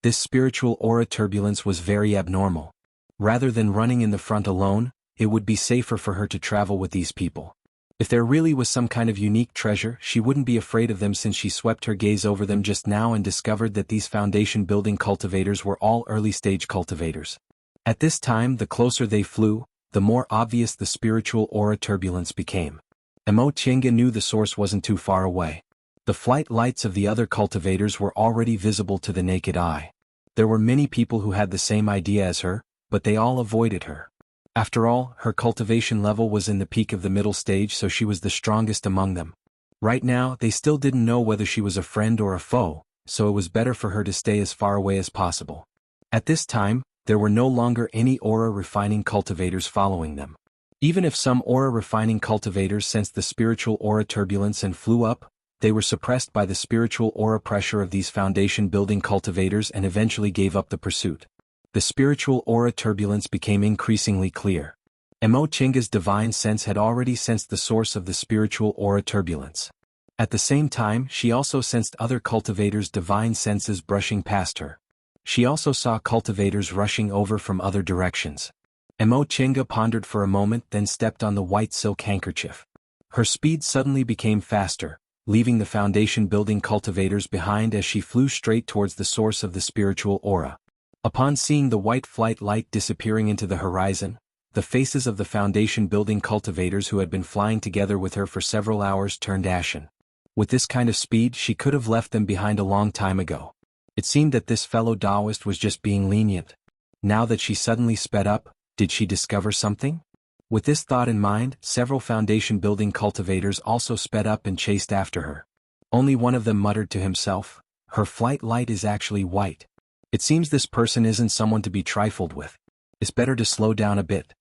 Speaker 1: This spiritual aura turbulence was very abnormal. Rather than running in the front alone, it would be safer for her to travel with these people. If there really was some kind of unique treasure, she wouldn't be afraid of them, since she swept her gaze over them just now and discovered that these foundation-building cultivators were all early-stage cultivators. At this time, the closer they flew, the more obvious the spiritual aura turbulence became. Chinga knew the source wasn't too far away. The flight lights of the other cultivators were already visible to the naked eye. There were many people who had the same idea as her, but they all avoided her. After all, her cultivation level was in the peak of the middle stage, so she was the strongest among them. Right now, they still didn't know whether she was a friend or a foe, so it was better for her to stay as far away as possible. At this time, there were no longer any aura-refining cultivators following them. Even if some aura-refining cultivators sensed the spiritual aura turbulence and flew up, they were suppressed by the spiritual aura pressure of these foundation-building cultivators and eventually gave up the pursuit. The spiritual aura turbulence became increasingly clear. Chinga's divine sense had already sensed the source of the spiritual aura turbulence. At the same time, she also sensed other cultivators' divine senses brushing past her. She also saw cultivators rushing over from other directions. Chinga pondered for a moment, then stepped on the white silk handkerchief. Her speed suddenly became faster, leaving the foundation-building cultivators behind as she flew straight towards the source of the spiritual aura. Upon seeing the white flight light disappearing into the horizon, the faces of the foundation-building cultivators who had been flying together with her for several hours turned ashen. With this kind of speed, she could have left them behind a long time ago. It seemed that this fellow Taoist was just being lenient. Now that she suddenly sped up, did she discover something? With this thought in mind, several foundation-building cultivators also sped up and chased after her. Only one of them muttered to himself, "Her flight light is actually white. It seems this person isn't someone to be trifled with. It's better to slow down a bit."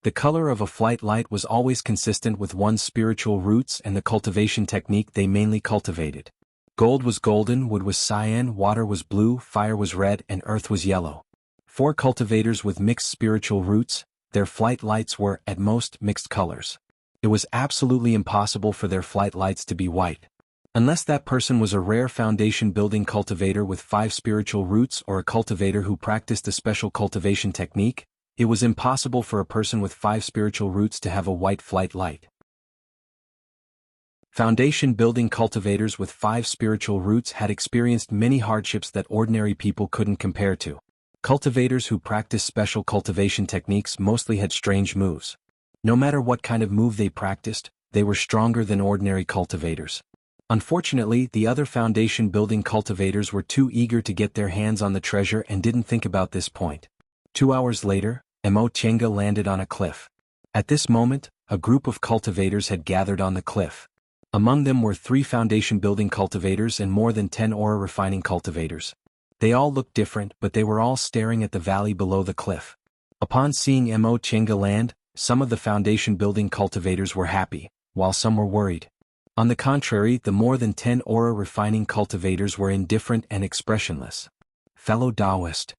Speaker 1: The color of a flight light was always consistent with one's spiritual roots and the cultivation technique they mainly cultivated. Gold was golden, wood was cyan, water was blue, fire was red, and earth was yellow. For cultivators with mixed spiritual roots, their flight lights were, at most, mixed colors. It was absolutely impossible for their flight lights to be white. Unless that person was a rare foundation-building cultivator with 5 spiritual roots or a cultivator who practiced a special cultivation technique, it was impossible for a person with 5 spiritual roots to have a white flight light. Foundation-building cultivators with 5 spiritual roots had experienced many hardships that ordinary people couldn't compare to. Cultivators who practiced special cultivation techniques mostly had strange moves. No matter what kind of move they practiced, they were stronger than ordinary cultivators. Unfortunately, the other foundation-building cultivators were too eager to get their hands on the treasure and didn't think about this point. 2 hours later, Chinga landed on a cliff. At this moment, a group of cultivators had gathered on the cliff. Among them were 3 foundation-building cultivators and more than 10 aura-refining cultivators. They all looked different, but they were all staring at the valley below the cliff. Upon seeing Chinga land, some of the foundation-building cultivators were happy, while some were worried. On the contrary, the more than 10 aura-refining cultivators were indifferent and expressionless. Fellow Taoist.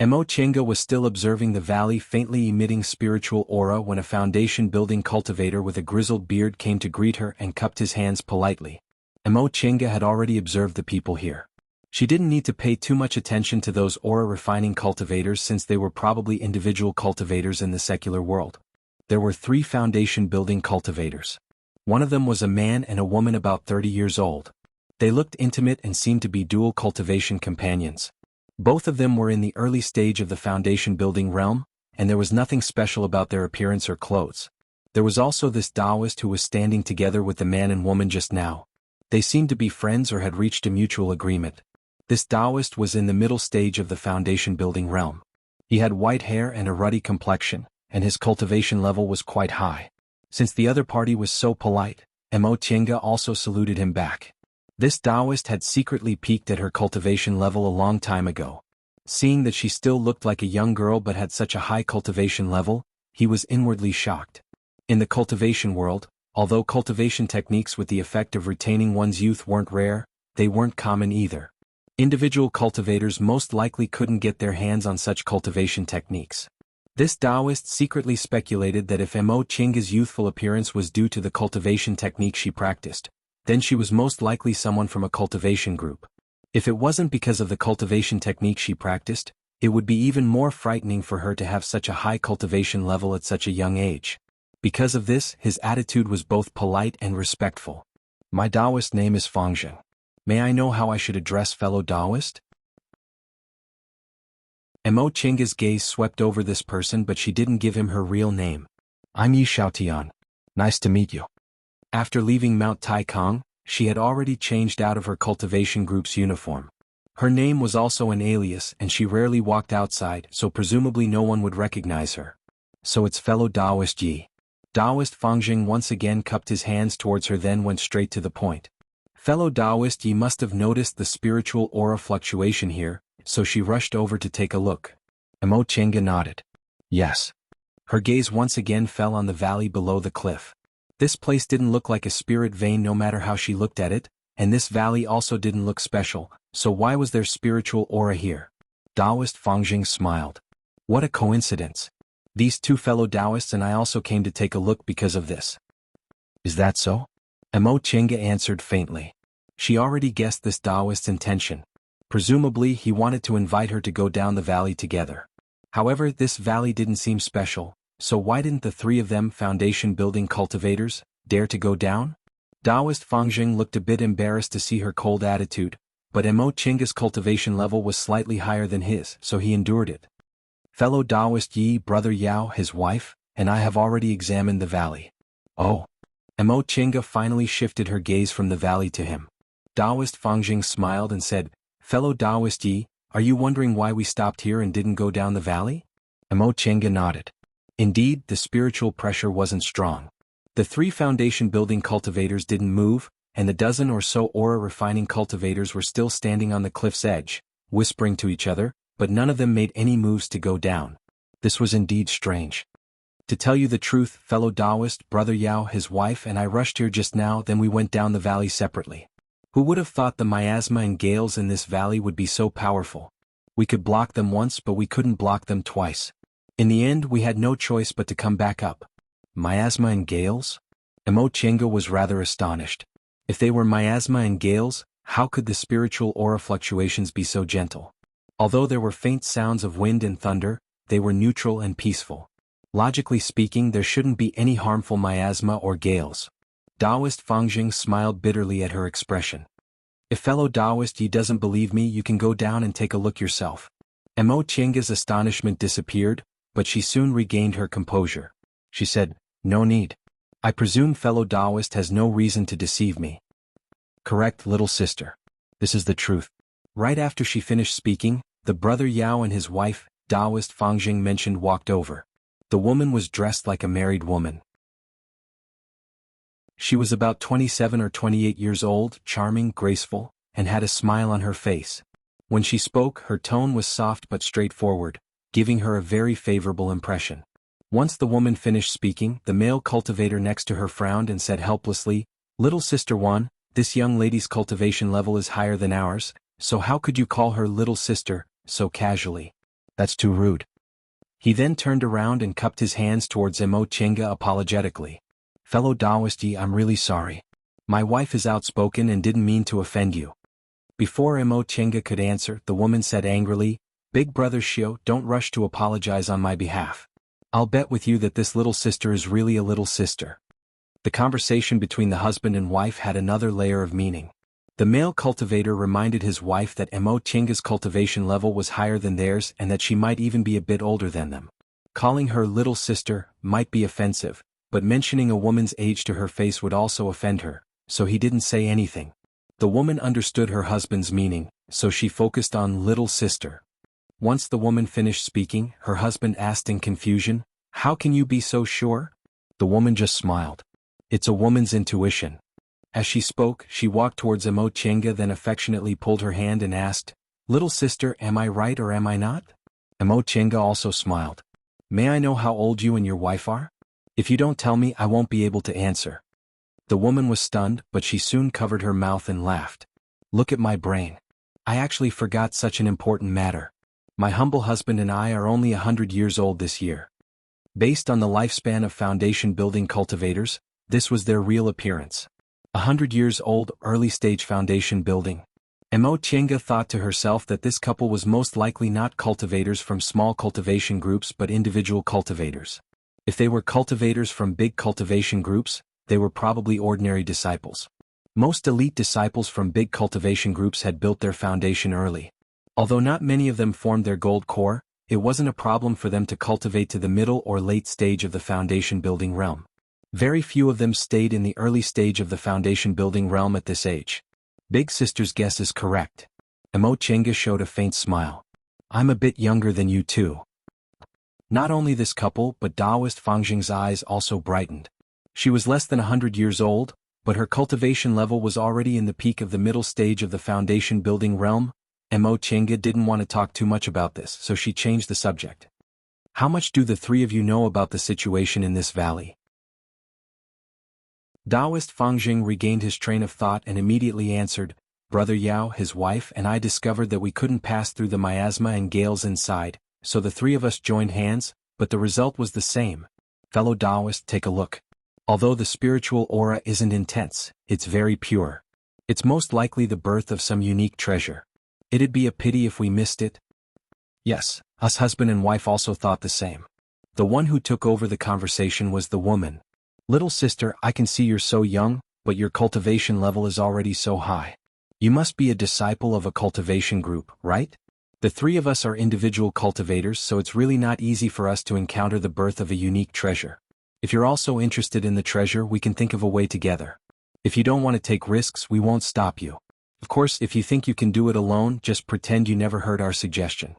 Speaker 1: Chinga was still observing the valley faintly emitting spiritual aura when a foundation-building cultivator with a grizzled beard came to greet her and cupped his hands politely. Chinga had already observed the people here. She didn't need to pay too much attention to those aura-refining cultivators since they were probably individual cultivators in the secular world. There were 3 foundation-building cultivators. One of them was a man and a woman about 30 years old. They looked intimate and seemed to be dual cultivation companions. Both of them were in the early stage of the foundation building realm, and there was nothing special about their appearance or clothes. There was also this Taoist who was standing together with the man and woman just now. They seemed to be friends or had reached a mutual agreement. This Taoist was in the middle stage of the foundation building realm. He had white hair and a ruddy complexion, and his cultivation level was quite high. Since the other party was so polite, Mo Tienga also saluted him back. This Taoist had secretly peaked at her cultivation level a long time ago. Seeing that she still looked like a young girl but had such a high cultivation level, he was inwardly shocked. In the cultivation world, although cultivation techniques with the effect of retaining one's youth weren't rare, they weren't common either. Individual cultivators most likely couldn't get their hands on such cultivation techniques. This Taoist secretly speculated that if Mo Tienga's youthful appearance was due to the cultivation technique she practiced, then she was most likely someone from a cultivation group. If it wasn't because of the cultivation technique she practiced, it would be even more frightening for her to have such a high cultivation level at such a young age. Because of this, his attitude was both polite and respectful. My Taoist name is Fangzheng. May I know how I should address fellow Taoist? Mo Tienga's gaze swept over this person, but she didn't give him her real name. I'm Yi Xiaotian. Nice to meet you. After leaving Mount Taikong, she had already changed out of her cultivation group's uniform. Her name was also an alias and she rarely walked outside, so presumably no one would recognize her. So it's fellow Taoist Yi. Taoist Fangzheng once again cupped his hands towards her, then went straight to the point. Fellow Taoist Yi must have noticed the spiritual aura fluctuation here, so she rushed over to take a look. Mo Tienga nodded. Yes. Her gaze once again fell on the valley below the cliff. This place didn't look like a spirit vein no matter how she looked at it, and this valley also didn't look special, so why was there spiritual aura here? Taoist Fangzheng smiled. What a coincidence. These two fellow Taoists and I also came to take a look because of this. Is that so? Mo Tienga answered faintly. She already guessed this Taoist's intention. Presumably he wanted to invite her to go down the valley together. However, this valley didn't seem special, so why didn't the three of them, foundation building cultivators, dare to go down? Taoist Fangzheng looked a bit embarrassed to see her cold attitude, but Mo Tienga's cultivation level was slightly higher than his, so he endured it. Fellow Taoist Yi, brother Yao, his wife, and I have already examined the valley. Oh. Mo Tienga finally shifted her gaze from the valley to him. Taoist Fangzheng smiled and said, Fellow Taoist Yi, are you wondering why we stopped here and didn't go down the valley? Mo Tienga nodded. Indeed, the spiritual pressure wasn't strong. The three foundation building cultivators didn't move, and the dozen or so aura refining cultivators were still standing on the cliff's edge, whispering to each other, but none of them made any moves to go down. This was indeed strange. To tell you the truth, fellow Taoist, brother Yao, his wife, and I rushed here just now, then we went down the valley separately. Who would have thought the miasma and gales in this valley would be so powerful? We could block them once, but we couldn't block them twice. In the end, we had no choice but to come back up. Miasma and gales? Mo Tienga was rather astonished. If they were miasma and gales, how could the spiritual aura fluctuations be so gentle? Although there were faint sounds of wind and thunder, they were neutral and peaceful. Logically speaking, there shouldn't be any harmful miasma or gales. Taoist Fangzheng smiled bitterly at her expression. If fellow Taoist Yi doesn't believe me, you can go down and take a look yourself. Mo Tienga's astonishment disappeared, but she soon regained her composure. She said, No need. I presume fellow Taoist has no reason to deceive me. Correct, little sister. This is the truth. Right after she finished speaking, the brother Yao and his wife, Taoist Fangzheng mentioned, walked over. The woman was dressed like a married woman. She was about 27 or 28 years old, charming, graceful, and had a smile on her face. When she spoke, her tone was soft but straightforward, giving her a very favorable impression. Once the woman finished speaking, the male cultivator next to her frowned and said helplessly, Little Sister Wan, this young lady's cultivation level is higher than ours, so how could you call her little sister, so casually? That's too rude. He then turned around and cupped his hands towards Mo Tienga apologetically. Fellow Taoist Yi, I'm really sorry. My wife is outspoken and didn't mean to offend you. Before Mo Tienga could answer, the woman said angrily, Big brother Xiao, don't rush to apologize on my behalf. I'll bet with you that this little sister is really a little sister. The conversation between the husband and wife had another layer of meaning. The male cultivator reminded his wife that Mo Chinga's cultivation level was higher than theirs and that she might even be a bit older than them. Calling her little sister might be offensive, but mentioning a woman's age to her face would also offend her, so he didn't say anything. The woman understood her husband's meaning, so she focused on little sister. Once the woman finished speaking, her husband asked in confusion, "How can you be so sure?" The woman just smiled. It's a woman's intuition. As she spoke, she walked towards Mo Chinga, then affectionately pulled her hand and asked, "Little sister, am I right or am I not?" Mo Chinga also smiled. "May I know how old you and your wife are? If you don't tell me, I won't be able to answer." The woman was stunned, but she soon covered her mouth and laughed. "Look at my brain. I actually forgot such an important matter. My humble husband and I are only 100 years old this year." Based on the lifespan of foundation building cultivators, this was their real appearance. 100 years old, early-stage foundation building. Mo Chinga thought to herself that this couple was most likely not cultivators from small cultivation groups but individual cultivators. If they were cultivators from big cultivation groups, they were probably ordinary disciples. Most elite disciples from big cultivation groups had built their foundation early. Although not many of them formed their gold core, it wasn't a problem for them to cultivate to the middle or late stage of the foundation building realm. Very few of them stayed in the early stage of the foundation building realm at this age. Big Sister's guess is correct. Mo Chinga showed a faint smile. "I'm a bit younger than you too." Not only this couple but Taoist Fangjing's eyes also brightened. She was less than 100 years old, but her cultivation level was already in the peak of the middle stage of the foundation building realm. Mo Chinga didn't want to talk too much about this, so she changed the subject. "How much do the three of you know about the situation in this valley?" Taoist Fangjing regained his train of thought and immediately answered, "Brother Yao, his wife, and I discovered that we couldn't pass through the miasma and gales inside, so the three of us joined hands, but the result was the same. Fellow Taoist, take a look. Although the spiritual aura isn't intense, it's very pure. It's most likely the birth of some unique treasure. It'd be a pity if we missed it." Yes, us husband and wife also thought the same. The one who took over the conversation was the woman. "Little sister, I can see you're so young, but your cultivation level is already so high. You must be a disciple of a cultivation group, right? The three of us are individual cultivators, so it's really not easy for us to encounter the birth of a unique treasure. If you're also interested in the treasure, we can think of a way together. If you don't want to take risks, we won't stop you. Of course, if you think you can do it alone, just pretend you never heard our suggestion."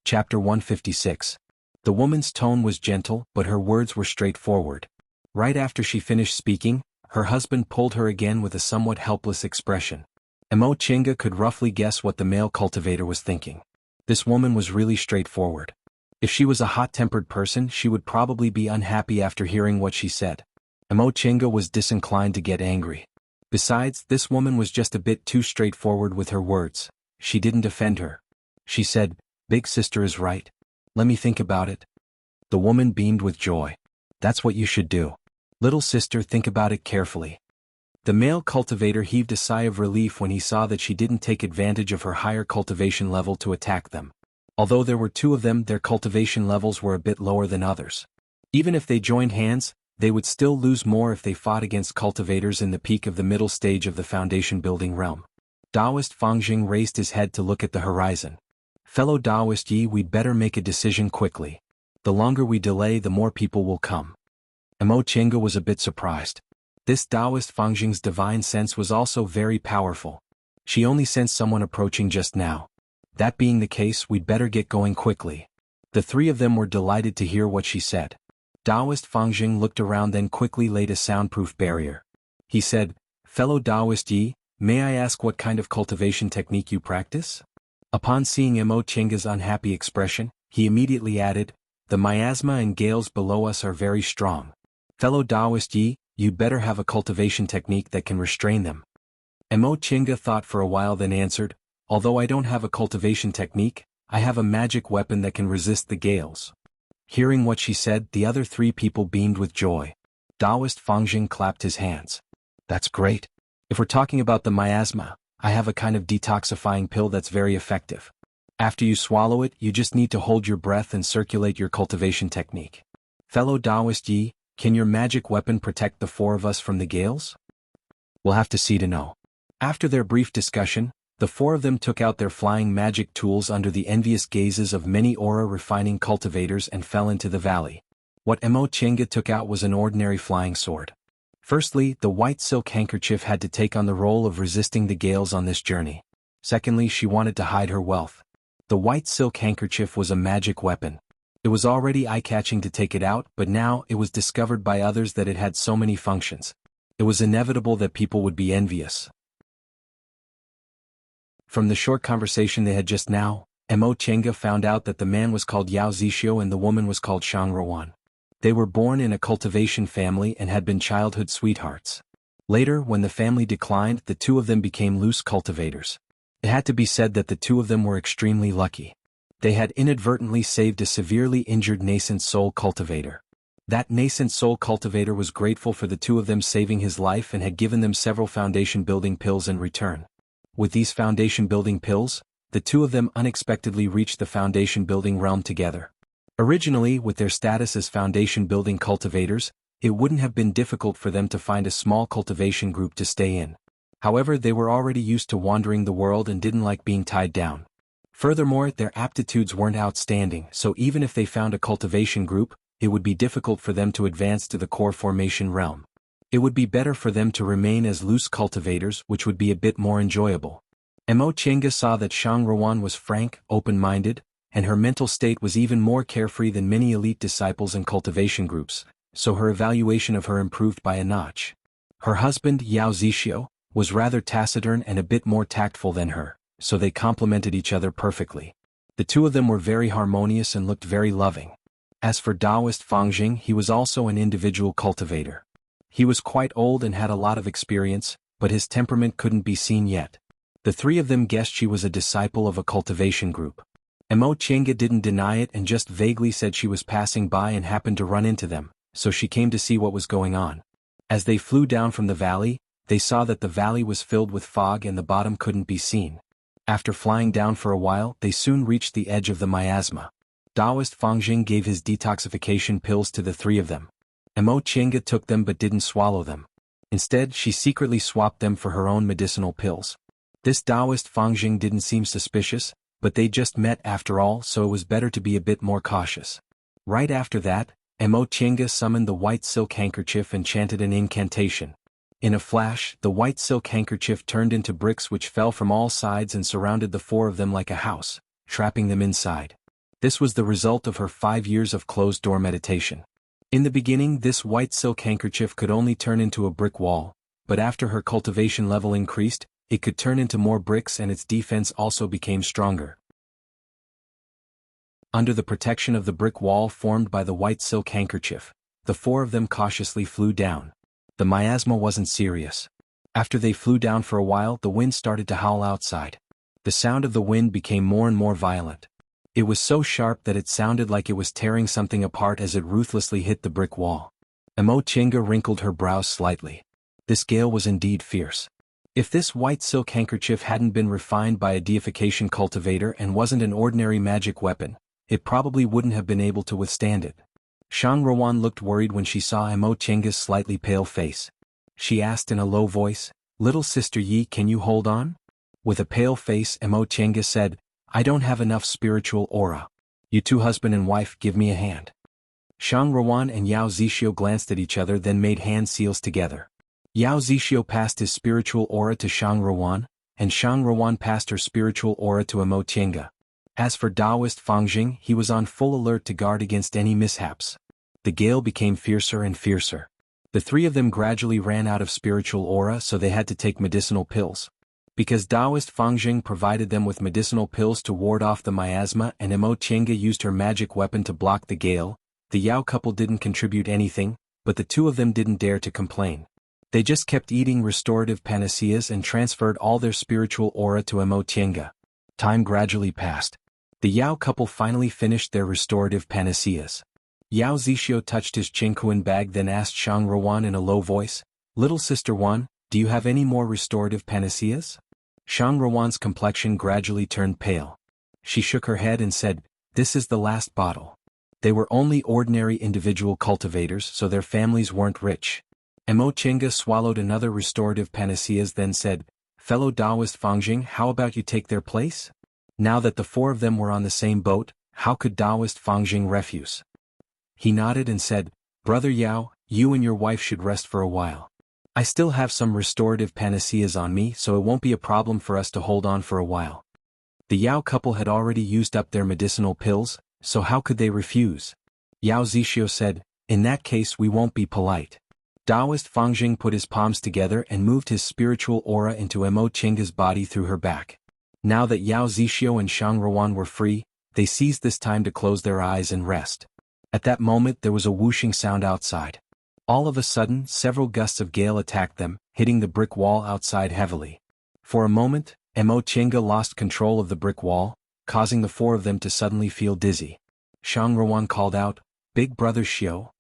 Speaker 1: Chapter 156. The woman's tone was gentle, but her words were straightforward. Right after she finished speaking, her husband pulled her again with a somewhat helpless expression. Mo Chinga could roughly guess what the male cultivator was thinking. This woman was really straightforward. If she was a hot-tempered person, she would probably be unhappy after hearing what she said. Mo Chinga was disinclined to get angry. Besides, this woman was just a bit too straightforward with her words. She didn't offend her. She said, "Big sister is right. Let me think about it." The woman beamed with joy. "That's what you should do. Little sister, think about it carefully." The male cultivator heaved a sigh of relief when he saw that she didn't take advantage of her higher cultivation level to attack them. Although there were two of them, their cultivation levels were a bit lower than others. Even if they joined hands, they would still lose more if they fought against cultivators in the peak of the middle stage of the foundation building realm. Taoist Fangjing raised his head to look at the horizon. "Fellow Taoist Yi, we'd better make a decision quickly. The longer we delay, the more people will come." Mo Chinga was a bit surprised. This Taoist Fangjing's divine sense was also very powerful. She only sensed someone approaching just now. That being the case, we'd better get going quickly. The three of them were delighted to hear what she said. Taoist Fangjing looked around, then quickly laid a soundproof barrier. He said, "Fellow Taoist Yi, may I ask what kind of cultivation technique you practice?" Upon seeing Mo Chinga's unhappy expression, he immediately added, "The miasma and gales below us are very strong. Fellow Taoist Yi, you'd better have a cultivation technique that can restrain them." Mo Chinga thought for a while, then answered, "Although I don't have a cultivation technique, I have a magic weapon that can resist the gales." Hearing what she said, the other three people beamed with joy. Taoist Fangjing clapped his hands. "That's great. If we're talking about the miasma, I have a kind of detoxifying pill that's very effective. After you swallow it, you just need to hold your breath and circulate your cultivation technique. Fellow Taoist Yi, Can your magic weapon protect the four of us from the gales? We'll have to see to know. After their brief discussion, the four of them took out their flying magic tools under the envious gazes of many aura-refining cultivators and fell into the valley. What Emochenga took out was an ordinary flying sword. Firstly, the white silk handkerchief had to take on the role of resisting the gales on this journey. Secondly, she wanted to hide her wealth. The white silk handkerchief was a magic weapon. It was already eye-catching to take it out, but now it was discovered by others that it had so many functions. It was inevitable that people would be envious. From the short conversation they had just now, Emochenga found out that the man was called Yao Zixio and the woman was called Shang Rowan. They were born in a cultivation family and had been childhood sweethearts. Later, when the family declined, the two of them became loose cultivators. It had to be said that the two of them were extremely lucky. They had inadvertently saved a severely injured nascent soul cultivator. That nascent soul cultivator was grateful for the two of them saving his life and had given them several foundation-building pills in return. With these foundation-building pills, the two of them unexpectedly reached the foundation-building realm together. Originally, with their status as foundation-building cultivators, it wouldn't have been difficult for them to find a small cultivation group to stay in. However, they were already used to wandering the world and didn't like being tied down. Furthermore, their aptitudes weren't outstanding, so even if they found a cultivation group, it would be difficult for them to advance to the core formation realm. It would be better for them to remain as loose cultivators, which would be a bit more enjoyable. Emochenga saw that Shang Rowan was frank, open-minded, and her mental state was even more carefree than many elite disciples in cultivation groups, so her evaluation of her improved by a notch. Her husband, Yao Zixio, was rather taciturn and a bit more tactful than her, so they complemented each other perfectly. The two of them were very harmonious and looked very loving. As for Taoist Fangjing, he was also an individual cultivator. He was quite old and had a lot of experience, but his temperament couldn't be seen yet. The three of them guessed she was a disciple of a cultivation group. Emochenga didn't deny it and just vaguely said she was passing by and happened to run into them, so she came to see what was going on. As they flew down from the valley, they saw that the valley was filled with fog and the bottom couldn't be seen. After flying down for a while, they soon reached the edge of the miasma. Taoist Fangjing gave his detoxification pills to the three of them. Emochenga took them but didn't swallow them. Instead, she secretly swapped them for her own medicinal pills. This Taoist Fangjing didn't seem suspicious, but they just met after all, so it was better to be a bit more cautious. Right after that, Emochenga summoned the white silk handkerchief and chanted an incantation. In a flash, the white silk handkerchief turned into bricks which fell from all sides and surrounded the four of them like a house, trapping them inside. This was the result of her 5 years of closed-door meditation. In the beginning, this white silk handkerchief could only turn into a brick wall, but after her cultivation level increased, it could turn into more bricks and its defense also became stronger. Under the protection of the brick wall formed by the white silk handkerchief, the four of them cautiously flew down. The miasma wasn't serious. After they flew down for a while, the wind started to howl outside. The sound of the wind became more and more violent. It was so sharp that it sounded like it was tearing something apart as it ruthlessly hit the brick wall. Emochenga wrinkled her brows slightly. This gale was indeed fierce. If this white silk handkerchief hadn't been refined by a deification cultivator and wasn't an ordinary magic weapon, it probably wouldn't have been able to withstand it. Shang Rowan looked worried when she saw Emochenga's slightly pale face. She asked in a low voice, "Little sister Yi, can you hold on?" With a pale face, Emochenga said, "I don't have enough spiritual aura. You two husband and wife, give me a hand." Shang Rowan and Yao Zixio glanced at each other, then made hand seals together. Yao Zixio passed his spiritual aura to Shang Rowan, and Shang Rowan passed her spiritual aura to Emochenga. As for Taoist Fangjing, he was on full alert to guard against any mishaps. The gale became fiercer and fiercer. The three of them gradually ran out of spiritual aura, so they had to take medicinal pills. Because Taoist Fangjing provided them with medicinal pills to ward off the miasma and Emochenga used her magic weapon to block the gale, the Yao couple didn't contribute anything, but the two of them didn't dare to complain. They just kept eating restorative panaceas and transferred all their spiritual aura to Emochenga. Time gradually passed. The Yao couple finally finished their restorative panaceas. Yao Zixio touched his Qingquan bag, then asked Shang Rowan in a low voice, "Little sister Wan, do you have any more restorative panaceas?" Shang Rowan's complexion gradually turned pale. She shook her head and said, "This is the last bottle." They were only ordinary individual cultivators, so their families weren't rich. Chinga swallowed another restorative panaceas, then said, "Fellow Taoist Fangjing, how about you take their place?" Now that the four of them were on the same boat, how could Taoist Fangjing refuse? He nodded and said, "Brother Yao, you and your wife should rest for a while. I still have some restorative panaceas on me, so it won't be a problem for us to hold on for a while." The Yao couple had already used up their medicinal pills, so how could they refuse? Yao Zixio said, "In that case we won't be polite." Taoist Fangjing put his palms together and moved his spiritual aura into Chinga's body through her back. Now that Yao Zixio and Shang Ruan were free, they seized this time to close their eyes and rest. At that moment there was a whooshing sound outside. All of a sudden, several gusts of gale attacked them, hitting the brick wall outside heavily. For a moment, Chinga lost control of the brick wall, causing the four of them to suddenly feel dizzy. Shang Ruan called out, "Big brother Xiao."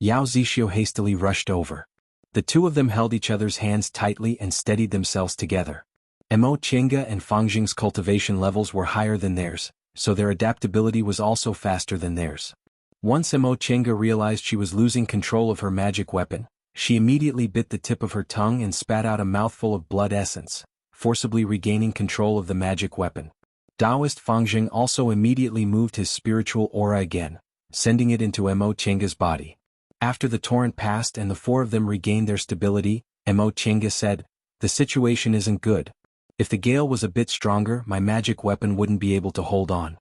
Speaker 1: Yao Zixio hastily rushed over. The two of them held each other's hands tightly and steadied themselves together. Chinga and Fangjing's cultivation levels were higher than theirs, so their adaptability was also faster than theirs. Once Chinga realized she was losing control of her magic weapon, she immediately bit the tip of her tongue and spat out a mouthful of blood essence, forcibly regaining control of the magic weapon. Taoist Fangjing also immediately moved his spiritual aura again, sending it into Chinga's body. After the torrent passed and the four of them regained their stability, Chinga said, "The situation isn't good. If the gale was a bit stronger, my magic weapon wouldn't be able to hold on."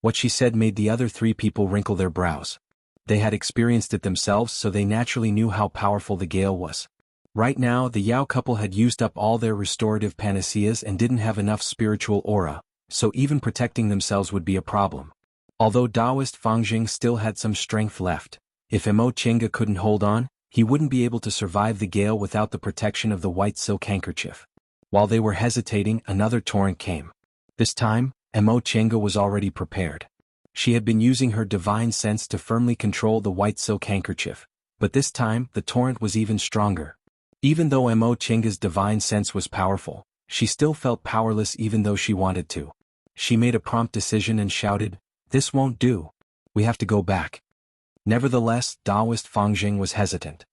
Speaker 1: What she said made the other three people wrinkle their brows. They had experienced it themselves, so they naturally knew how powerful the gale was. Right now, the Yao couple had used up all their restorative panaceas and didn't have enough spiritual aura, so even protecting themselves would be a problem. Although Taoist Fangjing still had some strength left, if Chinga couldn't hold on, he wouldn't be able to survive the gale without the protection of the white silk handkerchief. While they were hesitating, another torrent came. This time, Chinga was already prepared. She had been using her divine sense to firmly control the white silk handkerchief, but this time the torrent was even stronger. Even though Chinga's divine sense was powerful, she still felt powerless even though she wanted to. She made a prompt decision and shouted, "This won't do. We have to go back." Nevertheless, Taoist Fangjing was hesitant.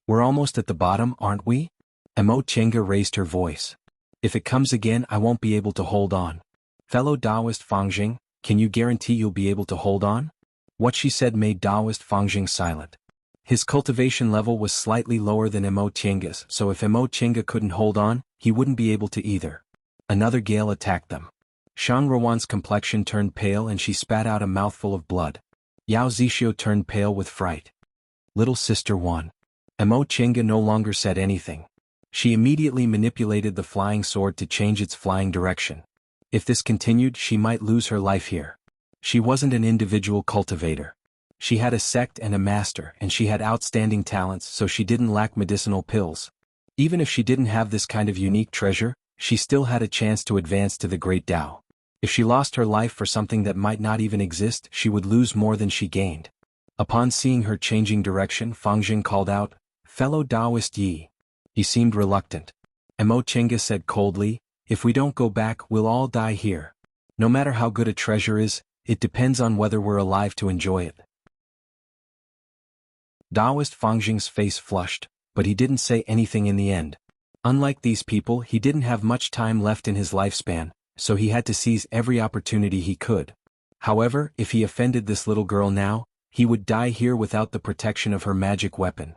Speaker 1: "We're almost at the bottom, aren't we?" Chinga raised her voice. "If it comes again, I won't be able to hold on. Fellow Taoist Fangjing, can you guarantee you'll be able to hold on?" What she said made Taoist Fangjing silent. His cultivation level was slightly lower than Chinga's, so if Chinga couldn't hold on, he wouldn't be able to either. Another gale attacked them. Shang Ruan's complexion turned pale and she spat out a mouthful of blood. Yao Zixio turned pale with fright. "Little sister won." Chinga no longer said anything. She immediately manipulated the flying sword to change its flying direction. If this continued, she might lose her life here. She wasn't an individual cultivator. She had a sect and a master, and she had outstanding talents, so she didn't lack medicinal pills. Even if she didn't have this kind of unique treasure, she still had a chance to advance to the great Tao. If she lost her life for something that might not even exist, she would lose more than she gained. Upon seeing her changing direction, Fangjing called out, "Fellow Taoist Yi." He seemed reluctant. Chinga said coldly, "If we don't go back, we'll all die here. No matter how good a treasure is, it depends on whether we're alive to enjoy it." Taoist Fangjing's face flushed, but he didn't say anything in the end. Unlike these people, he didn't have much time left in his lifespan, so he had to seize every opportunity he could. However, if he offended this little girl now, he would die here without the protection of her magic weapon.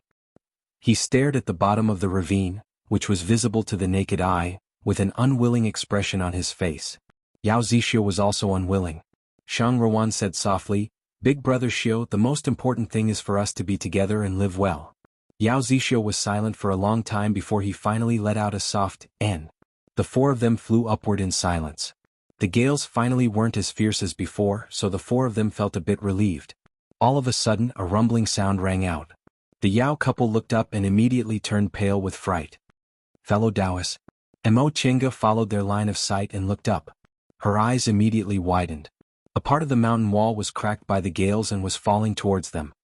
Speaker 1: He stared at the bottom of the ravine, which was visible to the naked eye, with an unwilling expression on his face. Yao Zixio was also unwilling. Shang Ruan said softly, "Big brother Xiao, the most important thing is for us to be together and live well." Yao Zixio was silent for a long time before he finally let out a soft "N." The four of them flew upward in silence. The gales finally weren't as fierce as before, so the four of them felt a bit relieved. All of a sudden, a rumbling sound rang out. The Yao couple looked up and immediately turned pale with fright. "Fellow Taoists." Chinga followed their line of sight and looked up. Her eyes immediately widened. A part of the mountain wall was cracked by the gales and was falling towards them.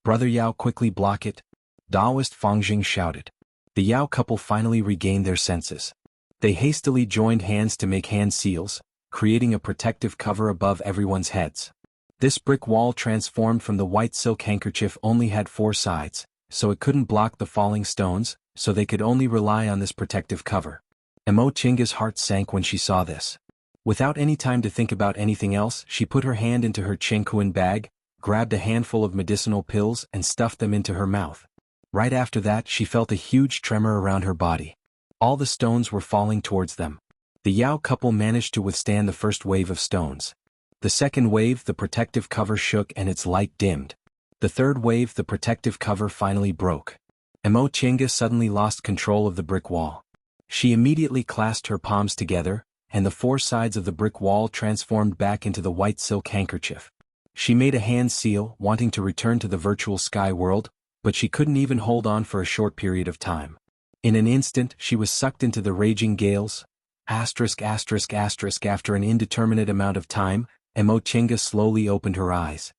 Speaker 1: "Brother Yao, quickly block it," Taoist Fangjing shouted. The Yao couple finally regained their senses. They hastily joined hands to make hand seals, creating a protective cover above everyone's heads. This brick wall transformed from the white silk handkerchief only had 4 sides, so it couldn't block the falling stones, so they could only rely on this protective cover. Emochinga's heart sank when she saw this. Without any time to think about anything else, she put her hand into her chinkuan bag, grabbed a handful of medicinal pills and stuffed them into her mouth. Right after that she felt a huge tremor around her body. All the stones were falling towards them. The Yao couple managed to withstand the first wave of stones. The second wave, the protective cover shook and its light dimmed. The third wave, the protective cover finally broke. Emochinga suddenly lost control of the brick wall. She immediately clasped her palms together, and the 4 sides of the brick wall transformed back into the white silk handkerchief. She made a hand seal, wanting to return to the virtual sky world, but she couldn't even hold on for a short period of time. In an instant, she was sucked into the raging gales. After an indeterminate amount of time, Emochinga slowly opened her eyes.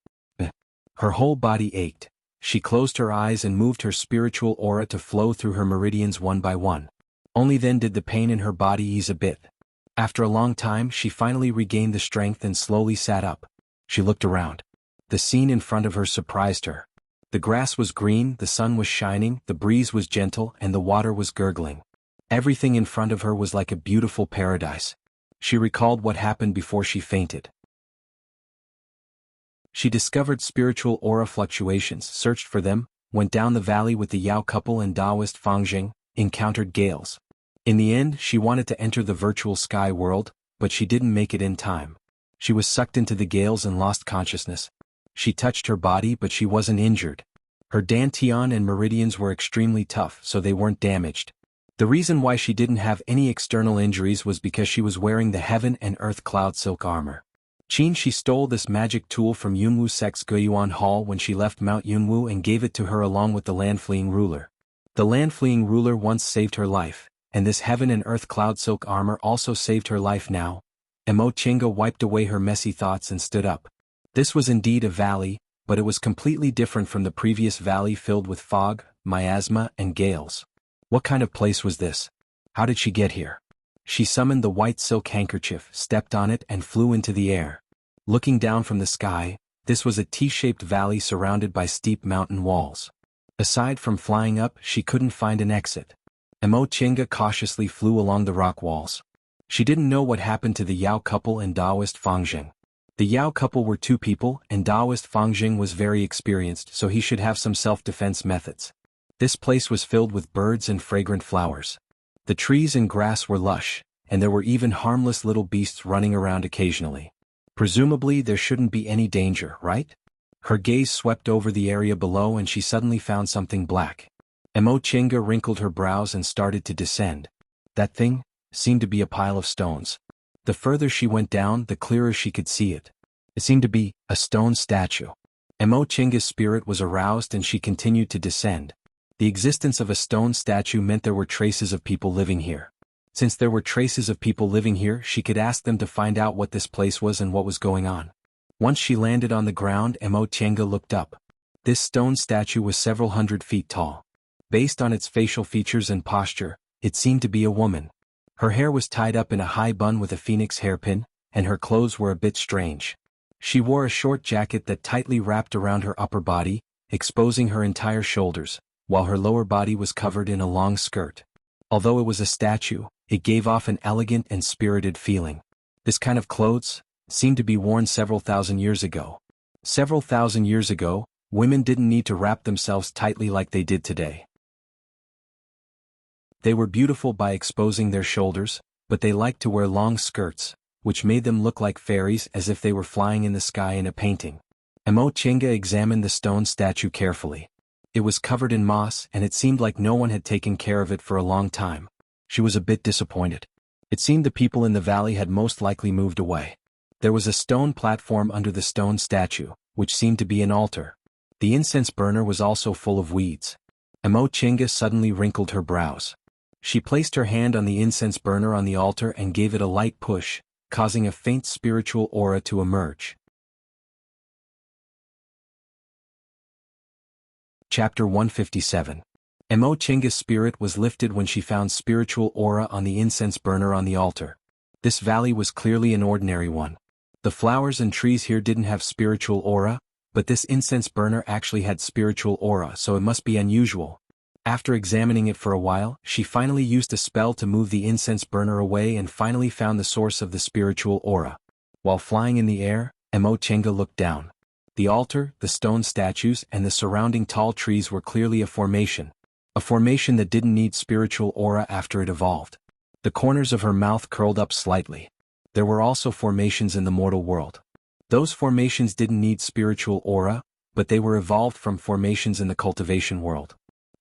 Speaker 1: Her whole body ached. She closed her eyes and moved her spiritual aura to flow through her meridians one by one. Only then did the pain in her body ease a bit. After a long time, she finally regained the strength and slowly sat up. She looked around. The scene in front of her surprised her. The grass was green, the sun was shining, the breeze was gentle, and the water was gurgling. Everything in front of her was like a beautiful paradise. She recalled what happened before she fainted. She discovered spiritual aura fluctuations, searched for them, went down the valley with the Yao couple and Taoist Fangjing, encountered gales. In the end, she wanted to enter the virtual sky world, but she didn't make it in time. She was sucked into the gales and lost consciousness. She touched her body but she wasn't injured. Her dantian and meridians were extremely tough, so they weren't damaged. The reason why she didn't have any external injuries was because she was wearing the Heaven and Earth Cloud Silk armor. She stole this magic tool from Yunwu Sek's Guiyuan Hall when she left Mount Yunwu and gave it to her along with the land-fleeing ruler. The land-fleeing ruler once saved her life, and this Heaven and Earth Cloud Silk armor also saved her life now. Emochinga wiped away her messy thoughts and stood up. This was indeed a valley, but it was completely different from the previous valley filled with fog, miasma, and gales. What kind of place was this? How did she get here? She summoned the white silk handkerchief, stepped on it and flew into the air. Looking down from the sky, this was a T-shaped valley surrounded by steep mountain walls. Aside from flying up, she couldn't find an exit. Emochinga cautiously flew along the rock walls. She didn't know what happened to the Yao couple and Taoist Fangjing. The Yao couple were 2 people, and Taoist Fangjing was very experienced, so he should have some self-defense methods. This place was filled with birds and fragrant flowers. The trees and grass were lush, and there were even harmless little beasts running around occasionally. Presumably there shouldn't be any danger, right? Her gaze swept over the area below and she suddenly found something black. Emochinga wrinkled her brows and started to descend. That thing seemed to be a pile of stones. The further she went down, the clearer she could see it. It seemed to be a stone statue. Emochinga's spirit was aroused and she continued to descend. The existence of a stone statue meant there were traces of people living here. Since there were traces of people living here, she could ask them to find out what this place was and what was going on. Once she landed on the ground, Emochinga looked up. This stone statue was several hundred feet tall. Based on its facial features and posture, it seemed to be a woman. Her hair was tied up in a high bun with a phoenix hairpin, and her clothes were a bit strange. She wore a short jacket that tightly wrapped around her upper body, exposing her entire shoulders, while her lower body was covered in a long skirt. Although it was a statue, it gave off an elegant and spirited feeling. This kind of clothes seemed to be worn several thousand years ago. Several thousand years ago, women didn't need to wrap themselves tightly like they did today. They were beautiful by exposing their shoulders, but they liked to wear long skirts, which made them look like fairies as if they were flying in the sky in a painting. Emochinga examined the stone statue carefully. It was covered in moss and it seemed like no one had taken care of it for a long time. She was a bit disappointed. It seemed the people in the valley had most likely moved away. There was a stone platform under the stone statue, which seemed to be an altar. The incense burner was also full of weeds. Emochinga suddenly wrinkled her brows. She placed her hand on the incense burner on the altar and gave it a light push, causing a faint spiritual aura to emerge. Chapter 157. Emochinga's spirit was lifted when she found spiritual aura on the incense burner on the altar. This valley was clearly an ordinary one. The flowers and trees here didn't have spiritual aura, but this incense burner actually had spiritual aura, so it must be unusual. After examining it for a while, she finally used a spell to move the incense burner away and finally found the source of the spiritual aura. While flying in the air, Emochenga looked down. The altar, the stone statues, and the surrounding tall trees were clearly a formation that didn't need spiritual aura after it evolved. The corners of her mouth curled up slightly. There were also formations in the mortal world. Those formations didn't need spiritual aura, but they were evolved from formations in the cultivation world.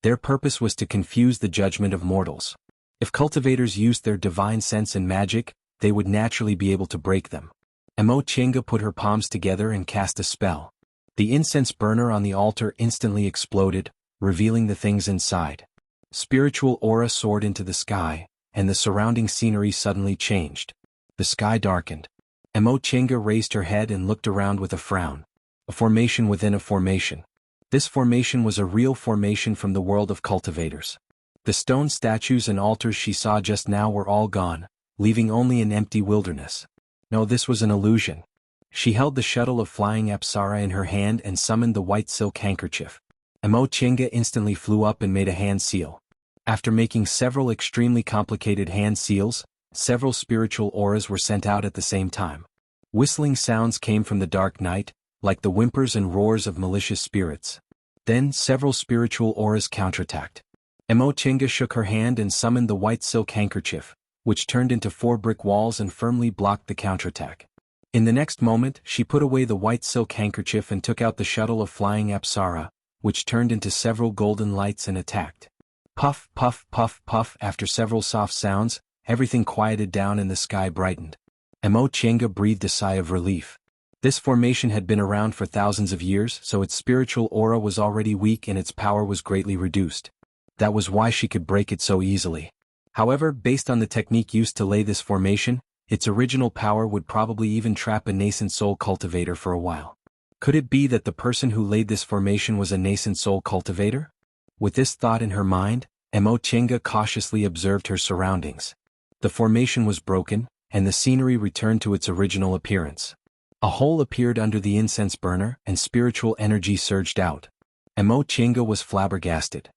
Speaker 1: Their purpose was to confuse the judgment of mortals. If cultivators used their divine sense and magic, they would naturally be able to break them. Emochenga put her palms together and cast a spell. The incense burner on the altar instantly exploded, revealing the things inside. Spiritual aura soared into the sky, and the surrounding scenery suddenly changed. The sky darkened. Emochenga raised her head and looked around with a frown. A formation within a formation. This formation was a real formation from the world of cultivators. The stone statues and altars she saw just now were all gone, leaving only an empty wilderness. No, this was an illusion. She held the shuttle of flying Apsara in her hand and summoned the white silk handkerchief. Emochenga instantly flew up and made a hand seal. After making several extremely complicated hand seals, several spiritual auras were sent out at the same time. Whistling sounds came from the dark night, like the whimpers and roars of malicious spirits. Then several spiritual auras counterattacked. Emochenga shook her hand and summoned the white silk handkerchief, which turned into 4 brick walls and firmly blocked the counterattack. In the next moment, she put away the white silk handkerchief and took out the shuttle of flying Apsara, which turned into several golden lights and attacked. Puff, puff, puff, puff. After several soft sounds, everything quieted down and the sky brightened. Emochenga breathed a sigh of relief. This formation had been around for thousands of years, so its spiritual aura was already weak and its power was greatly reduced. That was why she could break it so easily. However, based on the technique used to lay this formation, its original power would probably even trap a nascent soul cultivator for a while. Could it be that the person who laid this formation was a nascent soul cultivator? With this thought in her mind, Emochenga cautiously observed her surroundings. The formation was broken, and the scenery returned to its original appearance. A hole appeared under the incense burner, and spiritual energy surged out. Emochenga was flabbergasted.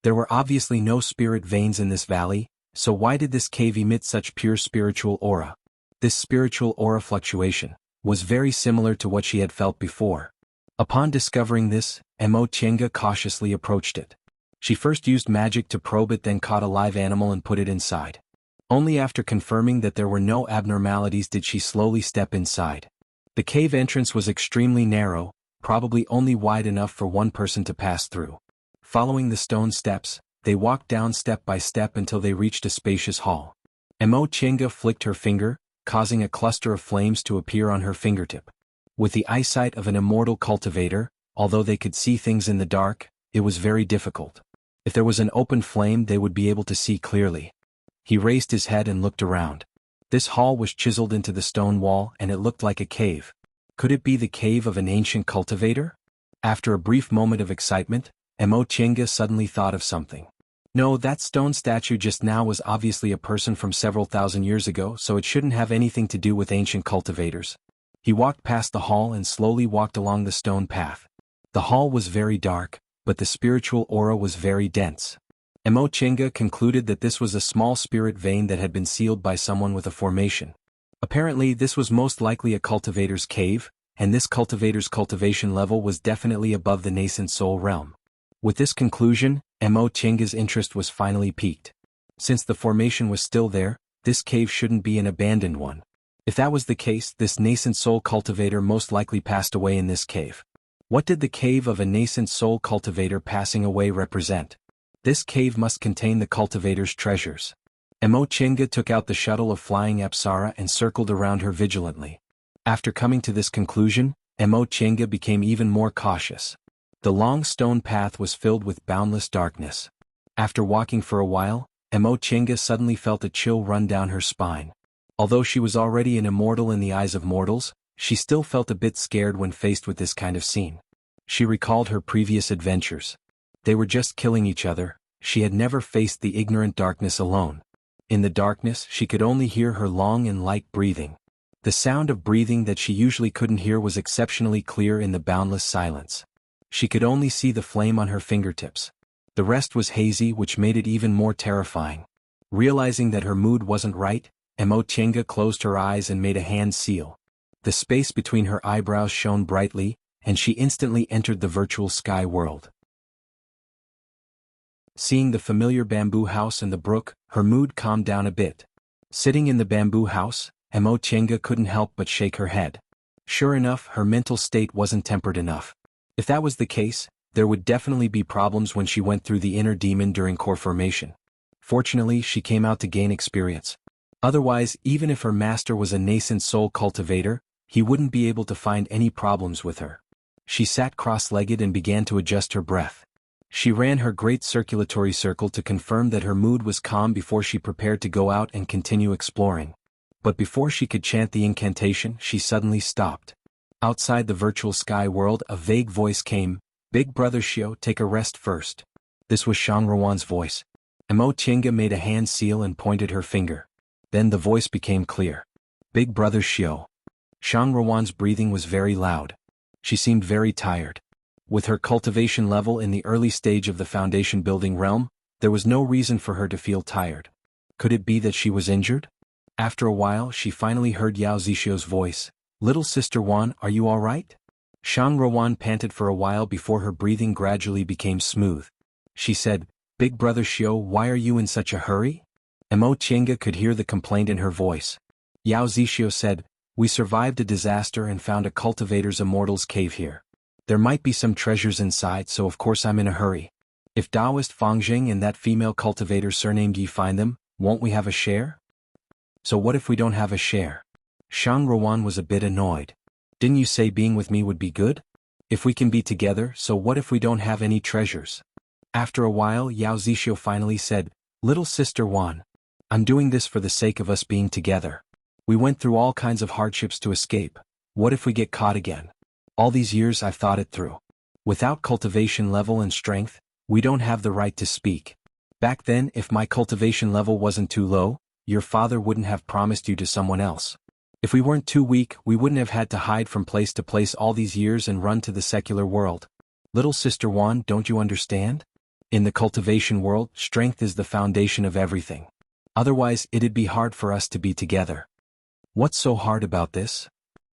Speaker 1: There were obviously no spirit veins in this valley, so why did this cave emit such pure spiritual aura? This spiritual aura fluctuation was very similar to what she had felt before. Upon discovering this, Emochenga cautiously approached it. She first used magic to probe it, then caught a live animal and put it inside. Only after confirming that there were no abnormalities did she slowly step inside. The cave entrance was extremely narrow, probably only wide enough for one person to pass through. Following the stone steps, they walked down step by step until they reached a spacious hall. Emochenga flicked her finger, causing a cluster of flames to appear on her fingertip. With the eyesight of an immortal cultivator, although they could see things in the dark, it was very difficult. If there was an open flame, they would be able to see clearly. He raised his head and looked around. This hall was chiseled into the stone wall and it looked like a cave. Could it be the cave of an ancient cultivator? After a brief moment of excitement, Emochenga suddenly thought of something. No, that stone statue just now was obviously a person from several thousand years ago, so it shouldn't have anything to do with ancient cultivators. He walked past the hall and slowly walked along the stone path. The hall was very dark, but the spiritual aura was very dense. Emochenga concluded that this was a small spirit vein that had been sealed by someone with a formation. Apparently, this was most likely a cultivator's cave, and this cultivator's cultivation level was definitely above the nascent soul realm. With this conclusion, Emochenga's interest was finally piqued. Since the formation was still there, this cave shouldn't be an abandoned one. If that was the case, this nascent soul cultivator most likely passed away in this cave. What did the cave of a nascent soul cultivator passing away represent? This cave must contain the cultivator's treasures. Emochenga took out the shuttle of flying Apsara and circled around her vigilantly. After coming to this conclusion, Emochenga became even more cautious. The long stone path was filled with boundless darkness. After walking for a while, Emochenga suddenly felt a chill run down her spine. Although she was already an immortal in the eyes of mortals, she still felt a bit scared when faced with this kind of scene. She recalled her previous adventures. They were just killing each other. She had never faced the ignorant darkness alone. In the darkness, she could only hear her long and light breathing. The sound of breathing that she usually couldn't hear was exceptionally clear in the boundless silence. She could only see the flame on her fingertips. The rest was hazy, which made it even more terrifying. Realizing that her mood wasn't right, Emochenga closed her eyes and made a hand seal. The space between her eyebrows shone brightly, and she instantly entered the virtual sky world. Seeing the familiar bamboo house and the brook, her mood calmed down a bit. Sitting in the bamboo house, Emochenga couldn't help but shake her head. Sure enough, her mental state wasn't tempered enough. If that was the case, there would definitely be problems when she went through the inner demon during core formation. Fortunately, she came out to gain experience. Otherwise, even if her master was a nascent soul cultivator, he wouldn't be able to find any problems with her. She sat cross-legged and began to adjust her breath. She ran her great circulatory circle to confirm that her mood was calm before she prepared to go out and continue exploring. But before she could chant the incantation, she suddenly stopped. Outside the virtual sky world, a vague voice came, "Big Brother Xiao, take a rest first." This was Shang Ruan's voice. Emochenga made a hand seal and pointed her finger. Then the voice became clear. "Big Brother Xiao." Shang Ruan's breathing was very loud. She seemed very tired. With her cultivation level in the early stage of the foundation building realm, there was no reason for her to feel tired. Could it be that she was injured? After a while, she finally heard Yao Zixio's voice. "Little Sister Wan, are you all right?" Shang Ruan panted for a while before her breathing gradually became smooth. She said, "Big Brother Xiao, why are you in such a hurry?" Emochenga could hear the complaint in her voice. Yao Zixio said, "We survived a disaster and found a cultivator's immortal's cave here. There might be some treasures inside, so of course I'm in a hurry. If Taoist Fangjing and that female cultivator surnamed Yi find them, won't we have a share?" "So what if we don't have a share?" Shang Ruan was a bit annoyed. "Didn't you say being with me would be good? If we can be together, so what if we don't have any treasures?" After a while, Yao Zixio finally said, "Little Sister Wan, I'm doing this for the sake of us being together. We went through all kinds of hardships to escape. What if we get caught again? All these years I've thought it through. Without cultivation level and strength, we don't have the right to speak. Back then, if my cultivation level wasn't too low, your father wouldn't have promised you to someone else. If we weren't too weak, we wouldn't have had to hide from place to place all these years and run to the secular world. Little Sister Wan, don't you understand? In the cultivation world, strength is the foundation of everything. Otherwise, it'd be hard for us to be together." "What's so hard about this?"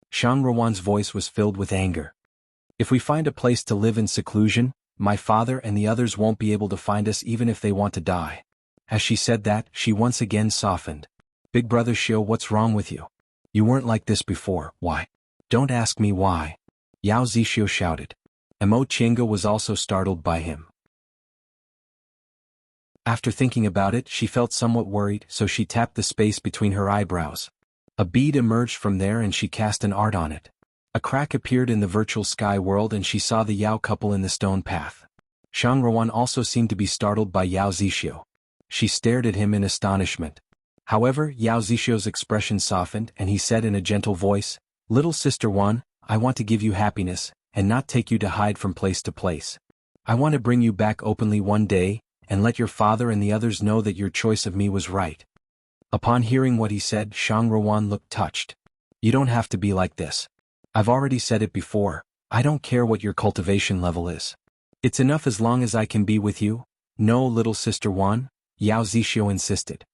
Speaker 1: Shang Ruan's voice was filled with anger. "If we find a place to live in seclusion, my father and the others won't be able to find us even if they want to die." As she said that, she once again softened. "Big Brother Xiao, what's wrong with you? You weren't like this before, why?" "Don't ask me why," Yao Zixio shouted. Emochenga was also startled by him. After thinking about it, she felt somewhat worried, so she tapped the space between her eyebrows. A bead emerged from there and she cast an art on it. A crack appeared in the virtual sky world and she saw the Yao couple in the stone path. Shang Ruan also seemed to be startled by Yao Zixio. She stared at him in astonishment. However, Yao Zixio's expression softened and he said in a gentle voice, "Little Sister Wan, I want to give you happiness, and not take you to hide from place to place. I want to bring you back openly one day, and let your father and the others know that your choice of me was right." Upon hearing what he said, Shang Ruan looked touched. "You don't have to be like this. I've already said it before, I don't care what your cultivation level is. It's enough as long as I can be with you." "No, Little Sister Wan," Yao Zixio insisted.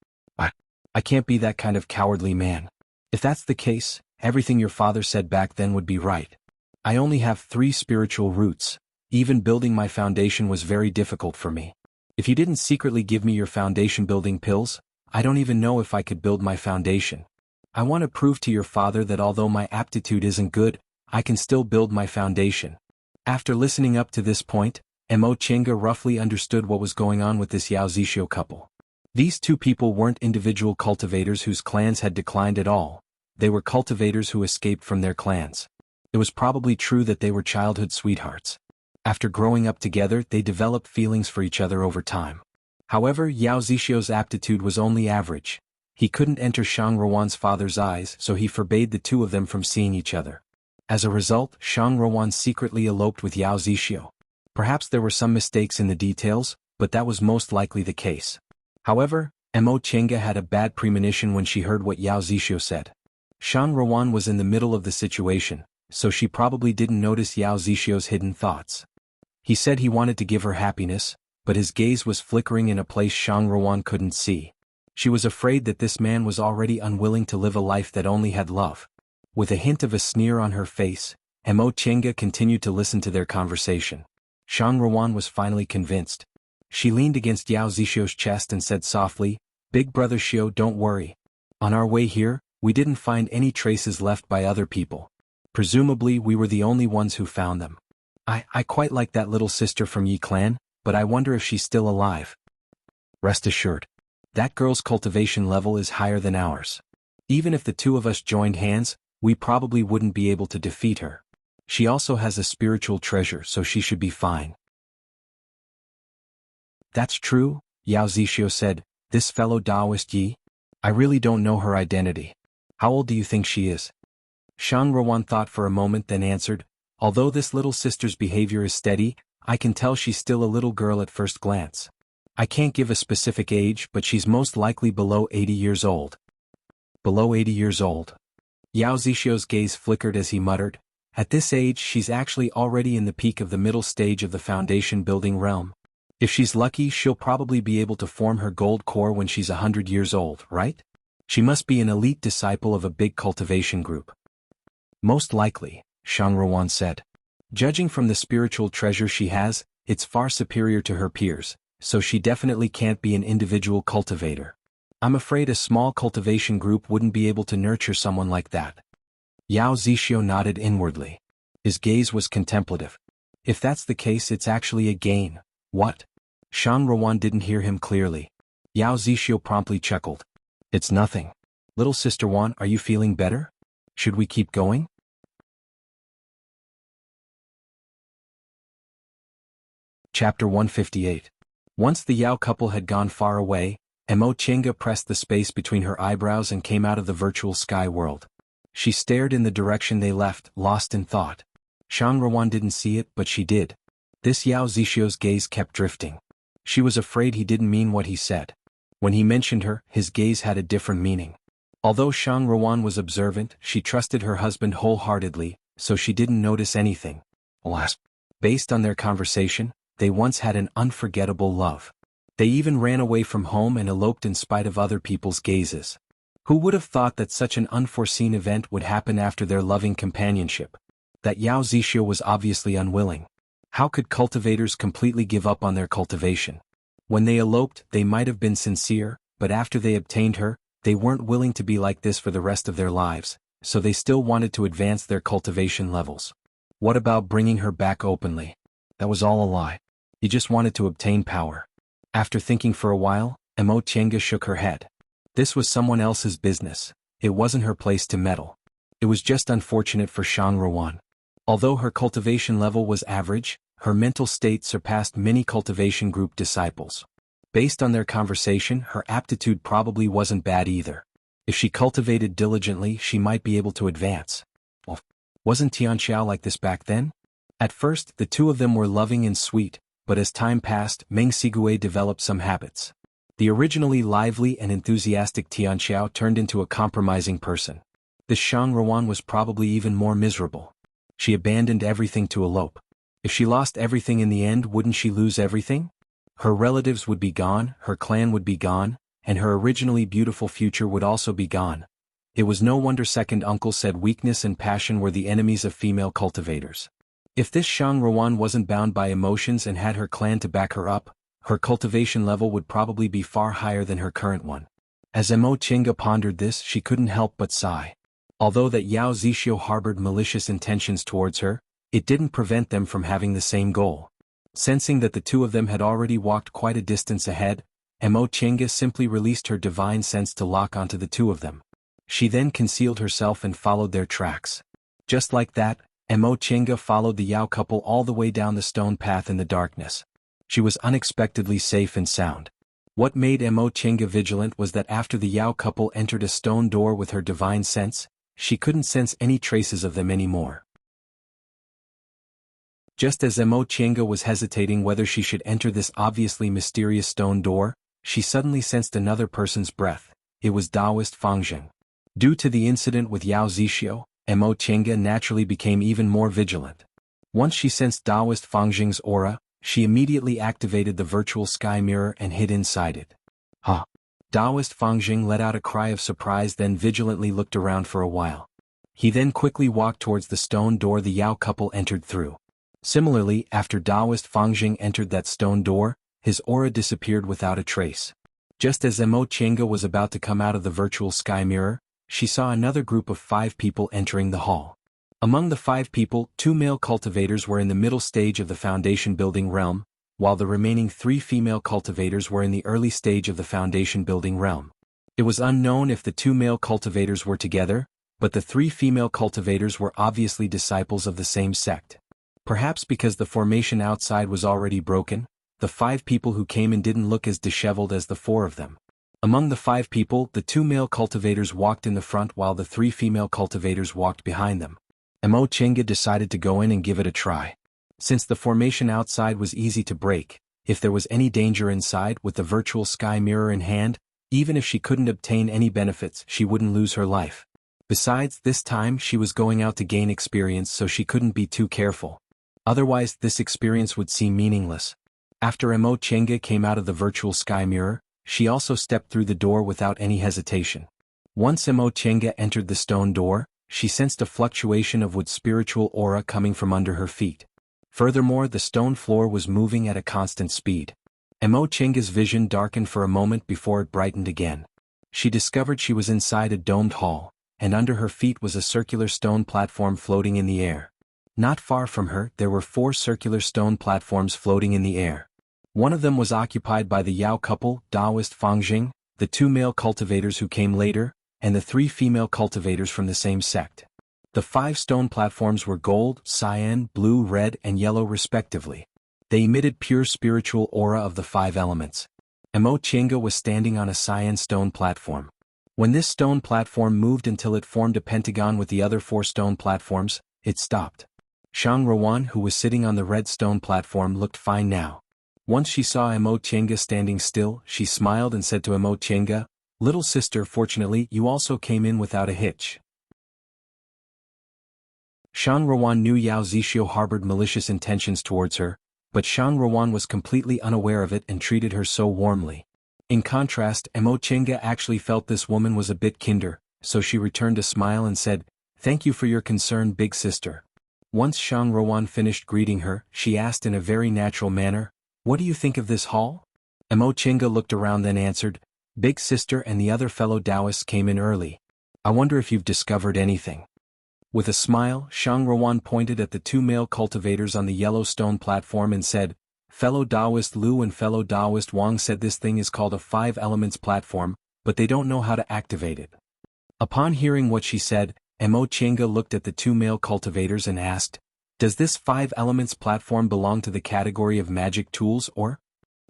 Speaker 1: I can't be that kind of cowardly man. If that's the case, everything your father said back then would be right. I only have 3 spiritual roots. Even building my foundation was very difficult for me. If you didn't secretly give me your foundation building pills, I don't even know if I could build my foundation. I want to prove to your father that although my aptitude isn't good, I can still build my foundation." After listening up to this point, Emochenga roughly understood what was going on with this Yao Zixio couple. These two people weren't individual cultivators whose clans had declined at all. They were cultivators who escaped from their clans. It was probably true that they were childhood sweethearts. After growing up together, they developed feelings for each other over time. However, Yao Zixio's aptitude was only average. He couldn't enter Shang Ruan's father's eyes, so he forbade the two of them from seeing each other. As a result, Shang Ruan secretly eloped with Yao Zixio. Perhaps there were some mistakes in the details, but that was most likely the case. However, Mo Chenga had a bad premonition when she heard what Yao Zixio said. Shang Ruan was in the middle of the situation, so she probably didn't notice Yao Zixio's hidden thoughts. He said he wanted to give her happiness, but his gaze was flickering in a place Shang Ruan couldn't see. She was afraid that this man was already unwilling to live a life that only had love. With a hint of a sneer on her face, Mo Chenga continued to listen to their conversation. Shang Ruan was finally convinced. She leaned against Yao Zixio's chest and said softly, "Big brother Xiao, don't worry. On our way here, we didn't find any traces left by other people. Presumably we were the only ones who found them. I quite like that little sister from Yi clan, but I wonder if she's still alive. Rest assured. That girl's cultivation level is higher than ours. Even if the two of us joined hands, we probably wouldn't be able to defeat her. She also has a spiritual treasure, so she should be fine." "That's true," Yao Zixio said. "This fellow Taoist Yi? I really don't know her identity. How old do you think she is?" Shang Ruan thought for a moment then answered, "Although this little sister's behavior is steady, I can tell she's still a little girl at first glance. I can't give a specific age, but she's most likely below 80 years old." "Below 80 years old?" Yao Zixio's gaze flickered as he muttered, "At this age she's actually already in the peak of the middle stage of the foundation building realm. If she's lucky, she'll probably be able to form her gold core when she's 100 years old, right? She must be an elite disciple of a big cultivation group." "Most likely," Shang Ruan said. "Judging from the spiritual treasure she has, it's far superior to her peers, so she definitely can't be an individual cultivator. I'm afraid a small cultivation group wouldn't be able to nurture someone like that." Yao Zixio nodded inwardly. His gaze was contemplative. "If that's the case, it's actually a gain." "What?" Shang Ruan didn't hear him clearly. Yao Zixio promptly chuckled. "It's nothing. Little Sister Wan, are you feeling better? Should we keep going?" Chapter 158. Once the Yao couple had gone far away, Mo Chenga pressed the space between her eyebrows and came out of the virtual sky world. She stared in the direction they left, lost in thought. Shang Ruan didn't see it, but she did. This Yao Zixio's gaze kept drifting. She was afraid he didn't mean what he said. When he mentioned her, his gaze had a different meaning. Although Shang Ruan was observant, she trusted her husband wholeheartedly, so she didn't notice anything. Alas, based on their conversation, they once had an unforgettable love. They even ran away from home and eloped in spite of other people's gazes. Who would have thought that such an unforeseen event would happen after their loving companionship? That Yao Zixio was obviously unwilling. How could cultivators completely give up on their cultivation? When they eloped, they might have been sincere, but after they obtained her, they weren't willing to be like this for the rest of their lives, so they still wanted to advance their cultivation levels. What about bringing her back openly? That was all a lie. He just wanted to obtain power. After thinking for a while, Mo Chenga shook her head. This was someone else's business. It wasn't her place to meddle. It was just unfortunate for Shang Ruan. Although her cultivation level was average, her mental state surpassed many cultivation group disciples. Based on their conversation, her aptitude probably wasn't bad either. If she cultivated diligently, she might be able to advance. Well, wasn't Tianxiao like this back then? At first, the two of them were loving and sweet, but as time passed, Meng Sigue developed some habits. The originally lively and enthusiastic Tianxiao turned into a compromising person. This Shang Ruan was probably even more miserable. She abandoned everything to elope. If she lost everything in the end, wouldn't she lose everything? Her relatives would be gone, her clan would be gone, and her originally beautiful future would also be gone. It was no wonder second uncle said weakness and passion were the enemies of female cultivators. If this Shang Ruan wasn't bound by emotions and had her clan to back her up, her cultivation level would probably be far higher than her current one. As Mo Chenga pondered this, she couldn't help but sigh. Although that Yao Zixio harbored malicious intentions towards her, it didn't prevent them from having the same goal. Sensing that the two of them had already walked quite a distance ahead, Mo Chenga simply released her divine sense to lock onto the two of them. She then concealed herself and followed their tracks. Just like that, Mo Chenga followed the Yao couple all the way down the stone path in the darkness. She was unexpectedly safe and sound. What made Mo Chenga vigilant was that after the Yao couple entered a stone door with her divine sense, she couldn't sense any traces of them anymore. Just as Mo Chenga was hesitating whether she should enter this obviously mysterious stone door, she suddenly sensed another person's breath. It was Taoist Fangjing. Due to the incident with Yao Zixio, Mo Chenga naturally became even more vigilant. Once she sensed Taoist Fangjing's aura, she immediately activated the virtual sky mirror and hid inside it. Huh. Taoist Fangjing let out a cry of surprise, then vigilantly looked around for a while. He then quickly walked towards the stone door the Yao couple entered through. Similarly, after Taoist Fangjing entered that stone door, his aura disappeared without a trace. Just as Mo Chenga was about to come out of the virtual sky mirror, she saw another group of 5 people entering the hall. Among the 5 people, 2 male cultivators were in the middle stage of the foundation building realm, while the remaining 3 female cultivators were in the early stage of the foundation building realm. It was unknown if the 2 male cultivators were together, but the 3 female cultivators were obviously disciples of the same sect. Perhaps because the formation outside was already broken, the 5 people who came in didn't look as disheveled as the 4 of them. Among the 5 people, the 2 male cultivators walked in the front while the 3 female cultivators walked behind them. Mo Chenga decided to go in and give it a try. Since the formation outside was easy to break, if there was any danger inside, with the virtual sky mirror in hand, even if she couldn't obtain any benefits, she wouldn't lose her life. Besides, this time she was going out to gain experience, so she couldn't be too careful. Otherwise, this experience would seem meaningless. After Mo Chenga came out of the virtual sky mirror, she also stepped through the door without any hesitation. Once Mo Chenga entered the stone door, she sensed a fluctuation of wood spiritual aura coming from under her feet. Furthermore, the stone floor was moving at a constant speed. Mo Chenga's vision darkened for a moment before it brightened again. She discovered she was inside a domed hall, and under her feet was a circular stone platform floating in the air. Not far from her, there were 4 circular stone platforms floating in the air. One of them was occupied by the Yao couple, Taoist Fangjing, the 2 male cultivators who came later, and the 3 female cultivators from the same sect. The 5 stone platforms were gold, cyan, blue, red, and yellow respectively. They emitted pure spiritual aura of the 5 elements. Mo Chenga was standing on a cyan stone platform. When this stone platform moved until it formed a pentagon with the other 4 stone platforms, it stopped. Shang Rowan, who was sitting on the red stone platform, looked fine now. Once she saw Mo Chenga standing still, she smiled and said to Mo Chenga, "Little sister, fortunately you also came in without a hitch." Shang Rowan knew Yao Zixio harbored malicious intentions towards her, but Shang Rowan was completely unaware of it and treated her so warmly. In contrast, Mo Chenga actually felt this woman was a bit kinder, so she returned a smile and said, "Thank you for your concern, big sister." Once Shang Rowan finished greeting her, she asked in a very natural manner, "What do you think of this hall?" Mo Chenga looked around then answered, "Big sister and the other fellow Taoists came in early. I wonder if you've discovered anything." With a smile, Shang Rowan pointed at the 2 male cultivators on the yellow stone platform and said, "Fellow Taoist Lu and fellow Taoist Wang said this thing is called a 5 elements platform, but they don't know how to activate it." Upon hearing what she said, Mo Chenga looked at the 2 male cultivators and asked, "Does this 5 elements platform belong to the category of magic tools or?"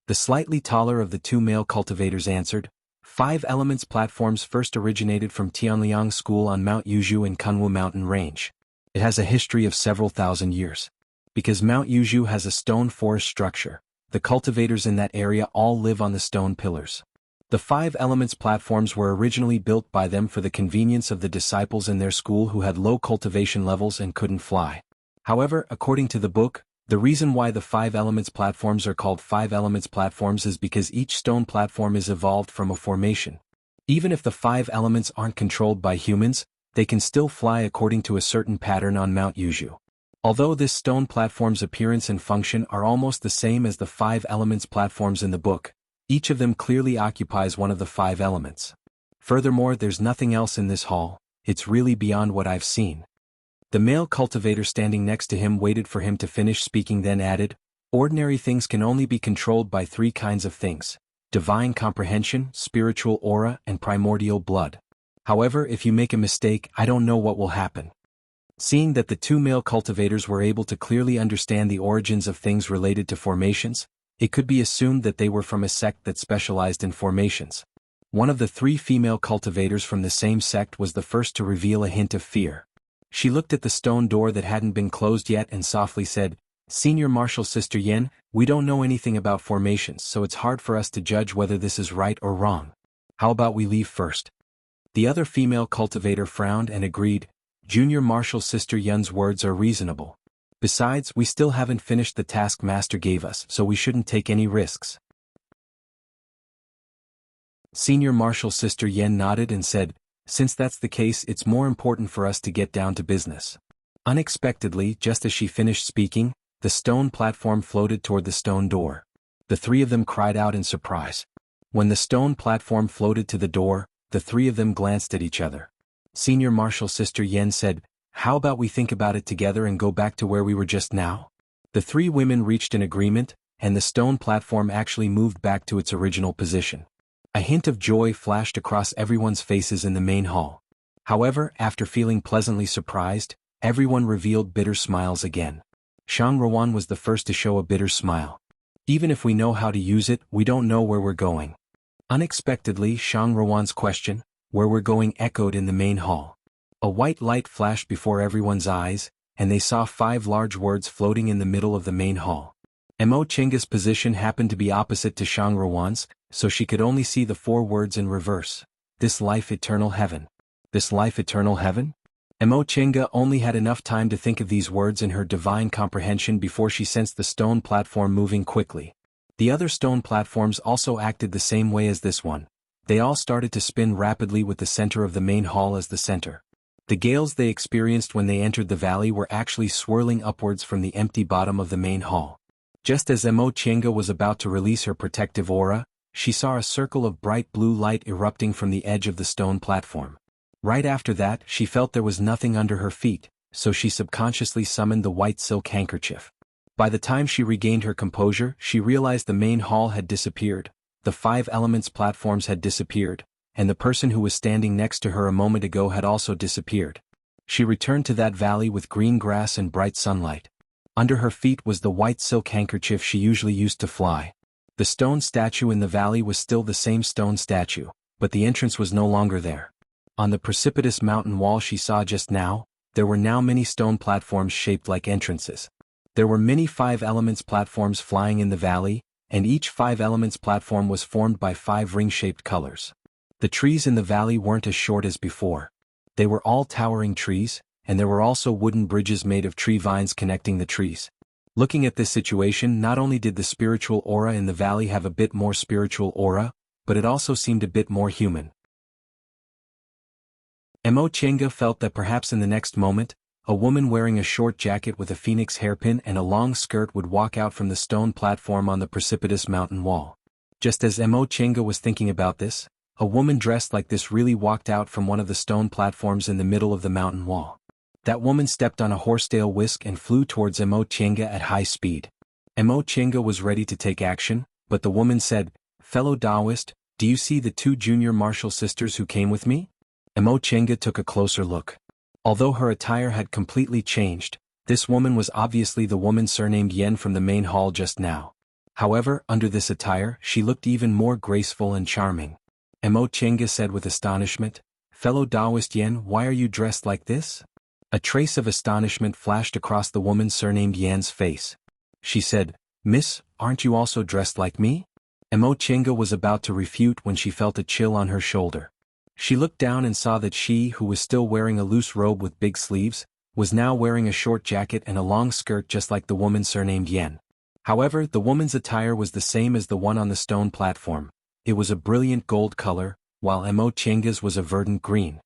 Speaker 1: The slightly taller of the 2 male cultivators answered, 5 elements platforms first originated from Tianliang School on Mount Yuzhu in Kunwu mountain range. It has a history of several thousand years. Because Mount Yuzhu has a stone forest structure, the cultivators in that area all live on the stone pillars. The 5 elements platforms were originally built by them for the convenience of the disciples in their school who had low cultivation levels and couldn't fly. However, according to the book, the reason why the 5 elements platforms are called 5 elements platforms is because each stone platform is evolved from a formation. Even if the 5 elements aren't controlled by humans, they can still fly according to a certain pattern on Mount Yuzhu. Although this stone platform's appearance and function are almost the same as the 5 elements platforms in the book, each of them clearly occupies one of the 5 elements. Furthermore, there's nothing else in this hall. It's really beyond what I've seen. The male cultivator standing next to him waited for him to finish speaking, then added, "Ordinary things can only be controlled by 3 kinds of things: divine comprehension, spiritual aura, and primordial blood. However, if you make a mistake, I don't know what will happen." Seeing that the 2 male cultivators were able to clearly understand the origins of things related to formations, it could be assumed that they were from a sect that specialized in formations. One of the 3 female cultivators from the same sect was the first to reveal a hint of fear. She looked at the stone door that hadn't been closed yet and softly said, Senior Marshal Sister Yen, we don't know anything about formations, so it's hard for us to judge whether this is right or wrong. How about we leave first? The other female cultivator frowned and agreed. Junior Marshal Sister Yen's words are reasonable. Besides, we still haven't finished the task Master gave us, so we shouldn't take any risks. Senior Marshal Sister Yen nodded and said, since that's the case, it's more important for us to get down to business. Unexpectedly, just as she finished speaking, the stone platform floated toward the stone door. The three of them cried out in surprise. When the stone platform floated to the door, the three of them glanced at each other. Senior Marshal Sister Yen said, how about we think about it together and go back to where we were just now? The three women reached an agreement, and the stone platform actually moved back to its original position. A hint of joy flashed across everyone's faces in the main hall. However, after feeling pleasantly surprised, everyone revealed bitter smiles again. Shang Ruan was the first to show a bitter smile. Even if we know how to use it, we don't know where we're going. Unexpectedly, Shang Ruan's question, where we're going, echoed in the main hall. A white light flashed before everyone's eyes, and they saw 5 large words floating in the middle of the main hall. Mo Chinga's position happened to be opposite to Shang Ruan's, so she could only see the 4 words in reverse. This life eternal heaven. This life eternal heaven? Mo Chinga only had enough time to think of these words in her divine comprehension before she sensed the stone platform moving quickly. The other stone platforms also acted the same way as this one. They all started to spin rapidly with the center of the main hall as the center. The gales they experienced when they entered the valley were actually swirling upwards from the empty bottom of the main hall. Just as Mo Chinga was about to release her protective aura, she saw a circle of bright blue light erupting from the edge of the stone platform. Right after that, she felt there was nothing under her feet, so she subconsciously summoned the white silk handkerchief. By the time she regained her composure, she realized the main hall had disappeared, the 5 elements platforms had disappeared, and the person who was standing next to her a moment ago had also disappeared. She returned to that valley with green grass and bright sunlight. Under her feet was the white silk handkerchief she usually used to fly. The stone statue in the valley was still the same stone statue, but the entrance was no longer there. On the precipitous mountain wall she saw just now, there were now many stone platforms shaped like entrances. There were many 5 elements platforms flying in the valley, and each 5 elements platform was formed by 5 ring-shaped colors. The trees in the valley weren't as short as before. They were all towering trees, and there were also wooden bridges made of tree vines connecting the trees. Looking at this situation, not only did the spiritual aura in the valley have a bit more spiritual aura, but it also seemed a bit more human. Mo Chinga felt that perhaps in the next moment, a woman wearing a short jacket with a phoenix hairpin and a long skirt would walk out from the stone platform on the precipitous mountain wall. Just as Mo Chinga was thinking about this, a woman dressed like this really walked out from one of the stone platforms in the middle of the mountain wall. That woman stepped on a horsetail whisk and flew towards Mo Chinga at high speed. Mo Chinga was ready to take action, but the woman said, "Fellow Taoist, do you see the 2 junior martial sisters who came with me?" Mo Chinga took a closer look. Although her attire had completely changed, this woman was obviously the woman surnamed Yen from the main hall just now. However, under this attire, she looked even more graceful and charming. Mo Chinga said with astonishment, "Fellow Taoist Yen, why are you dressed like this?" A trace of astonishment flashed across the woman surnamed Yan's face. She said, "Miss, aren't you also dressed like me?" Mo Chinga was about to refute when she felt a chill on her shoulder. She looked down and saw that she, who was still wearing a loose robe with big sleeves, was now wearing a short jacket and a long skirt just like the woman surnamed Yen. However, the woman's attire was the same as the one on the stone platform. It was a brilliant gold color, while Mo Chinga's was a verdant green.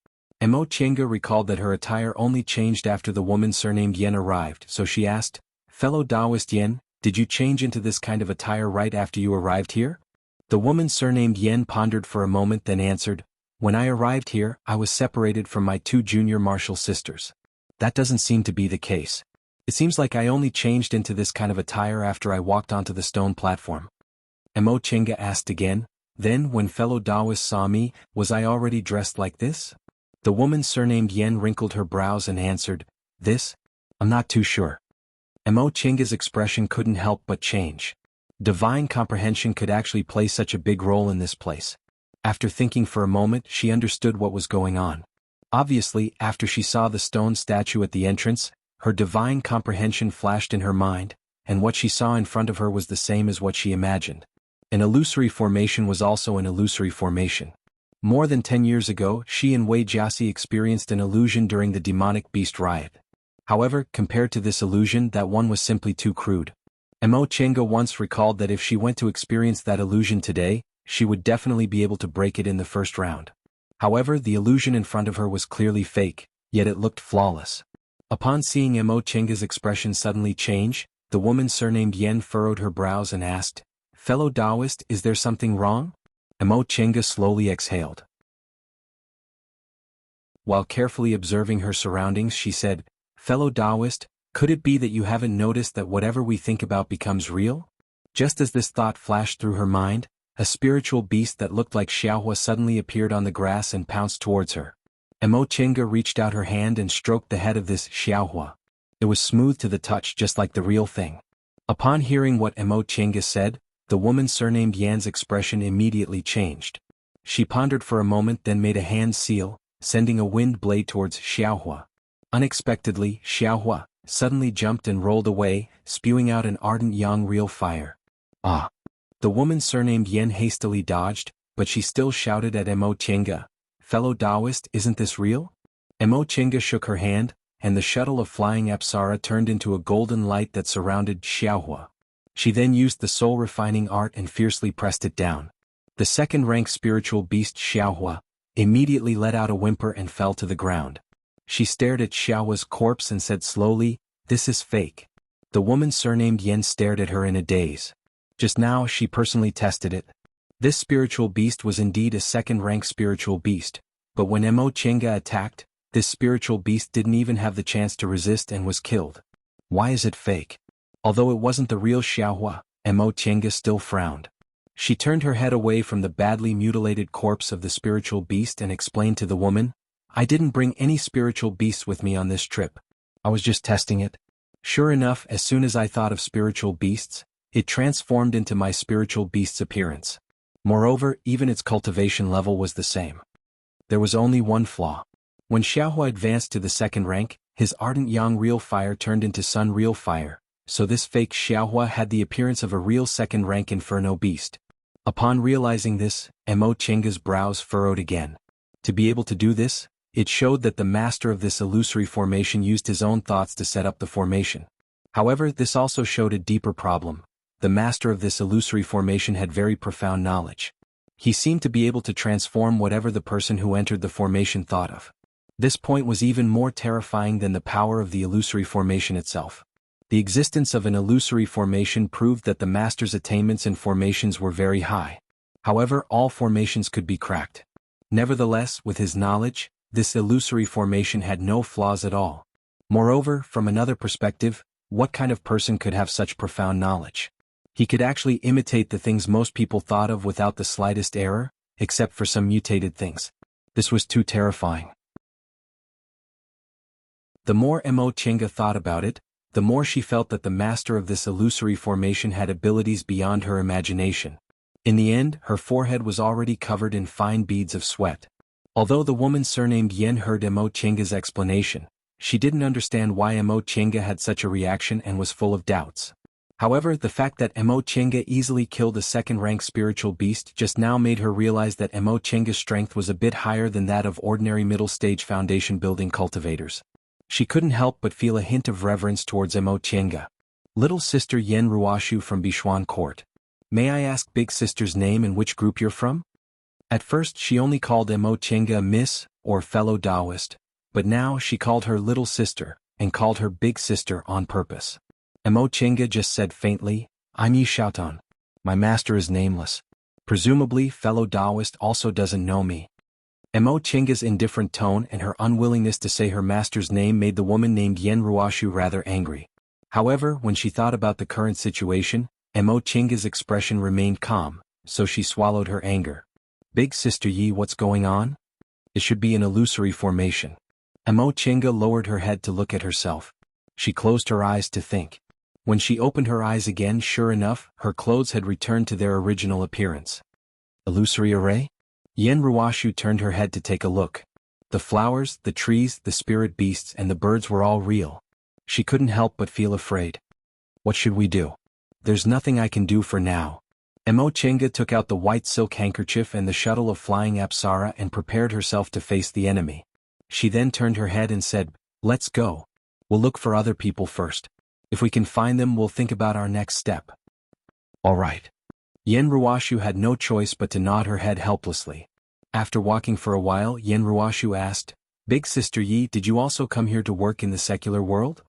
Speaker 1: Mo Chinga recalled that her attire only changed after the woman surnamed Yen arrived, so she asked, "Fellow Taoist Yen, did you change into this kind of attire right after you arrived here?" The woman surnamed Yen pondered for a moment then answered, "When I arrived here, I was separated from my 2 junior martial sisters. That doesn't seem to be the case. It seems like I only changed into this kind of attire after I walked onto the stone platform." Mo Chinga asked again, "Then, when fellow Taoists saw me, was I already dressed like this?" The woman surnamed Yen wrinkled her brows and answered, "This? I'm not too sure." Mo Chinga's expression couldn't help but change. Divine comprehension could actually play such a big role in this place. After thinking for a moment, she understood what was going on. Obviously, after she saw the stone statue at the entrance, her divine comprehension flashed in her mind, and what she saw in front of her was the same as what she imagined. An illusory formation was also an illusory formation. More than 10 years ago, she and Wei Jiaxi experienced an illusion during the demonic beast riot. However, compared to this illusion, that one was simply too crude. Mo Chenga once recalled that if she went to experience that illusion today, she would definitely be able to break it in the first round. However, the illusion in front of her was clearly fake, yet it looked flawless. Upon seeing Mo Chenga's expression suddenly change, the woman surnamed Yen furrowed her brows and asked, "Fellow Taoist, is there something wrong?" Mo Chenga slowly exhaled. While carefully observing her surroundings, she said, "Fellow Taoist, could it be that you haven't noticed that whatever we think about becomes real?" Just as this thought flashed through her mind, a spiritual beast that looked like Xiaohua suddenly appeared on the grass and pounced towards her. Mo Chenga reached out her hand and stroked the head of this Xiaohua. It was smooth to the touch, just like the real thing. Upon hearing what Mo Chenga said, the woman surnamed Yan's expression immediately changed. She pondered for a moment, then made a hand seal, sending a wind blade towards Xiaohua. Unexpectedly, Xiaohua suddenly jumped and rolled away, spewing out an ardent yang real fire. Ah! The woman surnamed Yen hastily dodged, but she still shouted at Mo Chenga, "Fellow Taoist, isn't this real?" Mo Chenga shook her hand, and the shuttle of flying apsara turned into a golden light that surrounded Xiaohua. She then used the soul-refining art and fiercely pressed it down. The second-rank spiritual beast Xiaohua immediately let out a whimper and fell to the ground. She stared at Xiaohua's corpse and said slowly, "This is fake." The woman surnamed Yen stared at her in a daze. Just now she personally tested it. This spiritual beast was indeed a second-rank spiritual beast, but when Mo Chenga attacked, this spiritual beast didn't even have the chance to resist and was killed. Why is it fake? Although it wasn't the real Xiaohua, Mo Chenga still frowned. She turned her head away from the badly mutilated corpse of the spiritual beast and explained to the woman, "I didn't bring any spiritual beasts with me on this trip. I was just testing it." Sure enough, as soon as I thought of spiritual beasts, it transformed into my spiritual beast's appearance. Moreover, even its cultivation level was the same. There was only one flaw. When Xiaohua advanced to the second rank, his ardent yang real fire turned into sun real fire, so this fake Xiaohua had the appearance of a real second-rank inferno beast. Upon realizing this, Mo Chenga's brows furrowed again. To be able to do this, it showed that the master of this illusory formation used his own thoughts to set up the formation. However, this also showed a deeper problem. The master of this illusory formation had very profound knowledge. He seemed to be able to transform whatever the person who entered the formation thought of. This point was even more terrifying than the power of the illusory formation itself. The existence of an illusory formation proved that the master's attainments in formations were very high. However, all formations could be cracked. Nevertheless, with his knowledge, this illusory formation had no flaws at all. Moreover, from another perspective, what kind of person could have such profound knowledge? He could actually imitate the things most people thought of without the slightest error, except for some mutated things. This was too terrifying. The more Mo Chenga thought about it, the more she felt that the master of this illusory formation had abilities beyond her imagination. In the end, her forehead was already covered in fine beads of sweat. Although the woman surnamed Yen heard Mo Chenga's explanation, she didn't understand why Mo Chenga had such a reaction and was full of doubts. However, the fact that Mo Chenga easily killed a second-rank spiritual beast just now made her realize that Mo Chenga's strength was a bit higher than that of ordinary middle-stage foundation-building cultivators. She couldn't help but feel a hint of reverence towards Mo Chenga. "Little sister Yen Ruoshu from Bishuan Court. May I ask big sister's name and which group you're from?" At first she only called Mo Chenga Miss, or fellow Taoist, but now she called her little sister, and called her big sister on purpose. Mo Chenga just said faintly, "I'm Yi Xiaotan. My master is nameless. Presumably fellow Taoist also doesn't know me." Mo Chenga's indifferent tone and her unwillingness to say her master's name made the woman named Yen Ruoshu rather angry. However, when she thought about the current situation, Mo Chenga's expression remained calm, so she swallowed her anger. "Big sister Yi, what's going on? It should be an illusory formation." Mo Chenga lowered her head to look at herself. She closed her eyes to think. When she opened her eyes again, sure enough, her clothes had returned to their original appearance. Illusory array? Yen Ruoshu turned her head to take a look. The flowers, the trees, the spirit beasts and the birds were all real. She couldn't help but feel afraid. What should we do? There's nothing I can do for now. Emochenga took out the white silk handkerchief and the shuttle of flying Apsara and prepared herself to face the enemy. She then turned her head and said, "Let's go. We'll look for other people first. If we can find them, we'll think about our next step." "All right." Yen Ruashu had no choice but to nod her head helplessly. After walking for a while, Yen Ruashu asked, "Big Sister Yi, did you also come here to work in the secular world?"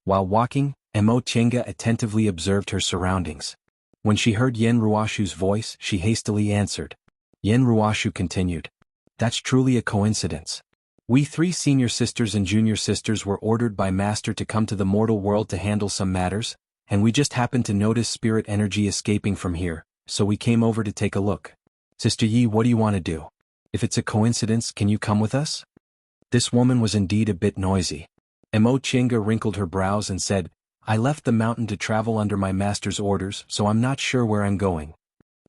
Speaker 1: While walking, Emochenga attentively observed her surroundings. When she heard Yen Ruashu's voice, she hastily answered. Yen Ruashu continued, "That's truly a coincidence. We 3 senior sisters and junior sisters were ordered by Master to come to the mortal world to handle some matters, and we just happened to notice spirit energy escaping from here, so we came over to take a look. Sister Yi, what do you want to do? If it's a coincidence, can you come with us?" This woman was indeed a bit noisy. Emochenga wrinkled her brows and said, "I left the mountain to travel under my master's orders, so I'm not sure where I'm going."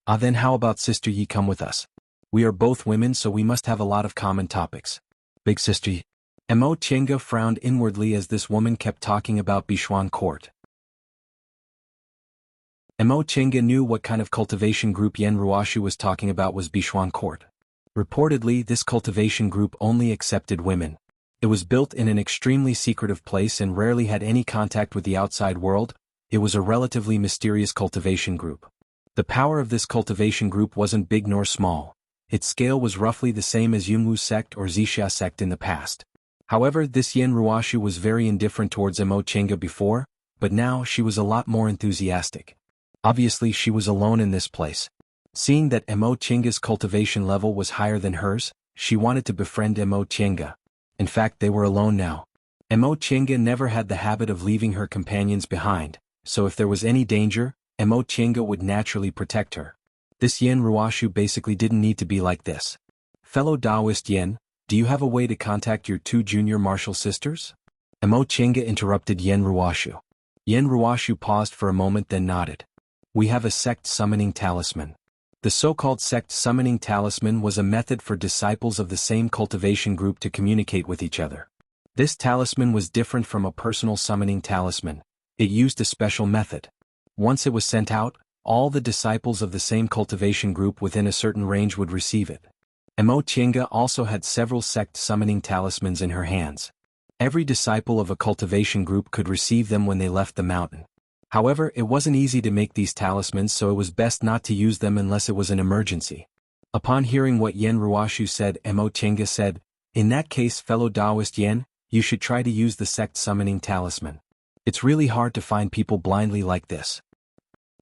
Speaker 1: "Ah, then how about Sister Yi come with us? We are both women, so we must have a lot of common topics." "Big Sister Yi." Emochenga frowned inwardly as this woman kept talking about Bichuan Court. Emochenga knew what kind of cultivation group Yen Ruashu was talking about was Bichuan Court. Reportedly, this cultivation group only accepted women. It was built in an extremely secretive place and rarely had any contact with the outside world. It was a relatively mysterious cultivation group. The power of this cultivation group wasn't big nor small. Its scale was roughly the same as Yunwu sect or Zixia sect in the past. However, this Yen Ruashu was very indifferent towards Emochenga before, but now she was a lot more enthusiastic. Obviously, she was alone in this place. Seeing that Emochenga's cultivation level was higher than hers, she wanted to befriend Emochenga. In fact, they were alone now. Emochenga never had the habit of leaving her companions behind, so if there was any danger, Emochenga would naturally protect her. This Yen Ruashu basically didn't need to be like this. "Fellow Taoist Yen, do you have a way to contact your 2 junior martial sisters?" Emochenga interrupted Yen Ruashu. Yen Ruashu paused for a moment then nodded. "We have a sect summoning talisman." The so-called sect summoning talisman was a method for disciples of the same cultivation group to communicate with each other. This talisman was different from a personal summoning talisman. It used a special method. Once it was sent out, all the disciples of the same cultivation group within a certain range would receive it. Emochenga also had several sect summoning talismans in her hands. Every disciple of a cultivation group could receive them when they left the mountain. However, it wasn't easy to make these talismans, so it was best not to use them unless it was an emergency. Upon hearing what Yen Ruashu said, Emochenga said, "In that case, fellow Taoist Yen, you should try to use the sect summoning talisman. It's really hard to find people blindly like this."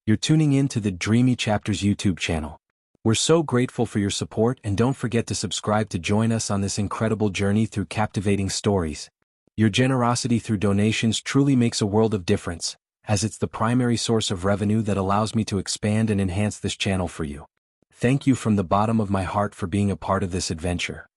Speaker 1: You're tuning in to the Dreamy Chapters YouTube channel. We're so grateful for your support, and don't forget to subscribe to join us on this incredible journey through captivating stories. Your generosity through donations truly makes a world of difference, as it's the primary source of revenue that allows me to expand and enhance this channel for you. Thank you from the bottom of my heart for being a part of this adventure.